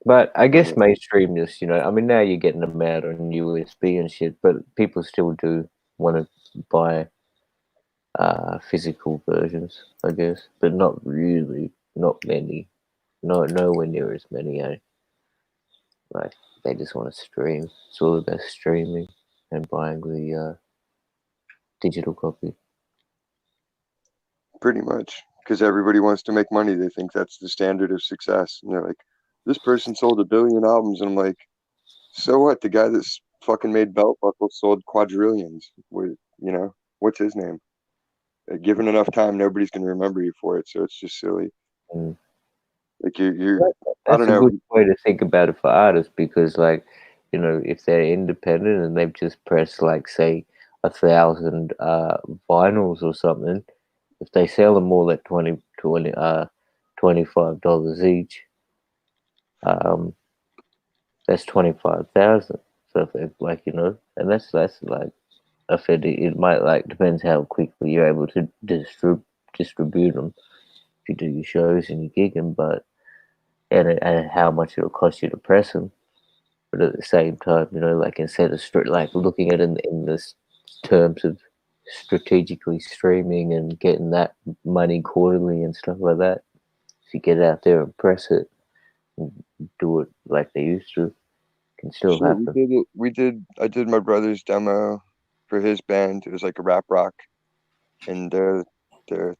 But I guess mainstream this, you know, I mean, now you're getting them out on USB and shit, but people still do want to buy physical versions, I guess, but not really, not many, nowhere near as many. Like they just want to stream. It's all about streaming and buying the digital copy. Pretty much, because everybody wants to make money. They think that's the standard of success, and they're like, this person sold 1 billion albums, and I'm like, so what? The guy that's fucking made belt buckles sold quadrillions. You know, what's his name? Given enough time, nobody's gonna remember you for it. So it's just silly. Like you're I don't know. That's a good way to think about it for artists, because, like, you know, if they're independent and they've just pressed, like, say, 1,000 vinyls or something, if they sell them all at $25 each, that's 25,000. So if they're, like, you know, and that's like a fair. It might, like, depends how quickly you're able to distribute them if you do your shows and you gig them, but and how much it'll cost you to press them. But at the same time, like instead of like looking at it in this terms of strategically streaming and getting that money quarterly and stuff like that, if you get out there and press it and do it like they used to, can still Shit, happen. we did. I did my brother's demo for his band. It was like a rap rock, and I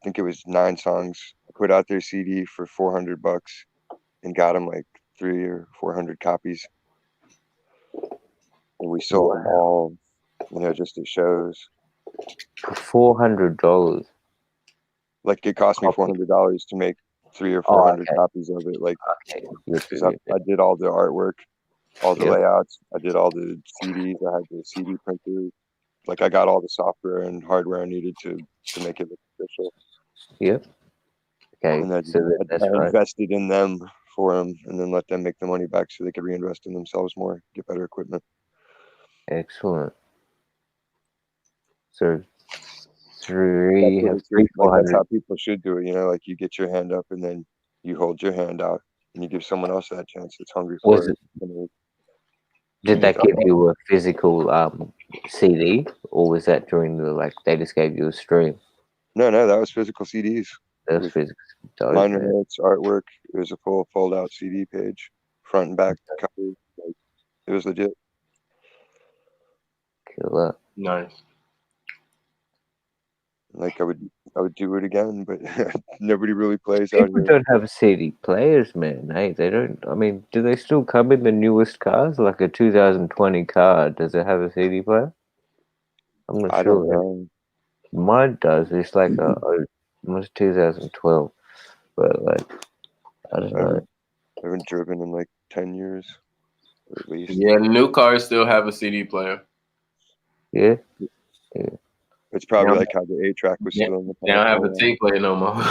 think it was 9 songs. I put out their CD for $400 and got them like 300 or 400 copies. And we sold them all, just at shows. For $400. Like it cost me $400 to make 300 or 400 copies of it. Like, because I did all the artwork, all the layouts. I did all the CDs. I had the CD printer. Like I got all the software and hardware I needed to make it look official. Yep. Okay. And then I invested in them for them, and then let them make the money back so they could reinvest in themselves more, get better equipment. Excellent. So That's how people should do it. Like you get your hand up, and then you hold your hand out, and you give someone else that chance that's hungry for it. Did that give you a physical CD, or was that during they just gave you a stream? No, that was physical CDs. That was physical. Liner notes, artwork. It was a full fold-out CD page, front and back cover. It was legit. Killer. Nice. Like I would do it again, but nobody really plays People out here. don't have CD players, man. Hey, they don't. I mean, do they still come in the newest cars? Like a 2020 car, does it have a CD player? I'm not sure. I don't know. Mine does. It's like it was 2012, but I don't know. I haven't driven in like 10 years, or at least. Yeah, new cars still have a CD player. Yeah. It's probably like how the 8-track was still in the They don't have a tape player no more.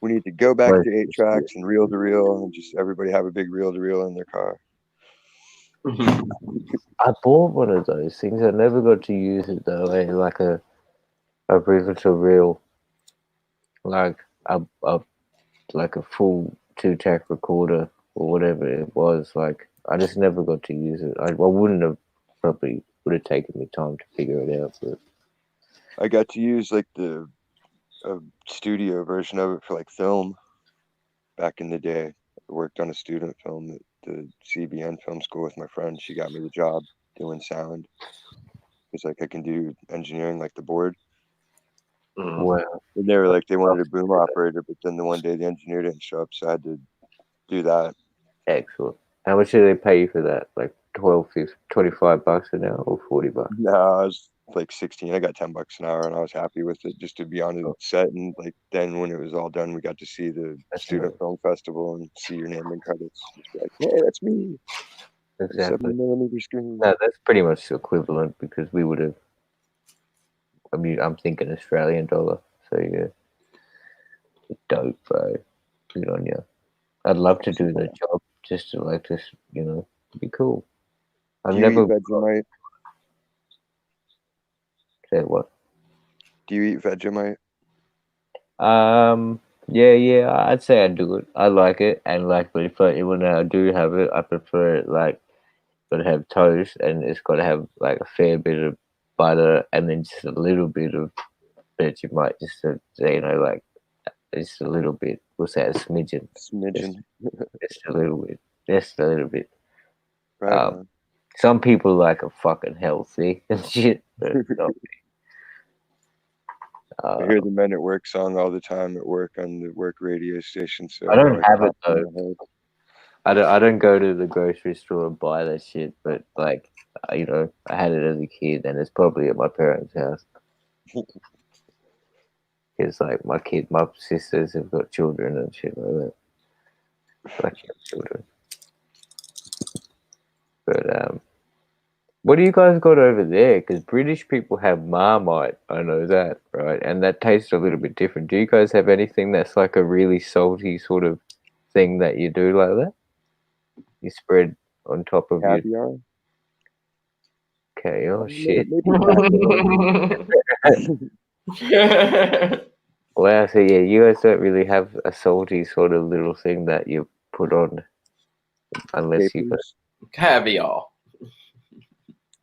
We need to go back to 8-tracks and reel to reel, and just everybody have a big reel to reel in their car. I bought one of those things. I never got to use it though. Like a reel to reel, like a full 2-track recorder or whatever it was. Like I just never got to use it. I wouldn't have. Probably would have taken me time to figure it out, but I got to use like the studio version of it for like film back in the day. I worked on a student film at the CBN film school with my friend. She got me the job doing sound. It's like I can do engineering like the board. Wow. And they were like they wanted a boom operator, but then the one day the engineer didn't show up, so I had to do that. Excellent. How much did they pay you for that? Like $25 an hour or $40? No, I was like 16. I got $10 an hour, and I was happy with it just to be on the set. And like then when it was all done, we got to see the student film festival and see your name and credits. Just be like, hey, that's me. Exactly. 7mm screen. No, that's pretty much equivalent because we would have. I mean, I'm thinking Australian dollar. So yeah, dope, bro. Good on you. I'd love to do the job just to be cool. I've never. Vegemite? Say what? Do you eat Vegemite? Yeah, I'd say I do it. I like it, and but when I do have it, I prefer it got to have toast, and it's got to have like a fair bit of butter, and then just a little bit of Vegemite, just to just a little bit. What's that? A smidgen. Just a little bit. Just a little bit. Right. Some people like are fucking healthy and shit, but not me. I hear the Men at Work song all the time at work on the work radio station. So I don't have it though. I don't go to the grocery store and buy that shit, but I had it as a kid, and it's probably at my parents' house. It's like my sisters have got children and shit like that. Like children. But what do you guys got over there? Because British people have Marmite, I know that, right? And that tastes a little bit different. Do you guys have anything that's like a really salty sort of thing that you do like that? You spread on top of caviar. Okay, oh shit. Well, so yeah, you guys don't really have a salty sort of little thing that you put on unless you got Capers? Caviar.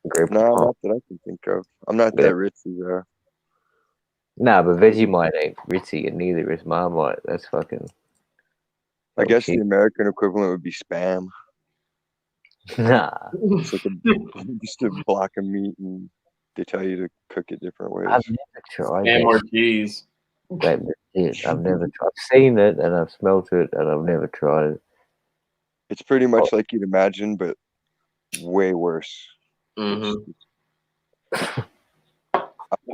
grape. No, Oh, not that I can think of. I'm not yeah. that rich either. Nah, but Vegemite ain't ritzy, and neither is Marmite. That's fucking I guess cheap. the American equivalent would be Spam. Nah, It's like just a block of meat, and they tell you to cook it different ways. I've never tried And that more shit. cheese. That's it. I've never tried. I've seen it and I've smelt it, and I've never tried it. It's pretty much like you'd imagine, but way worse. Mm-hmm.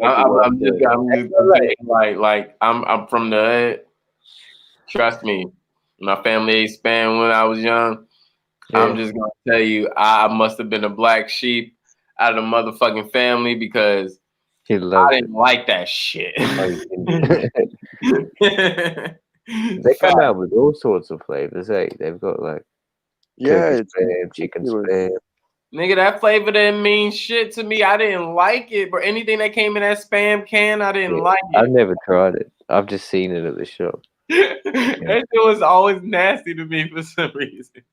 I'm I'm just I'm from the hood. Trust me, my family ate Spam when I was young. Yeah. I'm just gonna tell you, I must have been a black sheep out of the motherfucking family because He I loves it. didn't like that shit. They come out with all sorts of flavors. Hey, they've got like turkey it's spam, chicken ridiculous. spam. Nigga, that flavor didn't mean shit to me. I didn't like it, but anything that came in that Spam can, I didn't like I've it. never tried it. I've just seen it at the shop. That shit was always nasty to me for some reason.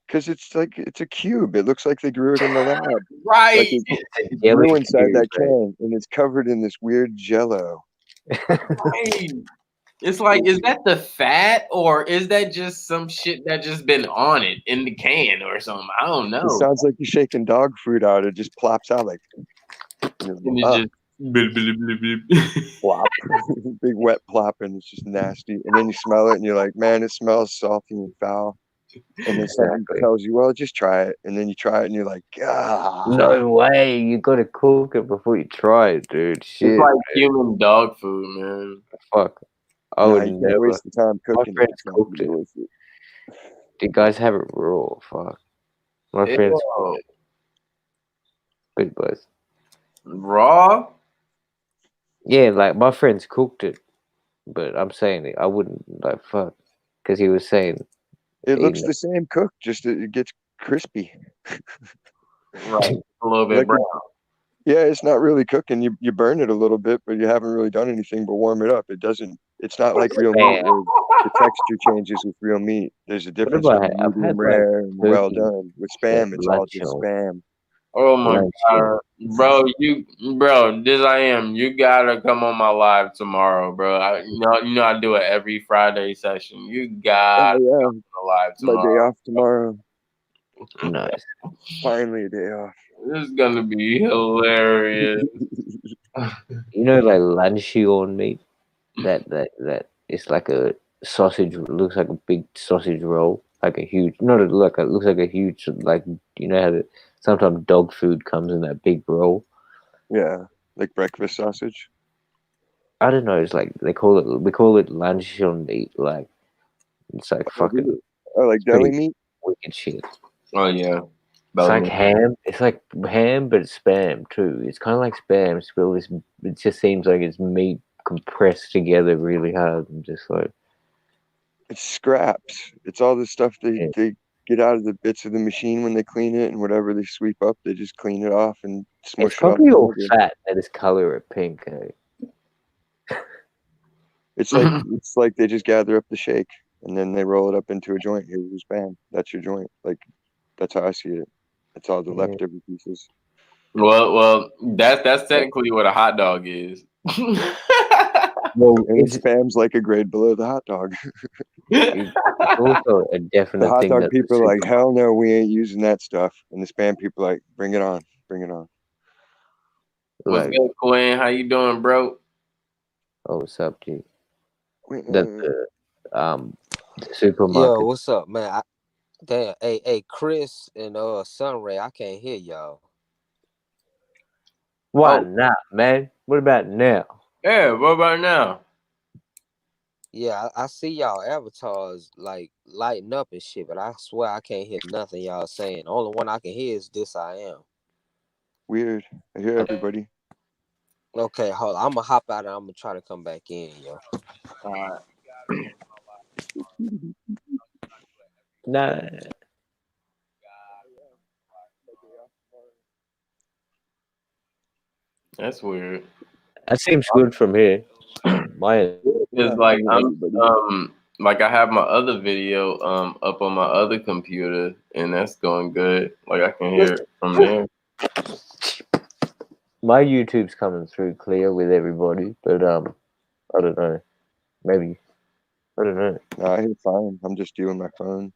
Because it's a cube. It looks like they grew it in the lab. Right. Like it grew inside that can, and it's covered in this weird jello. Right. It's like, is that the fat, or is that just some shit that just been on it in the can or something? I don't know. It sounds like you're shaking dog food out. It just plops out like, and it just blip, blip, blip, blip. plop, big wet plop, and it's just nasty. And then you smell it, and you're like, man, it smells salty and foul. And then something tells you, well, just try it. And then you try it, and you're like, ah. No way! You gotta cook it before you try it, dude. Shit, it's like man. human dog food, man. Fuck. I would you never can't waste the time My cooking it. friends It's not cooked it. delicious. You guys have it raw. Fuck. My friends Ew. good boys. Raw? Yeah, like my friends cooked it, but I'm saying it. I wouldn't like fuck because he was saying It looks eating the same cooked, just it gets crispy. Right. A little bit Like brown. Yeah, it's not really cooking. You burn it a little bit, but you haven't really done anything but warm it up. It's not like real meat where the texture changes with real meat. There's a difference about between I've had, medium like, rare and well turkey done. With Spam, it's all just luncheon. Spam. Oh my Luncheon. god, bro, this I am. You gotta come on my live tomorrow, bro. You know I do it every Friday session. You gotta come on the live My day tomorrow. off tomorrow. Nice. Finally a day off. This is gonna be hilarious. You know, like luncheon meat. That it's like a sausage. Looks like a big sausage roll, like a huge. Not a, like a looks like a huge like you know how sometimes dog food comes in that big roll. Yeah, like breakfast sausage. I don't know. It's like we call it luncheon meat. Like it's like fucking. Oh, like deli meat. Wicked shit. Oh yeah. It's like ham. It's like ham, but it's Spam too. It's kind of like Spam. It just seems like it's meat compressed together really hard and just like. It's scraps. It's all the stuff they get out of the bits of the machine when they clean it, and whatever they sweep up, they just clean it off and smush It's it off. probably all fat that is color it pink. It's like they just gather up the shake and then they roll it up into a joint. Here's your Spam. That's your joint. Like that's how I see it. It's all the leftover pieces. Well, that's technically what a hot dog is. Well, and Spam's like a grade below the hot dog. It's also a definite the hot thing dog that people are like, hell no, we ain't using that stuff. And the Spam people are like, bring it on, bring it on. What's good, Quinn? How you doing, bro? Oh, what's up, G? The supermarket. Yo, what's up, man? Hey, Chris and Sunray, I can't hear y'all. Why not, man? What about now? Yeah, what about now? Yeah, I see y'all avatars like lighting up and shit, but I swear I can't hear nothing y'all saying. The only one I can hear is This I Am. Weird. I hear everybody. Okay, hold on. I'm gonna hop out and I'm gonna try to come back in, yo. All right. Nah. That's weird. That seems good from here. It's like like I have my other video up on my other computer, and that's going good. Like I can hear it from there. My YouTube's coming through clear with everybody, but I don't know. Maybe I don't know. No, I hear fine. I'm just doing my phone.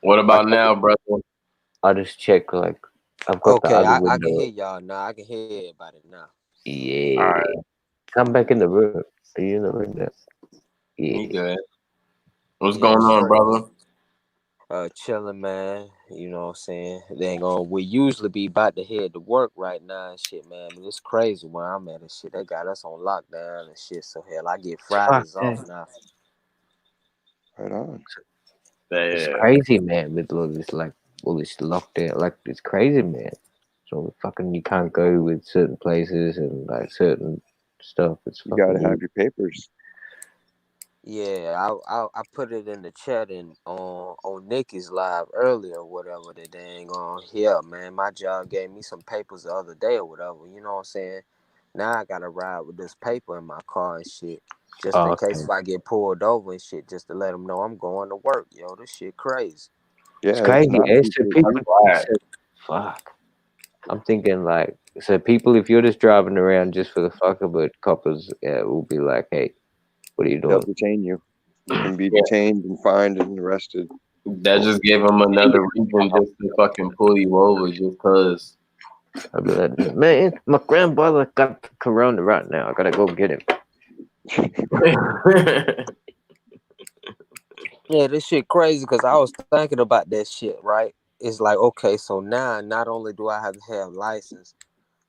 What about now, brother? I just check like I've got the other window. I can hear y'all now. I can hear everybody now. Yeah. All right. Come back in the room. Are you in the room now? You Yeah. good? What's going on, brother? Chilling, man. You know what I'm saying? We usually be about to head to work right now and shit, man. But it's crazy where I'm at and shit. They got us on lockdown and shit. So hell, I get Fridays off now. Right on. It's crazy, man. With all this lockdown, like it's crazy, man. So fucking you can't go with certain places and like certain stuff. It's you gotta have your papers. Yeah, I put it in the chat and on Nikki's live earlier or whatever that they ain't gonna hear, man. My job gave me some papers the other day or whatever, you know what I'm saying? Now I gotta ride with this paper in my car and shit. Just in case if I get pulled over and shit, just to let them know I'm going to work, yo. This shit crazy. Yeah, it's crazy. Fuck. I'm thinking like, so people, if you're just driving around just for the fuck of it, coppers will be like, hey, what are you doing? They'll detain you. You can be detained and fined and arrested. That just gave them another reason just to fucking pull you over just cause. I'll be like, man, my grandfather got corona right now. I gotta go get him. Yeah, this shit crazy because I was thinking about that shit, right? It's like, okay, so now not only do I have to have license,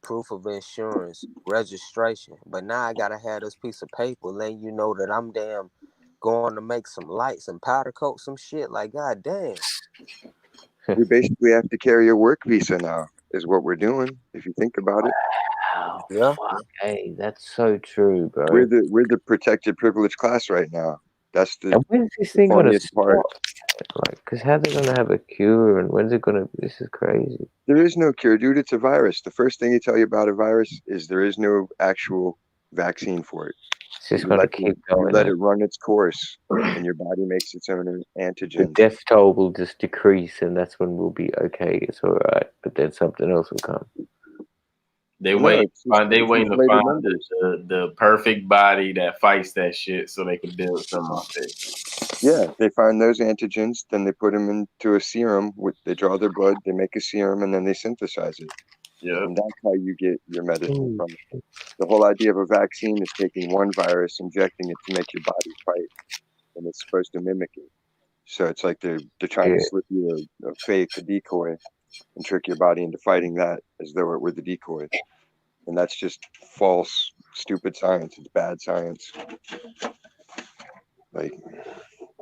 proof of insurance, registration, but now I gotta have this piece of paper letting you know that I'm damn going to make some lights and powder coat some shit. Like, god damn. We basically have to carry a work visa now, is what we're doing, if you think about it. Wow, yeah. Fuck, hey, that's so true, bro. We're the protected privileged class right now. That's the and when's this thing gonna stop? Like, because how they gonna have a cure, and when's it gonna? This is crazy. There is no cure, dude. It's a virus. The first thing you tell you about a virus is there is no actual vaccine for it. It's just gonna keep going. You let it run its course, and your body makes its own antigen. The death toll will just decrease, and that's when we'll be okay. It's all right, but then something else will come. They waiting to find the perfect body that fights that shit so they can build some off it. Yeah, they find those antigens, then they put them into a serum. They draw their blood, they make a serum, and then they synthesize it. Yeah, and that's how you get your medicine from it. The whole idea of a vaccine is taking one virus, injecting it to make your body fight, and it's supposed to mimic it. So it's like they're trying to slip you a fake, a decoy, and trick your body into fighting that as though it were the decoy. And that's just false, stupid science. It's bad science. Like,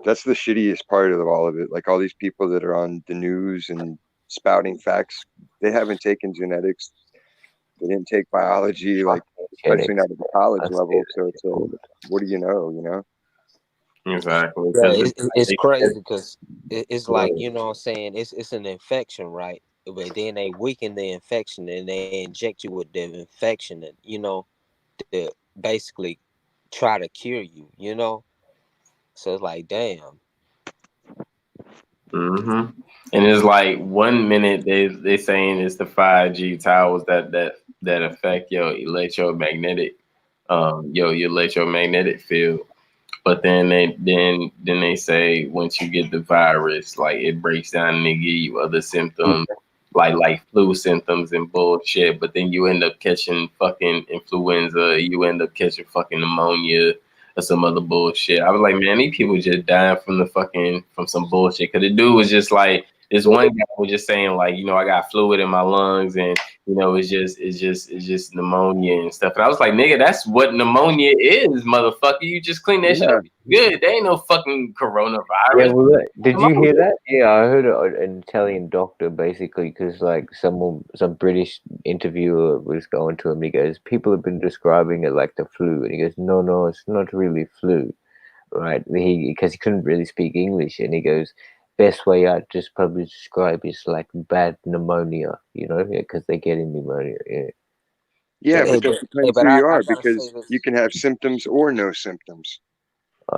that's the shittiest part of all of it. Like, all these people that are on the news and spouting facts, they haven't taken genetics. They didn't take biology, like, especially not at the college level. So it's like, what do you know? Exactly. Yeah, it's crazy because it's like, you know what I'm saying? It's an infection, right? But then they weaken the infection and they inject you with the infection and, to basically try to cure you, So it's like, damn. Mm-hmm. And it's like 1 minute they saying it's the 5G towers that affect your electromagnetic your electromagnetic field. But then they say once you get the virus, like it breaks down and they give you other symptoms like flu symptoms and bullshit. But then you end up catching fucking influenza, you end up catching fucking pneumonia or some other bullshit. I was like, man, these people just dying from some bullshit. Cause the dude was just like, this one guy was just saying like, I got fluid in my lungs and it's just pneumonia and stuff. And I was like, nigga, that's what pneumonia is, motherfucker. You just clean that shit up. Good. There ain't no fucking coronavirus. Yeah, well, did you hear that? Yeah, I heard an Italian doctor basically, because like some British interviewer was going to him. He goes, people have been describing it like the flu, and he goes, no, it's not really flu, right? Because he couldn't really speak English, and he goes, best way I'd just probably describe is like bad pneumonia, because they're getting pneumonia. Yeah. Yeah, Hey, but that depends but who you I are gotta say because this. you can have symptoms or no symptoms.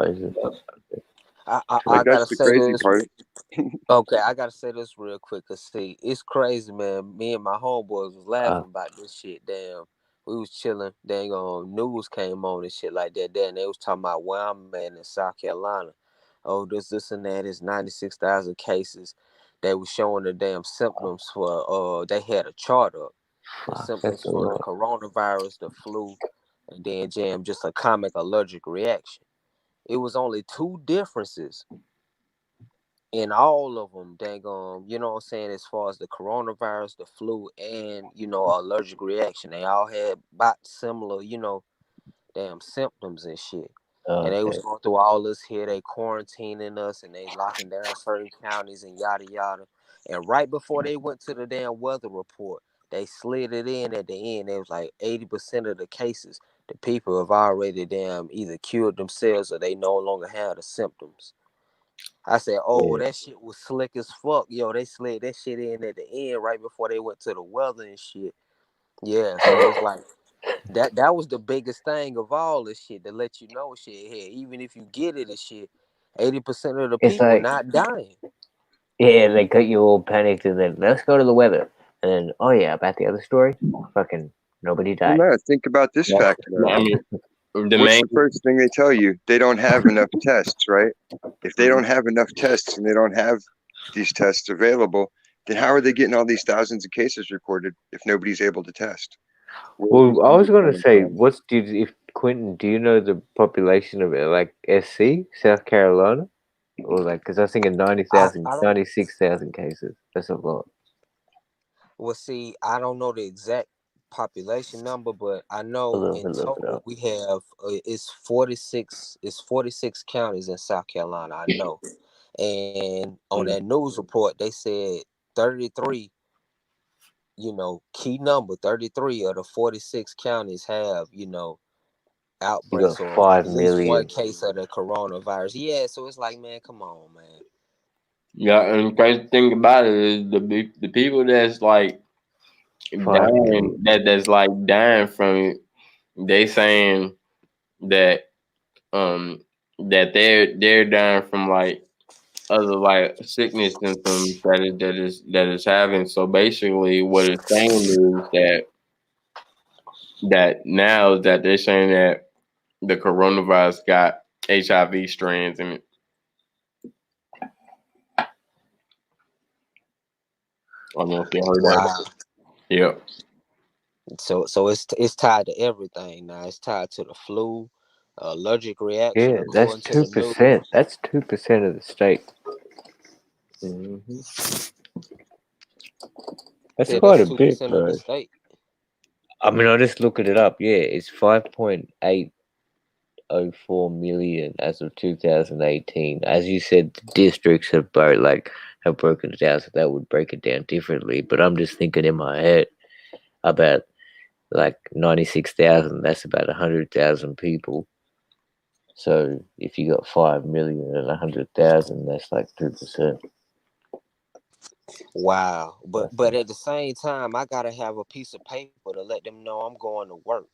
Is it? Like I that's gotta the say crazy this. part. Okay, I gotta say this real quick. Cause see, it's crazy, man. Me and my homeboys was laughing about this shit. Damn, we was chilling. Dang on, news came on and shit like that. Then they was talking about where I'm at in South Carolina. Oh, this and that is 96,000 cases. They was showing the damn symptoms for they had a chart up. The Fuck, symptoms that's a for the lot. coronavirus, the flu, and then jam just a comic allergic reaction. It was only two differences in all of them, dang you know what I'm saying, as far as the coronavirus, the flu, and allergic reaction. They all had about similar, damn symptoms and shit. And they was Okay. going through all this here, they quarantining us and they locking down certain counties and yada yada. And right before they went to the damn weather report, they slid it in at the end. It was like 80% of the cases, the people have already damn either cured themselves or they no longer have the symptoms. I said, oh, Yeah. that shit was slick as fuck. Yo, they slid that shit in at the end right before they went to the weather and shit. Yeah, so it's like that was the biggest thing of all this shit to let you know shit here. Even if you get it and shit, 80% of the It's people like, not dying. yeah, they got you all panicked, and then let's go to the weather, and then oh yeah, about the other story, fucking nobody Well, died. no, think about this Yeah. fact though. I mean, the What's main the first thing they tell you? They don't have enough tests, right? If they don't have enough tests and they don't have these tests available, then how are they getting all these thousands of cases reported if nobody's able to test? Where's the Well, I was numbers gonna coming say, from? if Quentin, do you know the population of it, like SC, South Carolina, or like, because I was thinking I don't 96,000 cases. That's a lot. well see, I don't know the exact population number, but I know I'll in look it total up. we have it's 46 counties in South Carolina, I know. And on that news report they said 33, key number 33 of the 46 counties have, You got outbreaks or at 5 least one million. case of the coronavirus. Yeah, so it's like, man, come on, man. Yeah, and the crazy thing about it is the people that's like 5 dying, million. that's like dying from it. They saying that that they're dying from like other like sickness symptoms that is having. So basically, what it's saying is that now that they're saying that the coronavirus got HIV strands in it. I don't know if you heard that. Wow. Yep. So it's tied to everything now. It's tied to the flu, allergic reaction, Yeah, that's according to the news. 2%. That's 2% of the state. Mm-hmm. That's Yeah, quite that's a bit, 2% of the bro. state. I mean, I just looked it up. Yeah, it's 5.804 million as of 2018. As you said, the districts have have broken it down, so that would break it down differently. But I'm just thinking in my head about like 96,000. That's about 100,000 people. So if you got 5 million and 100,000, that's like 2%. Wow. But That's but at the same time, I gotta have a piece of paper to let them know I'm going to work.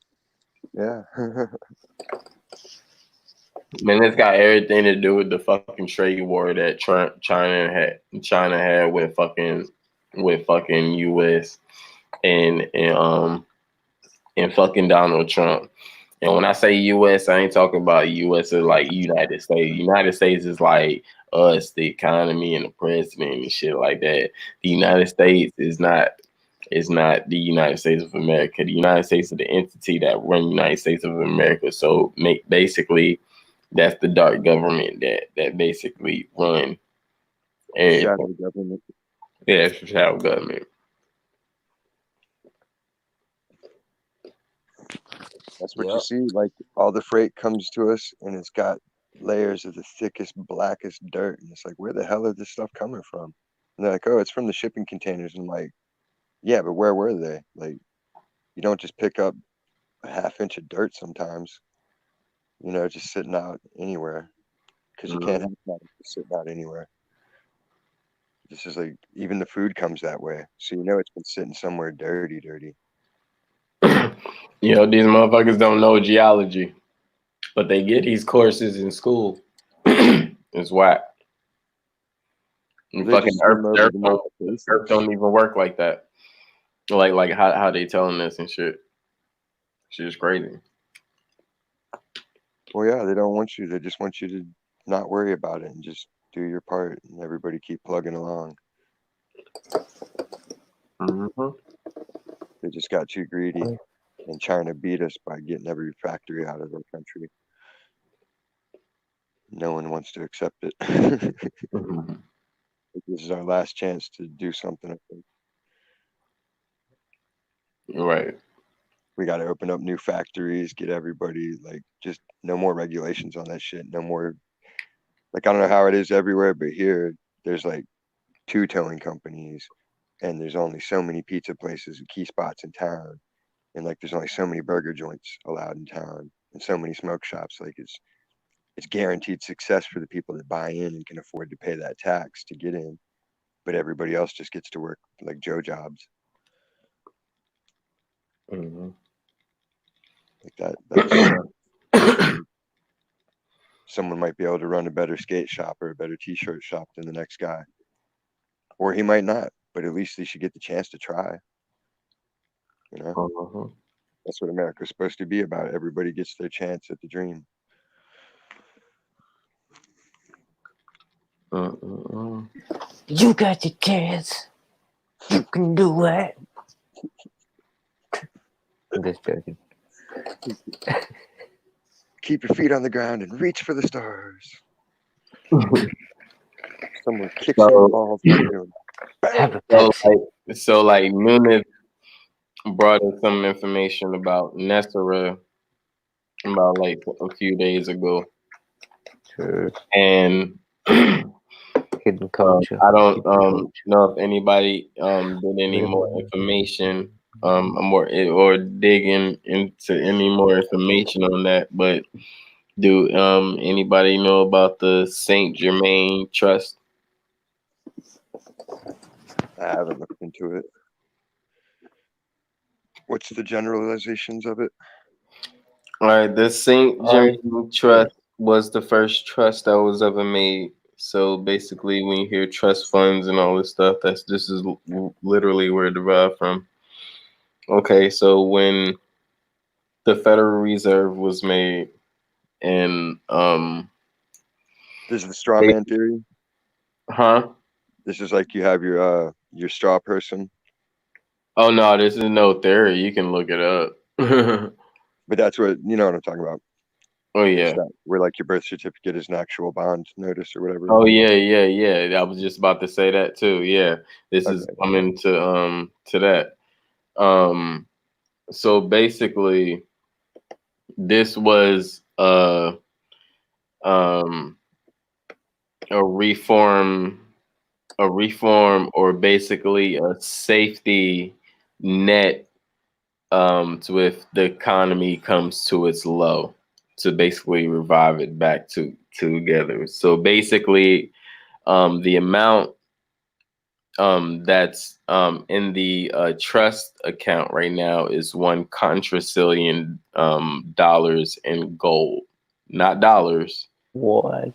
Yeah. Man, it's got everything to do with the fucking trade war that China had with fucking US and fucking Donald Trump. And when I say US, I ain't talking about US as like United States. United States is like us, the economy and the president and shit like that. The United States is not the United States of America. The United States is the entity that run the United States of America. So basically that's the dark government that basically run Shadow everything. government. Yeah, it's the shadow government. That's what you Yep. see. Like all the freight comes to us and it's got layers of the thickest, blackest dirt. And it's like, where the hell is this stuff coming from? And they're like, oh, it's from the shipping containers. And I'm like, yeah, but where were they? Like, you don't just pick up a half inch of dirt sometimes, just sitting out anywhere. Because you can't Mhm. have that just sitting out anywhere. This is like, even the food comes that way. So it's been sitting somewhere dirty, dirty. You know, these motherfuckers don't know geology, but they get these courses in school. It's whack. And They fucking just skim over the most Earth don't even work like that. Like how they telling this and shit. Shit is crazy. Well, yeah, they don't want you. They just want you to not worry about it and just do your part, and everybody keep plugging along. Mm-hmm. They just got too greedy, and China beat us by getting every factory out of our country. No one wants to accept it. Mm-hmm. This is our last chance to do something, I think. Right. We got to open up new factories, get everybody, like, just no more regulations on that shit. No more, like, I don't know how it is everywhere, but here there's like 2 towing companies, and there's only so many pizza places and key spots in town, and like there's only so many burger joints allowed in town, and so many smoke shops. Like, it's guaranteed success for the people that buy in and can afford to pay that tax to get in, but everybody else just gets to work like Joe jobs. Mm-hmm. Like that. Someone might be able to run a better skate shop or a better t-shirt shop than the next guy, or he might not, but at least they should get the chance to try. You know, Mm-hmm. that's what America's supposed to be about. Everybody gets their chance at the dream. Mm-hmm. You got your chance. You can do it. I'm just joking. Keep your feet on the ground and reach for the stars. Someone kicks you in the balls. Have a Pepsi. So like Nunez brought us some information about Nessera about like a few days ago. Sure. And Hidden culture. I don't know if anybody did any more information or digging into any more information on that, but do anybody know about the Saint Germain Trust? I haven't looked into it. What's the generalizations of it? All right, the Saint Germain Trust was the first trust that was ever made. So basically, when you hear trust funds and all this stuff, this is literally where it derived from. Okay, so when the Federal Reserve was made, and this is the straw man theory. Huh? This is like you have your straw person. Oh no, this is no theory. You can look it up. But that's what you know what I'm talking about. Oh yeah, where like your birth certificate is an actual bond notice or whatever. Oh yeah. I was just about to say that too. Yeah, this is coming to that. So basically, this was a reform, or basically a safety net to if the economy comes to its low, to basically revive it back together. So basically, the amount that's in the trust account right now is $1 quadrillion dollars in gold, not dollars. What?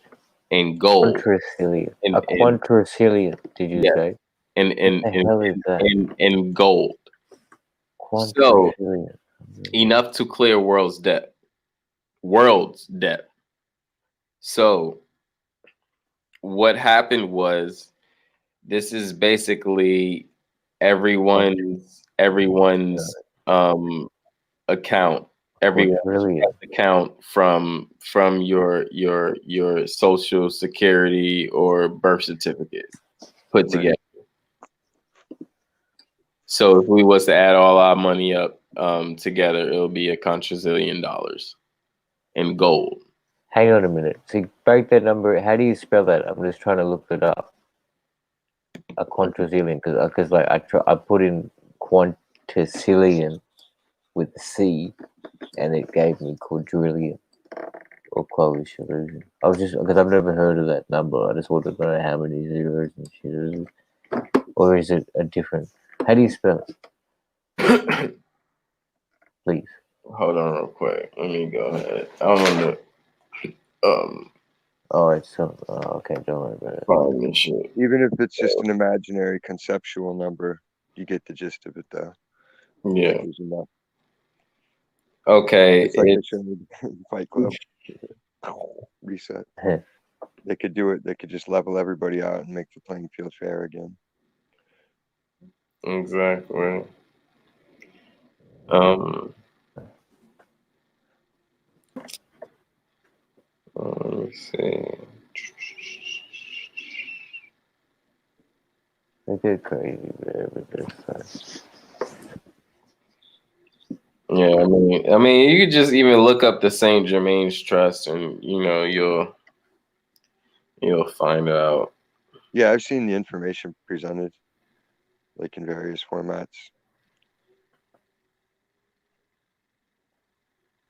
In gold. Quadrillion. A quadrillion, did you say? In gold. So enough to clear world's debt. So what happened was, this is basically everyone's account, everyone's account from your social security or birth certificate put together. So if we was to add all our money up together, it'll be $1 quadrillion dollars in gold. Hang on a minute. So break that number. How do you spell that? I'm just trying to look it up. A quadrillion, because like I put in quintillion with a C, and it gave me quadrillion or quadrillion. I was just because I've never heard of that number. I just wanted to know how many zeros and shit it is. Or is it a different? How do you spell it? please. Hold on real quick. Let me go ahead. I want to Oh, it's so. Okay, don't worry about it. find this shit. Even if it's just an imaginary conceptual number, you get the gist of it, though. Yeah. There's enough. Okay. It's like they showed in Fight Club. Reset. They could do it. They could just level everybody out and make the playing field fair again. Exactly. Let me see. They get crazy with this. Yeah, I mean, you could just even look up the Saint Germain's Trust, and you'll find out. Yeah, I've seen the information presented, like in various formats.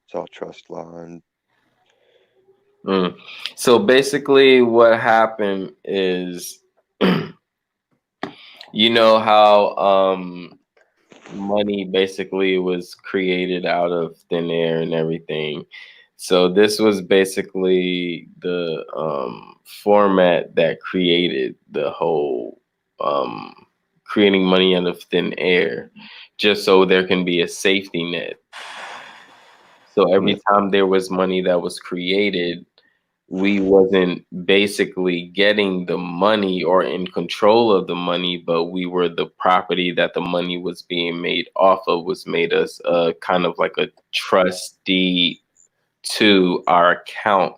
It's all trust law and. So basically, what happened is, you know how money basically was created out of thin air and everything. So this was basically the format that created the whole creating money out of thin air, just so there can be a safety net. So every time there was money that was created, we wasn't basically getting the money or in control of the money, but we were the property that the money was being made off of, was made us kind of like a trustee to our account.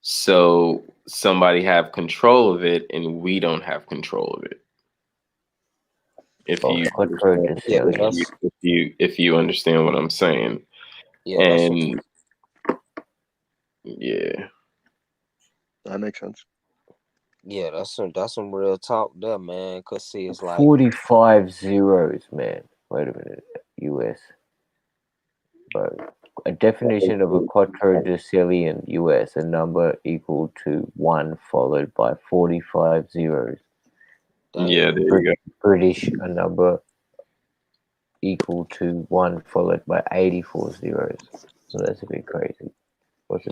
So somebody have control of it and we don't have control of it. If you understand what I'm saying. Yeah, and yeah, that makes sense. Yeah, that's some real talk there, man. Cause see, it's like 45 zeros, man. Wait a minute, US. But a definition of a quadradecillion, US, a number equal to 1 followed by 45 zeros. Yeah, there you go. British, a number equal to 1 followed by 84 zeros. So that's a bit crazy. But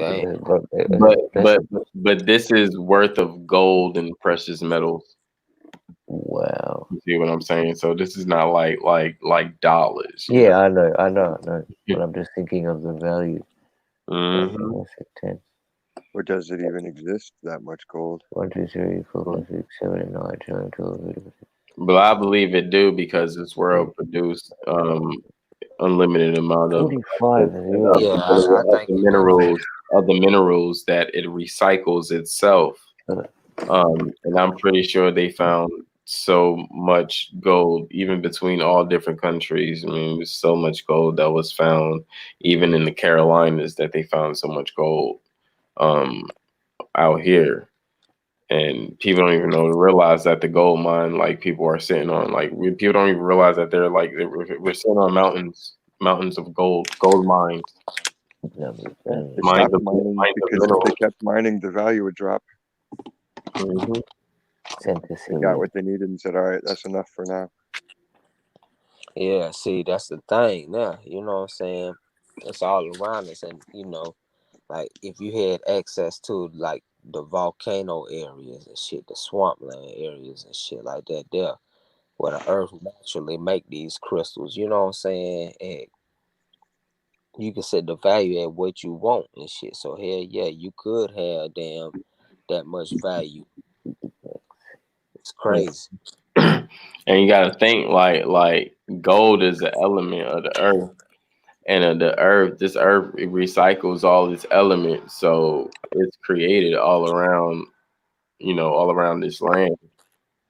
this is worth of gold and precious metals. Wow. You see what I'm saying? So this is not like dollars. Yeah, I know. But I'm just thinking of the value. Mm-hmm. That's intense. Or does it even exist, that much gold? 1, 2, 3, 4, 5, 6, 7, 8, 9, 10, 12, 13. But I believe it do, because this world produced unlimited amount of 45 the minerals that it recycles itself. And I'm pretty sure they found so much gold, even between all different countries. I mean, there's so much gold that was found, even in the Carolinas, that they found so much gold out here. And people don't even realize that the gold mine, like, people are sitting on, like, people don't even realize that we're sitting on mountains of gold mines. They stopped mining because if they kept mining, the value would drop. Mm-hmm. They got what they needed and said, all right, that's enough for now. Yeah, see, that's the thing now. You know what I'm saying? It's all around us. And, like, if you had access to, like, the volcano areas and shit, the swampland areas and shit like that there, where the earth naturally make these crystals, you know what I'm saying? And you can set the value at what you want and shit. So hell yeah, you could have that much value. It's crazy. And you gotta think like gold is an element of the earth. And this earth, it recycles all its elements, so it's created all around this land.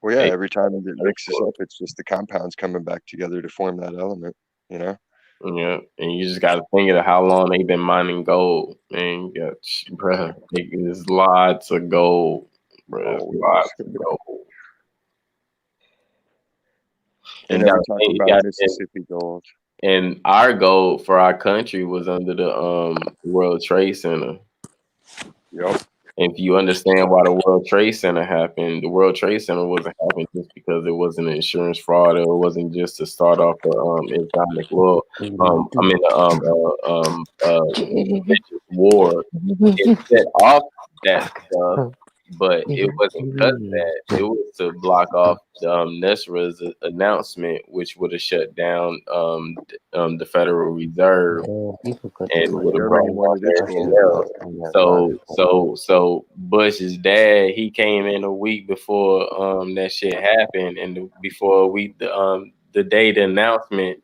Well, yeah, every time it mixes up, it's just the compounds coming back together to form that element, Yeah, and you just got to think of how long they've been mining gold. And there's lots of gold, lots of gold. And every time about Mississippi gold. And our gold for our country was under the World Trade Center. Yep. If you understand why the World Trade Center happened, the World Trade Center wasn't happening just because because it wasn't an insurance fraud, or it wasn't just to start off the Islamic law. Religious war. It set off that stuff, but it wasn't because of that. It was to block off Nesra's announcement, which would have shut down the Federal Reserve and would have brought everything else. So Bush's dad, he came in a week before that shit happened, and before a week, the day the announcement,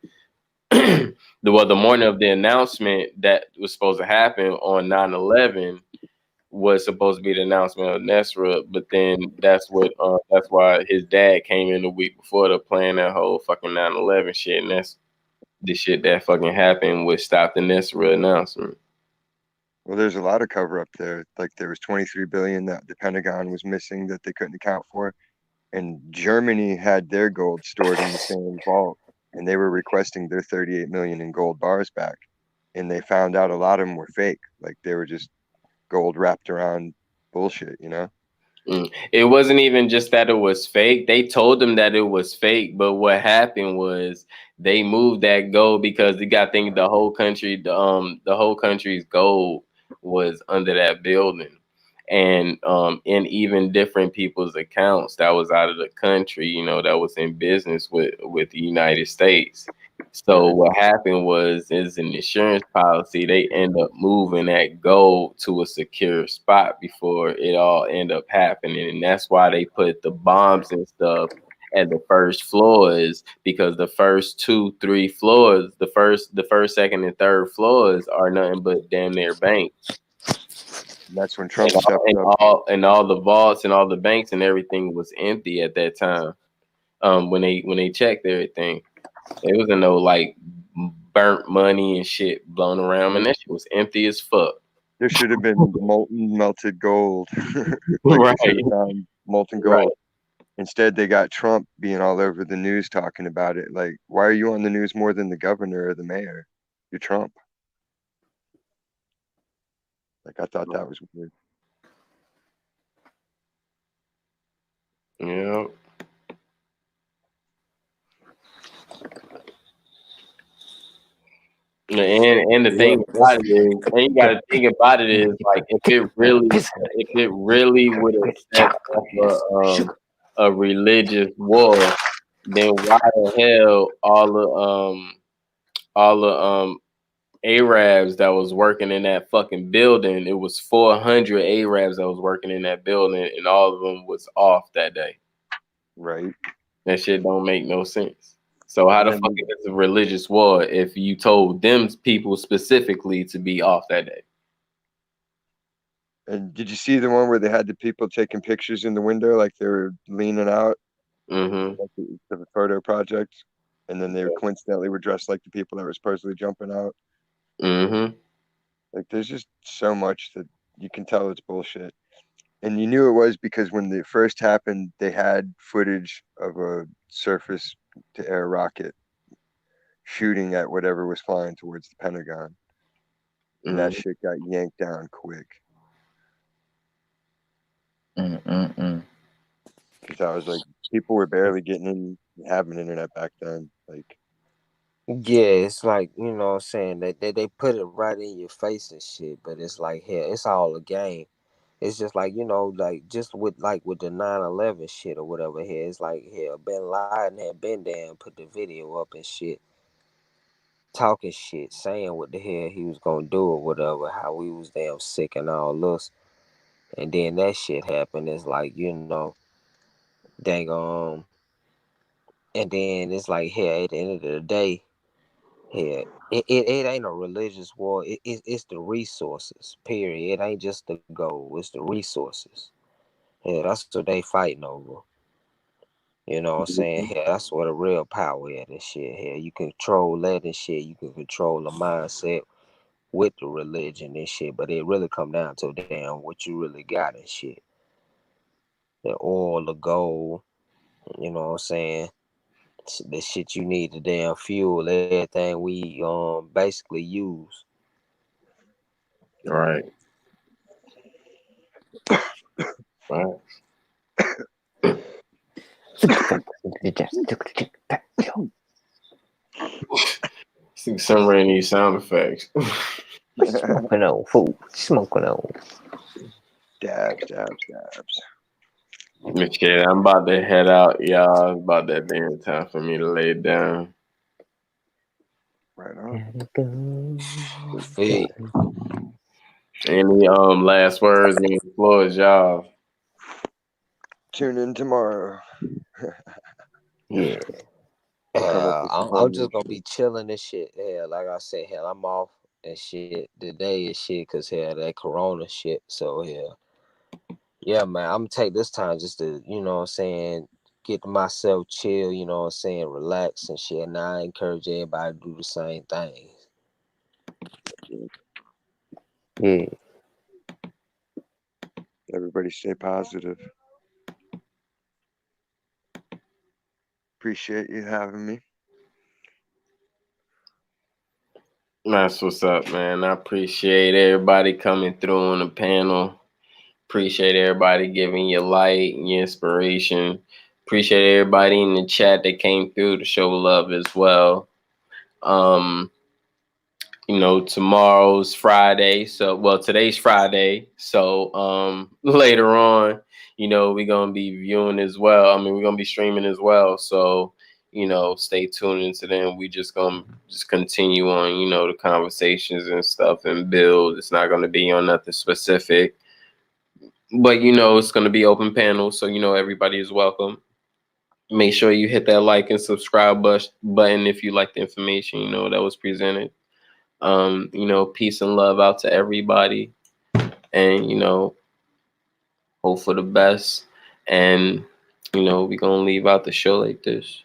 the morning of the announcement that was supposed to happen on 9/11 was supposed to be the announcement of Nesra, but then that's why his dad came in a week before to plan that whole fucking 9/11 shit, and that's the shit that fucking happened with stop the Nesra announcement. Well, there's a lot of cover up there. Like there was 23 billion that the Pentagon was missing that they couldn't account for, and Germany had their gold stored in the same vault, and they were requesting their 38 million in gold bars back, and they found out a lot of them were fake. Like they were just gold wrapped around bullshit, you know. It wasn't even just that it was fake. They told them that it was fake, but what happened was they moved that gold because they got thinking the whole country's gold was under that building, and in even different people's accounts that was out of the country, you know, that was in business with the United States. So what happened is an insurance policy, they end up moving that gold to a secure spot before it all end up happening. And that's why they put the bombs and stuff at the first floors, because the first 2-3 floors, the first, second, and third floors are nothing but damn near banks. That's when Trump and all the vaults and all the banks and everything was empty at that time. When they checked everything. It wasn't no like burnt money and shit blown around, and that shit was empty as fuck. There should have been molten melted gold. Right. Molten gold. Right. Instead, they got Trump being all over the news talking about it. Like, why are you on the news more than the governor or the mayor? You're Trump. Like, I thought that was weird. Yeah. And the thing about it is, and you got to think about it is, like, if it really would have set up a religious war, then why the hell all the Arabs that was working in that fucking building, it was 400 Arabs that was working in that building, and all of them was off that day. Right. That shit don't make no sense. So how the fuck is it a religious war if you told them people specifically to be off that day? And did you see the one where they had the people taking pictures in the window, like they were leaning out, like the photo project, and then they coincidentally were dressed like the people that were supposedly jumping out? Like, there's just so much that you can tell it's bullshit. And you knew it was because when it first happened, they had footage of a surface-to-air rocket shooting at whatever was flying towards the Pentagon. And that shit got yanked down quick. Because I was like, people were barely getting in, having internet back then. Like, yeah, it's like, you know what I'm saying, they put it right in your face and shit, but it's like, hell, it's all a game. It's just like, you know, like just with the 9/11 shit or whatever here, it's like, hell, Bin Laden had been there and put the video up and shit, talking shit, saying what the hell he was gonna do or whatever, how we was damn sick and all this. And then that shit happened. It's like, you know, dang, and then it's like, hey, at the end of the day, yeah, it ain't a religious war. It's the resources, period. It ain't just the goal. It's the resources. Yeah, that's what they fighting over. You know what I'm saying? Yeah, that's where the real power is and shit. Yeah, you control that and shit. You can control the mindset with the religion and shit. But it really come down to damn what you really got and shit. The oil, the gold, you know what I'm saying? The shit you need to damn fuel everything we basically use. Right. Right. You just took the chick back. Somewhere in these sound effects. Smoking on food. Smoking on. Dabs. Okay, I'm about to head out, y'all. It's about that damn time for me to lay down. Right on. Feet. Any last words on the floor is y'all. Tune in tomorrow. Yeah. I'm just gonna be chilling and shit. Hell, like I said, hell, I'm off and shit today and shit, cause hell, that corona shit. So hell, yeah, man, I'm gonna take this time just to, you know what I'm saying, get myself chill, you know what I'm saying, relax and shit. And I encourage everybody to do the same thing. Yeah. Everybody stay positive. Appreciate you having me. That's what's up, man. I appreciate everybody coming through on the panel. Appreciate everybody giving your light and your inspiration. Appreciate everybody in the chat that came through to show love as well. You know, tomorrow's Friday. Today's Friday. So later on, you know, we're gonna be viewing as well. I mean, we're gonna be streaming as well. So, you know, stay tuned into them. We just gonna continue on, you know, the conversations and stuff and build. It's not gonna be on nothing specific. But you know, it's gonna be open panel, so you know everybody is welcome. Make sure you hit that like and subscribe button if you like the information, you know, that was presented. You know, peace and love out to everybody, and you know, hope for the best. And you know, we're gonna leave out the show like this.